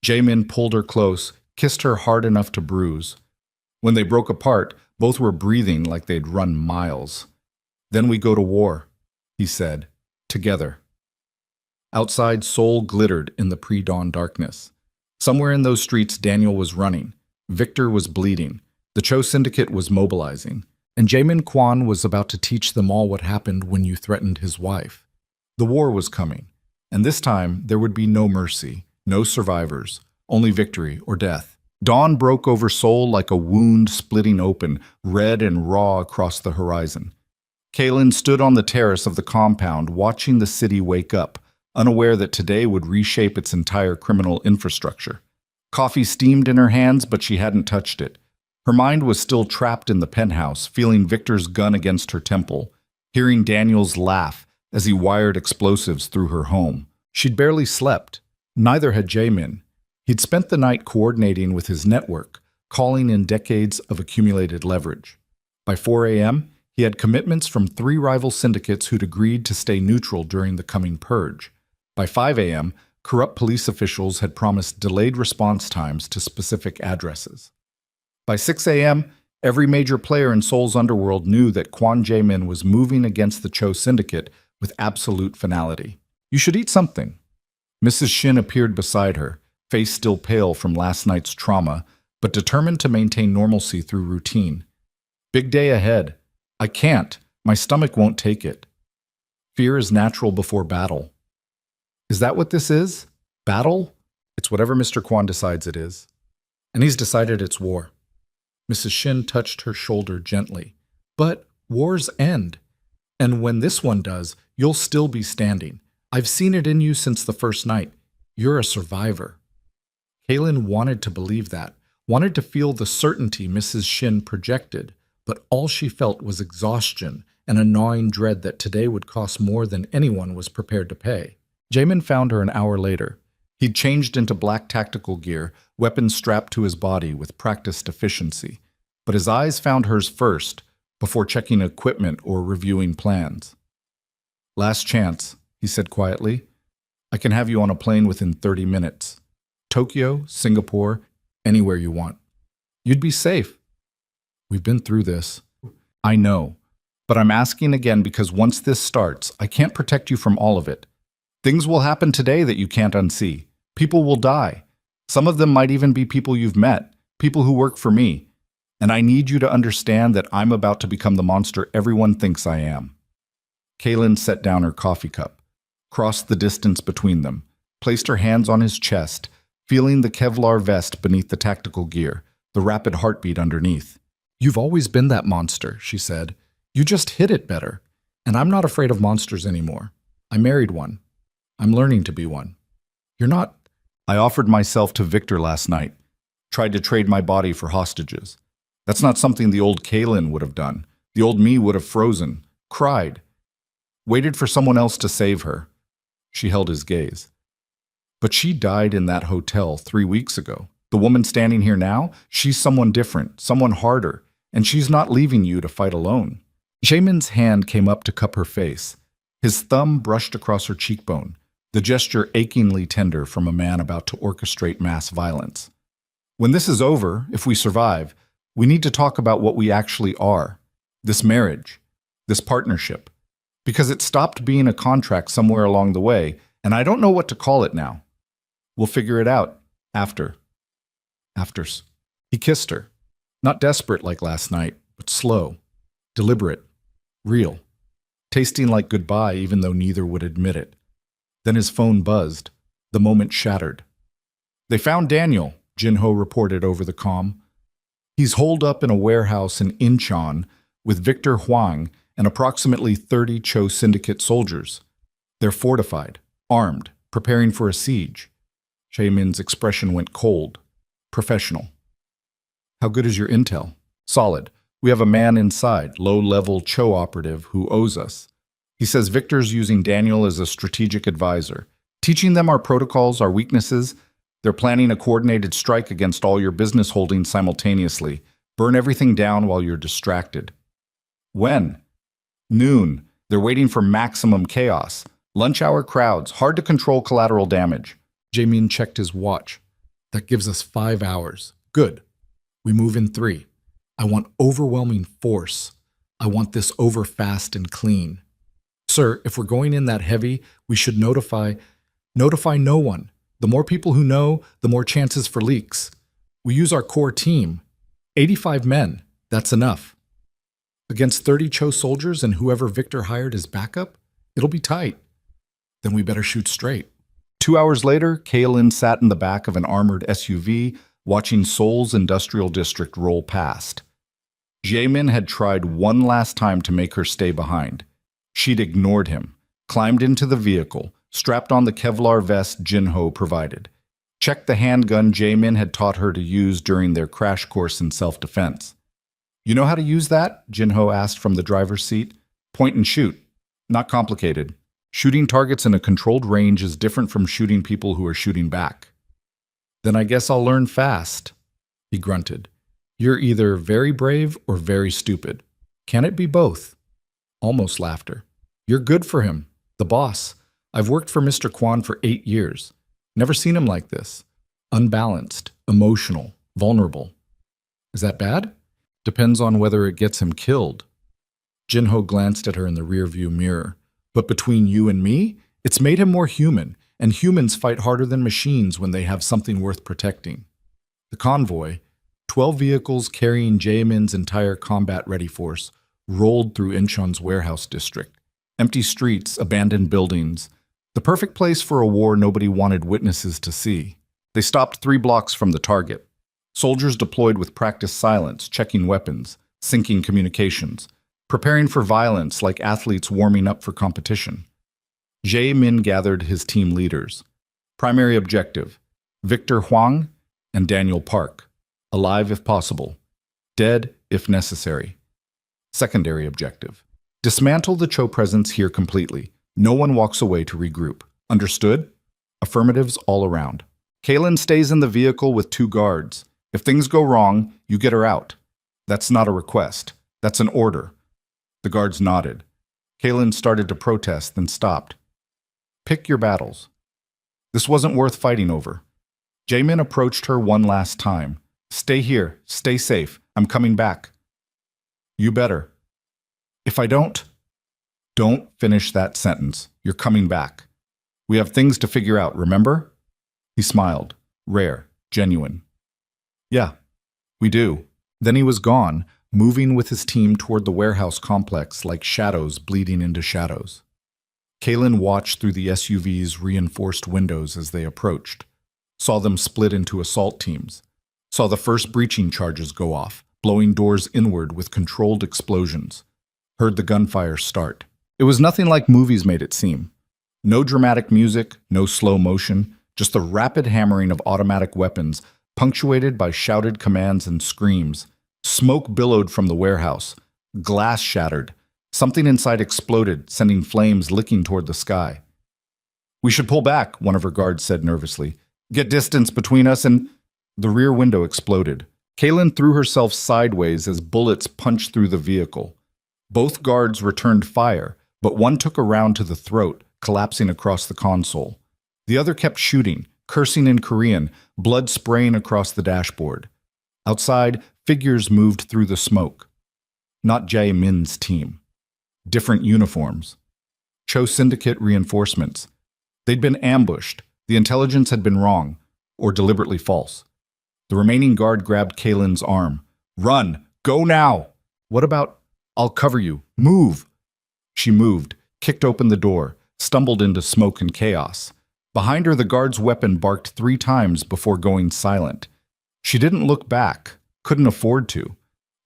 Jaymin pulled her close, kissed her hard enough to bruise. When they broke apart, both were breathing like they'd run miles. Then we go to war, he said, together. Outside, Seoul glittered in the pre-dawn darkness. Somewhere in those streets, Daniel was running. Victor was bleeding. The Cho Syndicate was mobilizing. And Jaymin Kwon was about to teach them all what happened when you threatened his wife. The war was coming, and this time there would be no mercy, no survivors, only victory or death. Dawn broke over Seoul like a wound splitting open, red and raw across the horizon. Kaylin stood on the terrace of the compound, watching the city wake up, unaware that today would reshape its entire criminal infrastructure. Coffee steamed in her hands, but she hadn't touched it. Her mind was still trapped in the penthouse, feeling Victor's gun against her temple, hearing Daniel's laugh as he wired explosives through her home. She'd barely slept. Neither had Jaymin. He'd spent the night coordinating with his network, calling in decades of accumulated leverage. By 4 a.m., he had commitments from 3 rival syndicates who'd agreed to stay neutral during the coming purge. By 5 a.m., corrupt police officials had promised delayed response times to specific addresses. By 6 a.m., every major player in Seoul's underworld knew that Jaymin was moving against the Cho syndicate with absolute finality. "You should eat something." Mrs. Shin appeared beside her, face still pale from last night's trauma, but determined to maintain normalcy through routine. "Big day ahead. I can't. My stomach won't take it." Fear is natural before battle. Is that what this is? Battle? It's whatever Mr. Kwon decides it is. And he's decided it's war. Mrs. Shin touched her shoulder gently. But wars end. And when this one does, you'll still be standing. I've seen it in you since the first night. You're a survivor. Kaylin wanted to believe that, wanted to feel the certainty Mrs. Shin projected, but all she felt was exhaustion and a gnawing dread that today would cost more than anyone was prepared to pay. Jaymin found her an hour later. He'd changed into black tactical gear, weapons strapped to his body with practiced efficiency. But his eyes found hers first, before checking equipment or reviewing plans. "Last chance," he said quietly. "I can have you on a plane within 30 minutes. Tokyo, Singapore, anywhere you want. You'd be safe." "We've been through this." "I know, but I'm asking again because once this starts, I can't protect you from all of it. Things will happen today that you can't unsee. People will die. Some of them might even be people you've met, people who work for me. And I need you to understand that I'm about to become the monster everyone thinks I am." Kaylin set down her coffee cup, crossed the distance between them, placed her hands on his chest, feeling the Kevlar vest beneath the tactical gear, the rapid heartbeat underneath. "You've always been that monster," she said. "You just hid it better. And I'm not afraid of monsters anymore. I married one. I'm learning to be one. You're not." "I offered myself to Victor last night, tried to trade my body for hostages. That's not something the old Kaylin would have done. The old me would have frozen, cried, waited for someone else to save her." She held his gaze. "But she died in that hotel 3 weeks ago. The woman standing here now, she's someone different, someone harder, and she's not leaving you to fight alone." Jaymin's hand came up to cup her face. His thumb brushed across her cheekbone, the gesture achingly tender from a man about to orchestrate mass violence. "When this is over, if we survive, we need to talk about what we actually are. This marriage, this partnership. Because it stopped being a contract somewhere along the way, and I don't know what to call it now. We'll figure it out after." Afters. He kissed her. Not desperate like last night, but slow, deliberate, real. Tasting like goodbye even though neither would admit it. Then his phone buzzed. The moment shattered. "They found Daniel," Jinho reported over the comm. "He's holed up in a warehouse in Incheon with Victor Huang and approximately 30 Cho syndicate soldiers. They're fortified, armed, preparing for a siege." Jaymin's expression went cold. Professional. "How good is your intel?" "Solid. We have a man inside, low-level Cho operative, who owes us. He says Victor's using Daniel as a strategic advisor, teaching them our protocols, our weaknesses. They're planning a coordinated strike against all your business holdings simultaneously. Burn everything down while you're distracted." "When?" "Noon. They're waiting for maximum chaos. Lunch hour crowds, hard to control collateral damage." Jaymin checked his watch. "That gives us 5 hours. Good. We move in 3. I want overwhelming force. I want this over fast and clean. Sir, if we're going in that heavy, we should notify no one. The more people who know, the more chances for leaks. We use our core team. 85 men. That's enough. Against 30 Cho soldiers and whoever Victor hired as backup? It'll be tight. Then we better shoot straight." 2 hours later, Kaylin sat in the back of an armored SUV, watching Seoul's industrial district roll past. Jaymin had tried one last time to make her stay behind. She'd ignored him, climbed into the vehicle, strapped on the Kevlar vest Jinho provided, checked the handgun Jaymin had taught her to use during their crash course in self-defense. "You know how to use that?" Jinho asked from the driver's seat. "Point and shoot. Not complicated. Shooting targets in a controlled range is different from shooting people who are shooting back." "Then I guess I'll learn fast," he grunted. You're either very brave or very stupid. Can it be both? Almost laughter. You're good for him, the boss. I've worked for Mr. Kwan for 8 years. Never seen him like this. Unbalanced, emotional, vulnerable. Is that bad? Depends on whether it gets him killed. Jinho glanced at her in the rearview mirror. But between you and me, it's made him more human, and humans fight harder than machines when they have something worth protecting. The convoy, 12 vehicles carrying Jaymin's entire combat-ready force, rolled through Incheon's warehouse district. Empty streets, abandoned buildings. The perfect place for a war nobody wanted witnesses to see. They stopped 3 blocks from the target. Soldiers deployed with practiced silence, checking weapons, syncing communications, preparing for violence like athletes warming up for competition. Jaymin gathered his team leaders. Primary objective, Victor Huang and Daniel Park. Alive if possible. Dead if necessary. Secondary objective, dismantle the Cho presence here completely. No one walks away to regroup. Understood? Affirmatives all around. Kaylin stays in the vehicle with 2 guards. If things go wrong, you get her out. That's not a request. That's an order. The guards nodded. Kaylin started to protest, then stopped. Pick your battles. This wasn't worth fighting over. Jaymin approached her one last time. Stay here. Stay safe. I'm coming back. You better. If I don't finish that sentence. You're coming back. We have things to figure out, remember? He smiled. Rare. Genuine. Yeah, we do. Then he was gone, moving with his team toward the warehouse complex like shadows bleeding into shadows. Kaylin watched through the SUV's reinforced windows as they approached, saw them split into assault teams, saw the first breaching charges go off, blowing doors inward with controlled explosions, heard the gunfire start. It was nothing like movies made it seem. No dramatic music, no slow motion, just the rapid hammering of automatic weapons, punctuated by shouted commands and screams. Smoke billowed from the warehouse. Glass shattered. Something inside exploded, sending flames licking toward the sky. We should pull back, one of her guards said nervously. Get distance between us and... The rear window exploded. Kaylin threw herself sideways as bullets punched through the vehicle. Both guards returned fire, but one took a round to the throat, collapsing across the console. The other kept shooting, cursing in Korean, blood spraying across the dashboard. Outside, figures moved through the smoke. Not Jaymin's team. Different uniforms. Cho Syndicate reinforcements. They'd been ambushed. The intelligence had been wrong, or deliberately false. The remaining guard grabbed Kaylin's arm. Run! Go now! What about... I'll cover you. Move! She moved, kicked open the door, stumbled into smoke and chaos. Behind her, the guard's weapon barked 3 times before going silent. She didn't look back, couldn't afford to.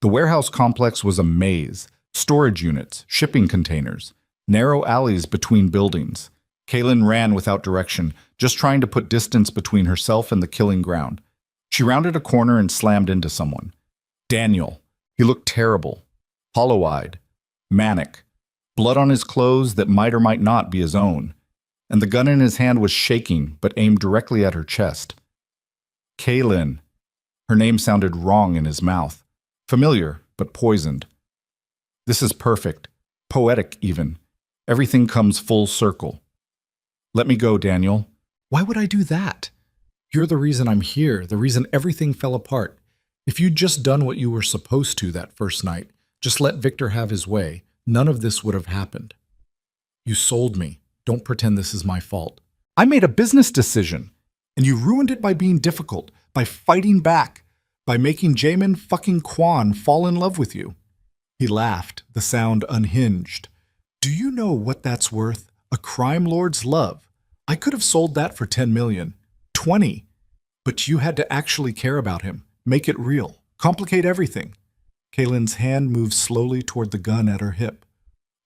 The warehouse complex was a maze. Storage units, shipping containers, narrow alleys between buildings. Kaylin ran without direction, just trying to put distance between herself and the killing ground. She rounded a corner and slammed into someone. Daniel. He looked terrible. Hollow-eyed. Manic. Blood on his clothes that might or might not be his own. And the gun in his hand was shaking, but aimed directly at her chest. Kaylin. Her name sounded wrong in his mouth. Familiar, but poisoned. This is perfect. Poetic, even. Everything comes full circle. Let me go, Daniel. Why would I do that? You're the reason I'm here, the reason everything fell apart. If you'd just done what you were supposed to that first night, just let Victor have his way, none of this would have happened. You sold me. Don't pretend this is my fault. I made a business decision, and you ruined it by being difficult, by fighting back, by making Jaymin fucking Kwan fall in love with you. He laughed, the sound unhinged. Do you know what that's worth? A crime lord's love. I could have sold that for 10 million. 20. But you had to actually care about him. Make it real. Complicate everything. Kaylin's hand moved slowly toward the gun at her hip.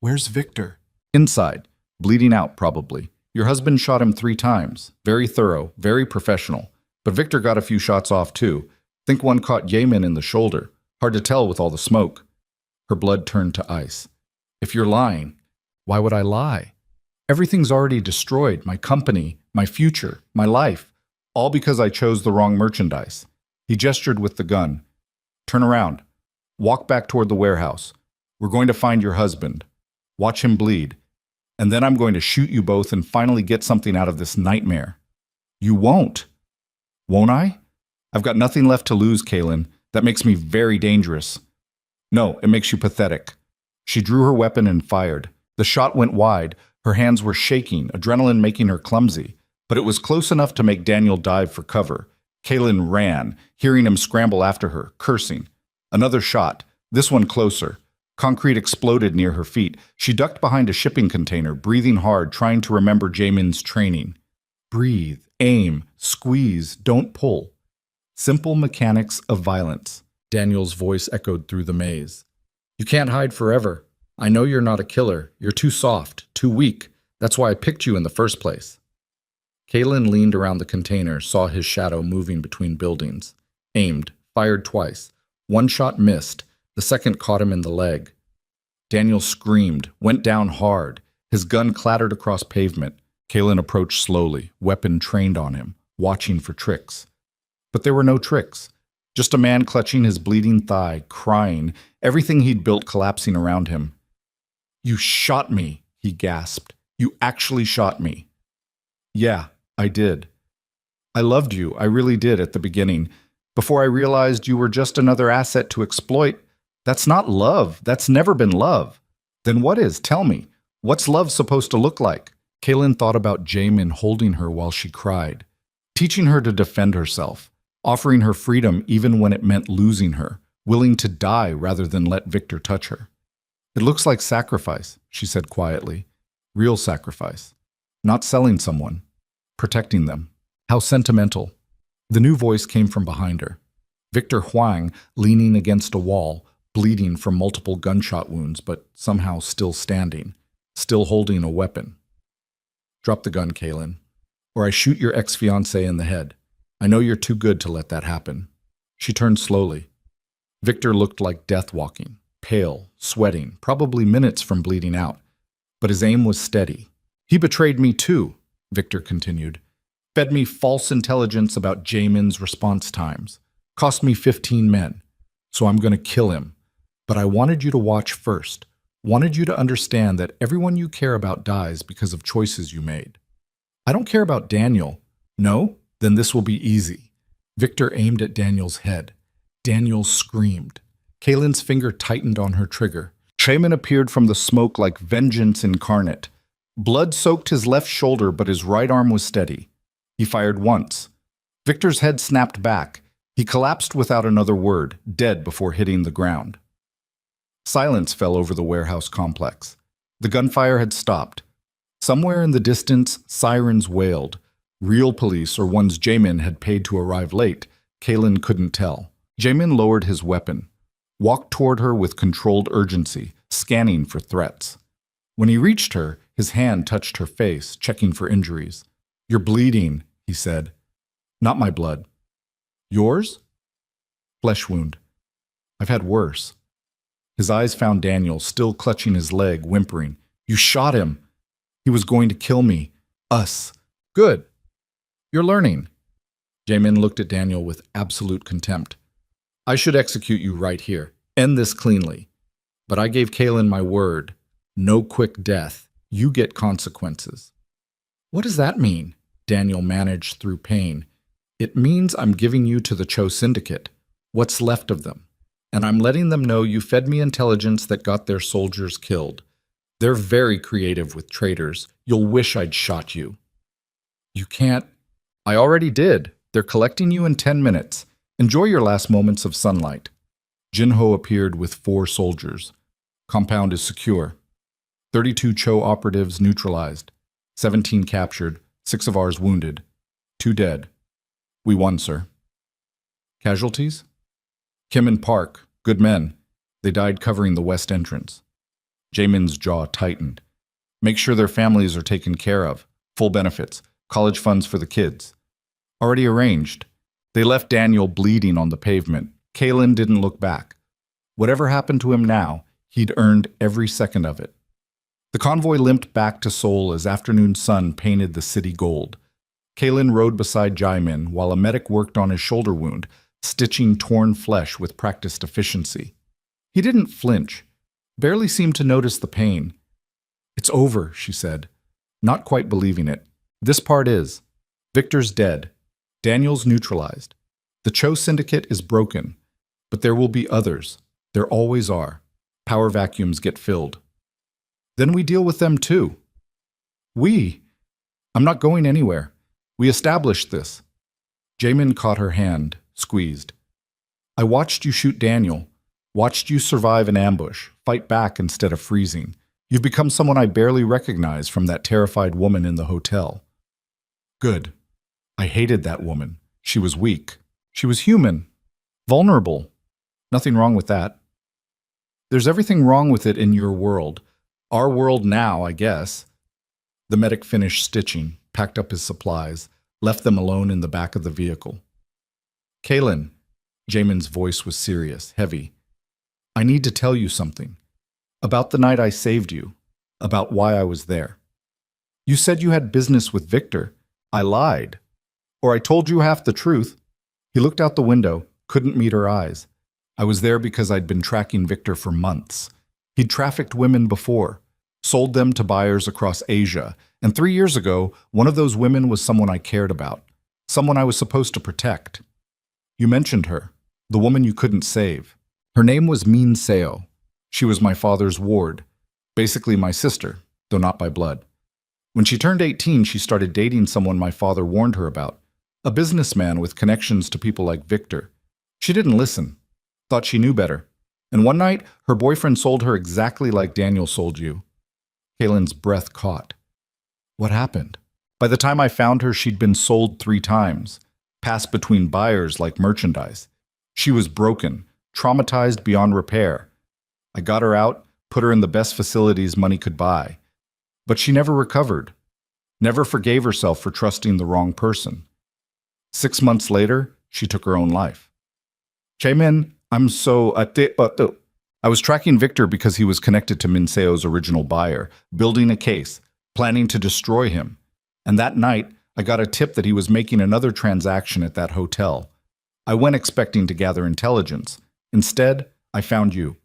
Where's Victor? Inside. Bleeding out, probably. Your husband shot him 3 times. Very thorough, very professional. But Victor got a few shots off, too. Think one caught Jaymin in the shoulder. Hard to tell with all the smoke. Her blood turned to ice. If you're lying, why would I lie? Everything's already destroyed. My company, my future, my life. All because I chose the wrong merchandise. He gestured with the gun. Turn around. Walk back toward the warehouse. We're going to find your husband. Watch him bleed. And then I'm going to shoot you both and finally get something out of this nightmare. You won't. Won't I? I've got nothing left to lose, Kaylin. That makes me very dangerous. No, it makes you pathetic. She drew her weapon and fired. The shot went wide. Her hands were shaking, adrenaline making her clumsy. But it was close enough to make Daniel dive for cover. Kaylin ran, hearing him scramble after her, cursing. Another shot, this one closer. Concrete exploded near her feet. She ducked behind a shipping container, breathing hard, trying to remember Jaymin's training. Breathe, aim, squeeze, don't pull. Simple mechanics of violence. Daniel's voice echoed through the maze. You can't hide forever. I know you're not a killer. You're too soft, too weak. That's why I picked you in the first place. Kaylin leaned around the container, saw his shadow moving between buildings. Aimed, fired twice. One shot missed. The second caught him in the leg. Daniel screamed, went down hard. His gun clattered across pavement. Kaylin approached slowly, weapon trained on him, watching for tricks. But there were no tricks. Just a man clutching his bleeding thigh, crying, everything he'd built collapsing around him. You shot me, he gasped. You actually shot me. Yeah, I did. I loved you, I really did at the beginning. Before I realized you were just another asset to exploit. That's not love. That's never been love. Then what is? Tell me. What's love supposed to look like? Kaylin thought about Jaymin holding her while she cried, teaching her to defend herself, offering her freedom even when it meant losing her, willing to die rather than let Victor touch her. It looks like sacrifice, she said quietly. Real sacrifice. Not selling someone. Protecting them. How sentimental. The new voice came from behind her. Victor Huang, leaning against a wall, bleeding from multiple gunshot wounds, but somehow still standing, still holding a weapon. Drop the gun, Kaylin, or I shoot your ex-fiancé in the head. I know you're too good to let that happen. She turned slowly. Victor looked like death walking, pale, sweating, probably minutes from bleeding out. But his aim was steady. He betrayed me too, Victor continued. Fed me false intelligence about Jaymin's response times. Cost me 15 men. So I'm going to kill him. But I wanted you to watch first. Wanted you to understand that everyone you care about dies because of choices you made. I don't care about Daniel. No? Then this will be easy. Victor aimed at Daniel's head. Daniel screamed. Kaylin's finger tightened on her trigger. Jaymin appeared from the smoke like vengeance incarnate. Blood soaked his left shoulder, but his right arm was steady. He fired once. Victor's head snapped back. He collapsed without another word, dead before hitting the ground. Silence fell over the warehouse complex. The gunfire had stopped. Somewhere in the distance, sirens wailed. Real police or ones Jaymin had paid to arrive late, Kaylin couldn't tell. Jaymin lowered his weapon, walked toward her with controlled urgency, scanning for threats. When he reached her, his hand touched her face, checking for injuries. You're bleeding, he said. Not my blood. Yours? Flesh wound. I've had worse. His eyes found Daniel, still clutching his leg, whimpering. You shot him. He was going to kill me. Us. Good. You're learning. Jaymin looked at Daniel with absolute contempt. I should execute you right here. End this cleanly. But I gave Kaylin my word. No quick death. You get consequences. What does that mean? Daniel managed through pain. It means I'm giving you to the Cho Syndicate. What's left of them. And I'm letting them know you fed me intelligence that got their soldiers killed. They're very creative with traitors. You'll wish I'd shot you. You can't. I already did. They're collecting you in 10 minutes. Enjoy your last moments of sunlight. Jinho appeared with 4 soldiers. Compound is secure. 32 Cho operatives neutralized. 17 captured. 6 of ours wounded. 2 dead. We won, sir. Casualties? Kim and Park, good men. They died covering the west entrance. Jaymin's jaw tightened. Make sure their families are taken care of. Full benefits. College funds for the kids. Already arranged. They left Daniel bleeding on the pavement. Kaylin didn't look back. Whatever happened to him now, he'd earned every second of it. The convoy limped back to Seoul as afternoon sun painted the city gold. Kaylin rode beside Jaymin while a medic worked on his shoulder wound, stitching torn flesh with practiced efficiency. He didn't flinch, barely seemed to notice the pain. "It's over," she said, not quite believing it. "This part is. Victor's dead. Daniel's neutralized. The Cho syndicate is broken, but there will be others. There always are. Power vacuums get filled. Then we deal with them too." I'm not going anywhere. We established this." Jaymin caught her hand, squeezed. "I watched you shoot Daniel, watched you survive an ambush, fight back instead of freezing. You've become someone I barely recognize from that terrified woman in the hotel." "Good. I hated that woman. She was weak. She was human. Vulnerable. Nothing wrong with that. There's everything wrong with it in your world. Our world now, I guess." The medic finished stitching, packed up his supplies, left them alone in the back of the vehicle. "Kaylin," Jaymin's voice was serious, heavy. "I need to tell you something. About the night I saved you. About why I was there. You said you had business with Victor. I lied. Or I told you half the truth." He looked out the window, couldn't meet her eyes. "I was there because I'd been tracking Victor for months. He'd trafficked women before, sold them to buyers across Asia, and 3 years ago, one of those women was someone I cared about, someone I was supposed to protect. You mentioned her, the woman you couldn't save. Her name was Min Seo. She was my father's ward, basically my sister, though not by blood. When she turned 18, she started dating someone my father warned her about, a businessman with connections to people like Victor. She didn't listen, thought she knew better. And one night, her boyfriend sold her exactly like Daniel sold you." Kaylin's breath caught. "What happened?" "By the time I found her, she'd been sold 3 times, passed between buyers like merchandise. She was broken, traumatized beyond repair. I got her out, put her in the best facilities money could buy. But she never recovered, never forgave herself for trusting the wrong person. 6 months later, she took her own life." "Jaymin, I was tracking Victor because he was connected to Min Seo's original buyer, building a case, planning to destroy him. And that night, I got a tip that he was making another transaction at that hotel. I went expecting to gather intelligence. Instead, I found you."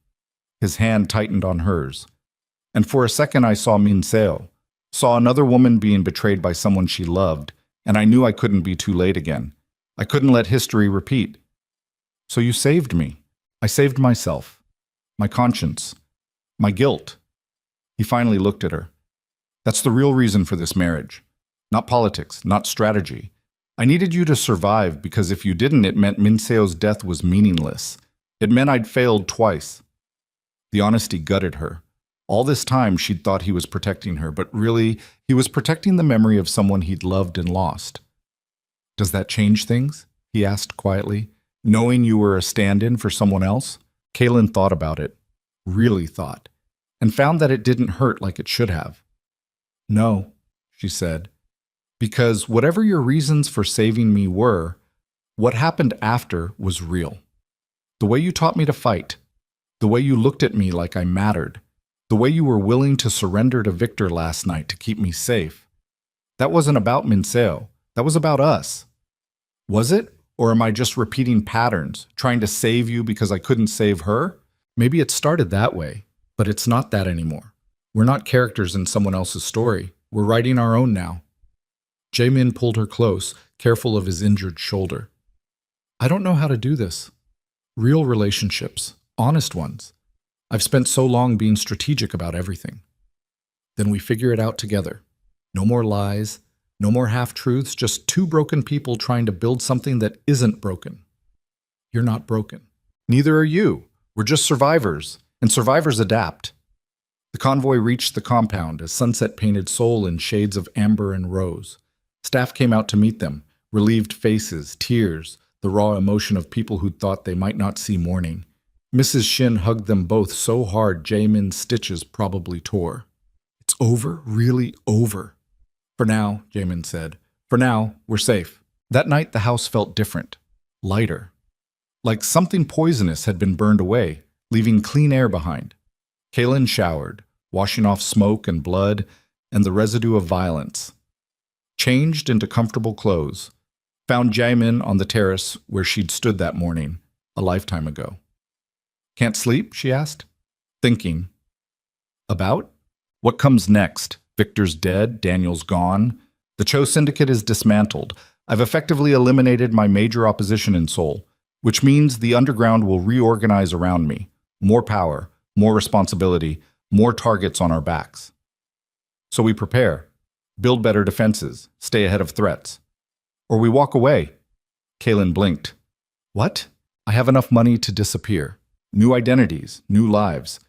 His hand tightened on hers. "And for a second I saw Min Seo, saw another woman being betrayed by someone she loved, and I knew I couldn't be too late again. I couldn't let history repeat. So you saved me. I saved myself. My conscience. My guilt." He finally looked at her. "That's the real reason for this marriage. Not politics, not strategy. I needed you to survive because if you didn't, it meant Min Seo's death was meaningless. It meant I'd failed twice." The honesty gutted her. All this time she'd thought he was protecting her, but really, he was protecting the memory of someone he'd loved and lost. "Does that change things?" he asked quietly. "Knowing you were a stand-in for someone else?" Kaylin thought about it, really thought, and found that it didn't hurt like it should have. "No," she said, "because whatever your reasons for saving me were, what happened after was real. The way you taught me to fight, the way you looked at me like I mattered, the way you were willing to surrender to Victor last night to keep me safe. That wasn't about Min Seo. That was about us. Was it? Or am I just repeating patterns, trying to save you because I couldn't save her? Maybe it started that way, but it's not that anymore. We're not characters in someone else's story. We're writing our own now." Jaymin pulled her close, careful of his injured shoulder. "I don't know how to do this. Real relationships, honest ones. I've spent so long being strategic about everything. Then we figure it out together. No more lies. No more half-truths, just 2 broken people trying to build something that isn't broken. You're not broken. Neither are you. We're just survivors, and survivors adapt." The convoy reached the compound as sunset painted Seoul in shades of amber and rose. Staff came out to meet them, relieved faces, tears, the raw emotion of people who'd thought they might not see morning. Mrs. Shin hugged them both so hard Jaymin's stitches probably tore. "It's over, really over." "For now," Jaymin said. "For now, we're safe." That night the house felt different, lighter. Like something poisonous had been burned away, leaving clean air behind. Kaylin showered, washing off smoke and blood and the residue of violence. Changed into comfortable clothes. Found Jaymin on the terrace where she'd stood that morning, a lifetime ago. Can't sleep? She asked. Thinking. About? What comes next? Victor's dead, Daniel's gone. The Cho Syndicate is dismantled. I've effectively eliminated my major opposition in Seoul, which means the underground will reorganize around me. More power, more responsibility, more targets on our backs. So we prepare, build better defenses, stay ahead of threats. Or we walk away. Kaylin blinked. What? I have enough money to disappear. New identities, new lives.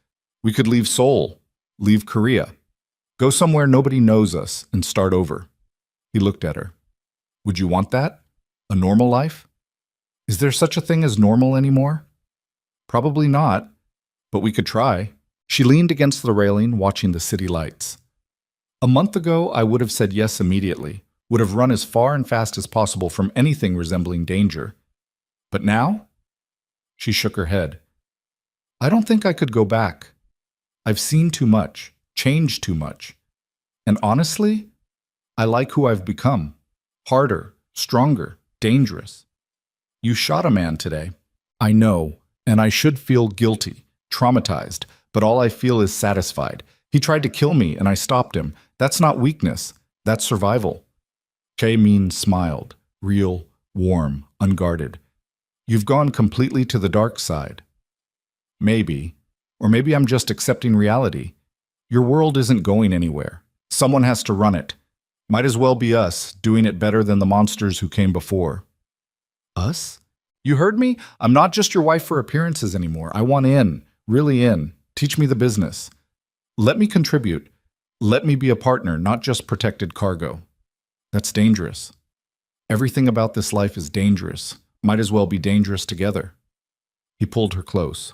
We could leave Seoul, leave Korea. Go somewhere nobody knows us and start over. He looked at her. Would you want that? A normal life? Is there such a thing as normal anymore? Probably not, but we could try. She leaned against the railing, watching the city lights. A month ago, I would have said yes immediately, would have run as far and fast as possible from anything resembling danger. But now? She shook her head. I don't think I could go back. I've seen too much, changed too much. And honestly, I like who I've become. Harder, stronger, dangerous. You shot a man today. I know, and I should feel guilty, traumatized, but all I feel is satisfied. He tried to kill me, and I stopped him. That's not weakness. That's survival. Jaymin smiled, real, warm, unguarded. You've gone completely to the dark side. Maybe. Or maybe I'm just accepting reality. Your world isn't going anywhere. Someone has to run it. Might as well be us, doing it better than the monsters who came before. Us? You heard me? I'm not just your wife for appearances anymore. I want in, really in. Teach me the business. Let me contribute. Let me be a partner, not just protected cargo. That's dangerous. Everything about this life is dangerous. Might as well be dangerous together. He pulled her close,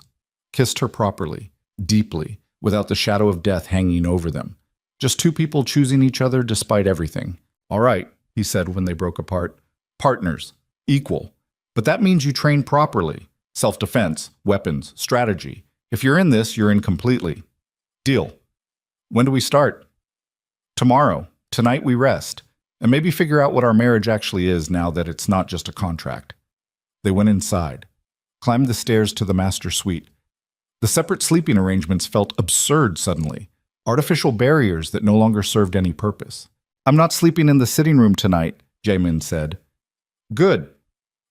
kissed her properly, deeply, without the shadow of death hanging over them. Just two people choosing each other despite everything. All right, he said when they broke apart. Partners, equal. But that means you train properly. Self-defense, weapons, strategy. If you're in this, you're in completely. Deal. When do we start? Tomorrow. Tonight we rest. And maybe figure out what our marriage actually is now that it's not just a contract. They went inside, climbed the stairs to the master suite. The separate sleeping arrangements felt absurd suddenly. Artificial barriers that no longer served any purpose. I'm not sleeping in the sitting room tonight, Jaymin said. Good,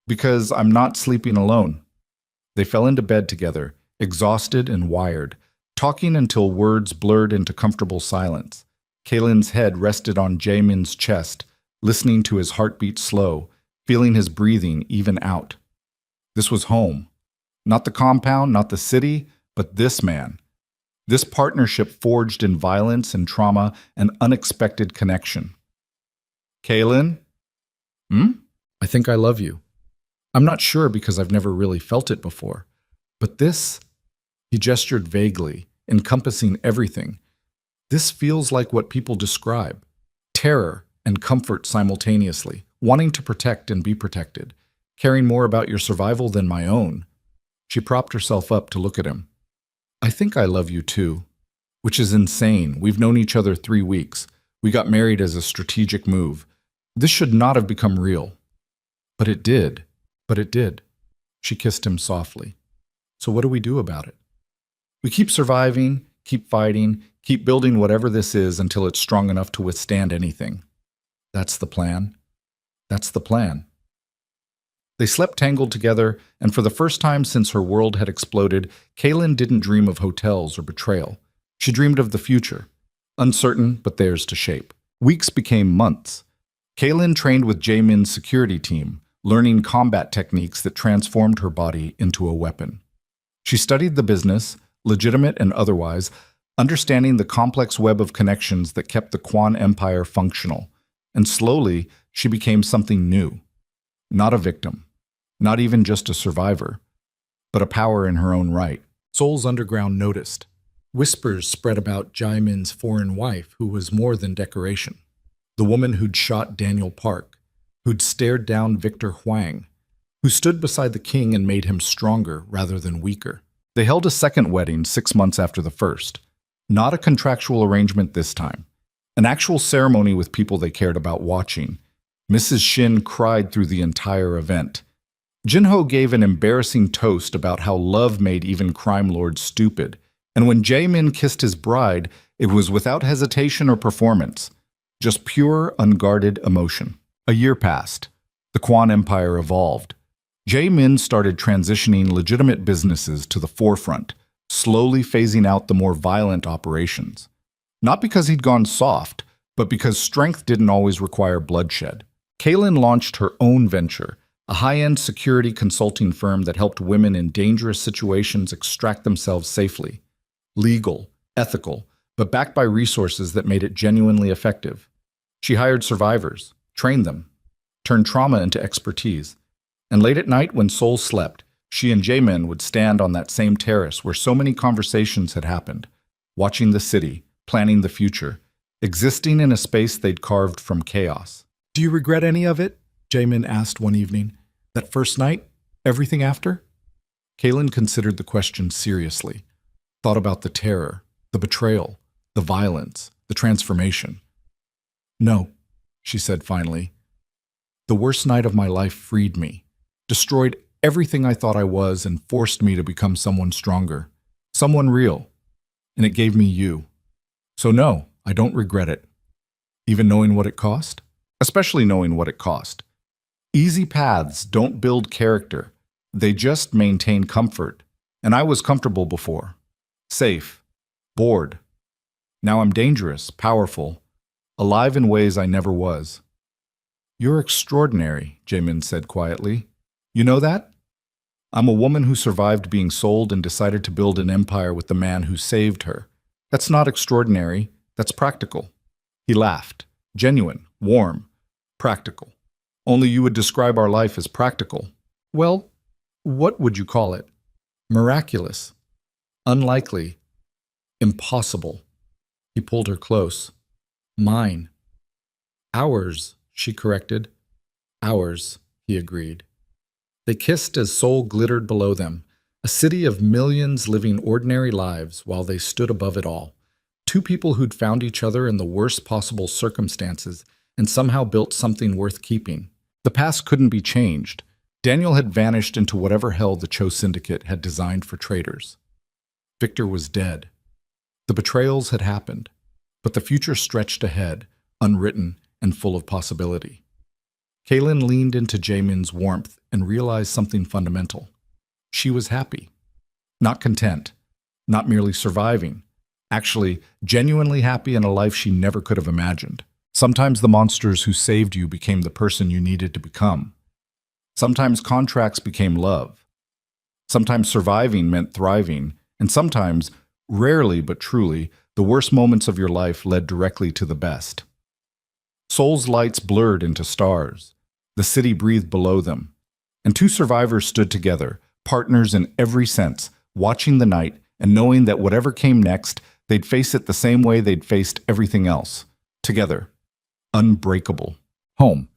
because I'm not sleeping alone. They fell into bed together, exhausted and wired, talking until words blurred into comfortable silence. Kaylin's head rested on Jaymin's chest, listening to his heartbeat slow, feeling his breathing even out. This was home. Not the compound, not the city, but this man. This partnership forged in violence and trauma and unexpected connection. Kaylin? I think I love you. I'm not sure because I've never really felt it before. But this, he gestured vaguely, encompassing everything. This feels like what people describe. Terror and comfort simultaneously, wanting to protect and be protected, caring more about your survival than my own. She propped herself up to look at him. I think I love you too, which is insane. We've known each other 3 weeks. We got married as a strategic move. This should not have become real. But it did. But it did. She kissed him softly. So what do we do about it? We keep surviving, keep fighting, keep building whatever this is until it's strong enough to withstand anything. That's the plan. That's the plan. They slept tangled together, and for the first time since her world had exploded, Kaylin didn't dream of hotels or betrayal. She dreamed of the future, uncertain but theirs to shape. Weeks became months. Kaylin trained with Jaymin's security team, learning combat techniques that transformed her body into a weapon. She studied the business, legitimate and otherwise, understanding the complex web of connections that kept the Kwon Empire functional. And slowly, she became something new. Not a victim. Not even just a survivor, but a power in her own right. Seoul's underground noticed. Whispers spread about Jaymin's foreign wife, who was more than decoration. The woman who'd shot Daniel Park, who'd stared down Victor Hwang, who stood beside the king and made him stronger rather than weaker. They held a second wedding 6 months after the first. Not a contractual arrangement this time. An actual ceremony with people they cared about watching. Mrs. Shin cried through the entire event. Jinho gave an embarrassing toast about how love made even crime lords stupid, and when Jaymin kissed his bride, it was without hesitation or performance, just pure, unguarded emotion. A year passed. The Kwan Empire evolved. Jaymin started transitioning legitimate businesses to the forefront, slowly phasing out the more violent operations. Not because he'd gone soft, but because strength didn't always require bloodshed. Kaylin launched her own venture, a high-end security consulting firm that helped women in dangerous situations extract themselves safely. Legal, ethical, but backed by resources that made it genuinely effective. She hired survivors, trained them, turned trauma into expertise. And late at night, when Seoul slept, she and Jaymin would stand on that same terrace where so many conversations had happened, watching the city, planning the future, existing in a space they'd carved from chaos. Do you regret any of it? Jaymin asked one evening. That first night? Everything after? Kaylin considered the question seriously, thought about the terror, the betrayal, the violence, the transformation. No, she said finally. The worst night of my life freed me, destroyed everything I thought I was, and forced me to become someone stronger, someone real. And it gave me you. So no, I don't regret it. Even knowing what it cost? Especially knowing what it cost. Easy paths don't build character. They just maintain comfort. And I was comfortable before. Safe. Bored. Now I'm dangerous, powerful, alive in ways I never was. You're extraordinary, Jaymin said quietly. You know that? I'm a woman who survived being sold and decided to build an empire with the man who saved her. That's not extraordinary. That's practical. He laughed. Genuine, warm, practical. Only you would describe our life as practical. Well, what would you call it? Miraculous. Unlikely. Impossible. He pulled her close. Mine. Ours, she corrected. Ours, he agreed. They kissed as Seoul glittered below them, a city of millions living ordinary lives while they stood above it all. Two people who'd found each other in the worst possible circumstances and somehow built something worth keeping. The past couldn't be changed. Daniel had vanished into whatever hell the Cho Syndicate had designed for traitors. Victor was dead. The betrayals had happened, but the future stretched ahead, unwritten and full of possibility. Kaylin leaned into Jaymin's warmth and realized something fundamental. She was happy. Not content. Not merely surviving. Actually, genuinely happy in a life she never could have imagined. Sometimes the monsters who saved you became the person you needed to become. Sometimes contracts became love. Sometimes surviving meant thriving, and sometimes, rarely but truly, the worst moments of your life led directly to the best. Seoul's lights blurred into stars. The city breathed below them. And two survivors stood together, partners in every sense, watching the night and knowing that whatever came next, they'd face it the same way they'd faced everything else. Together. Unbreakable. Home.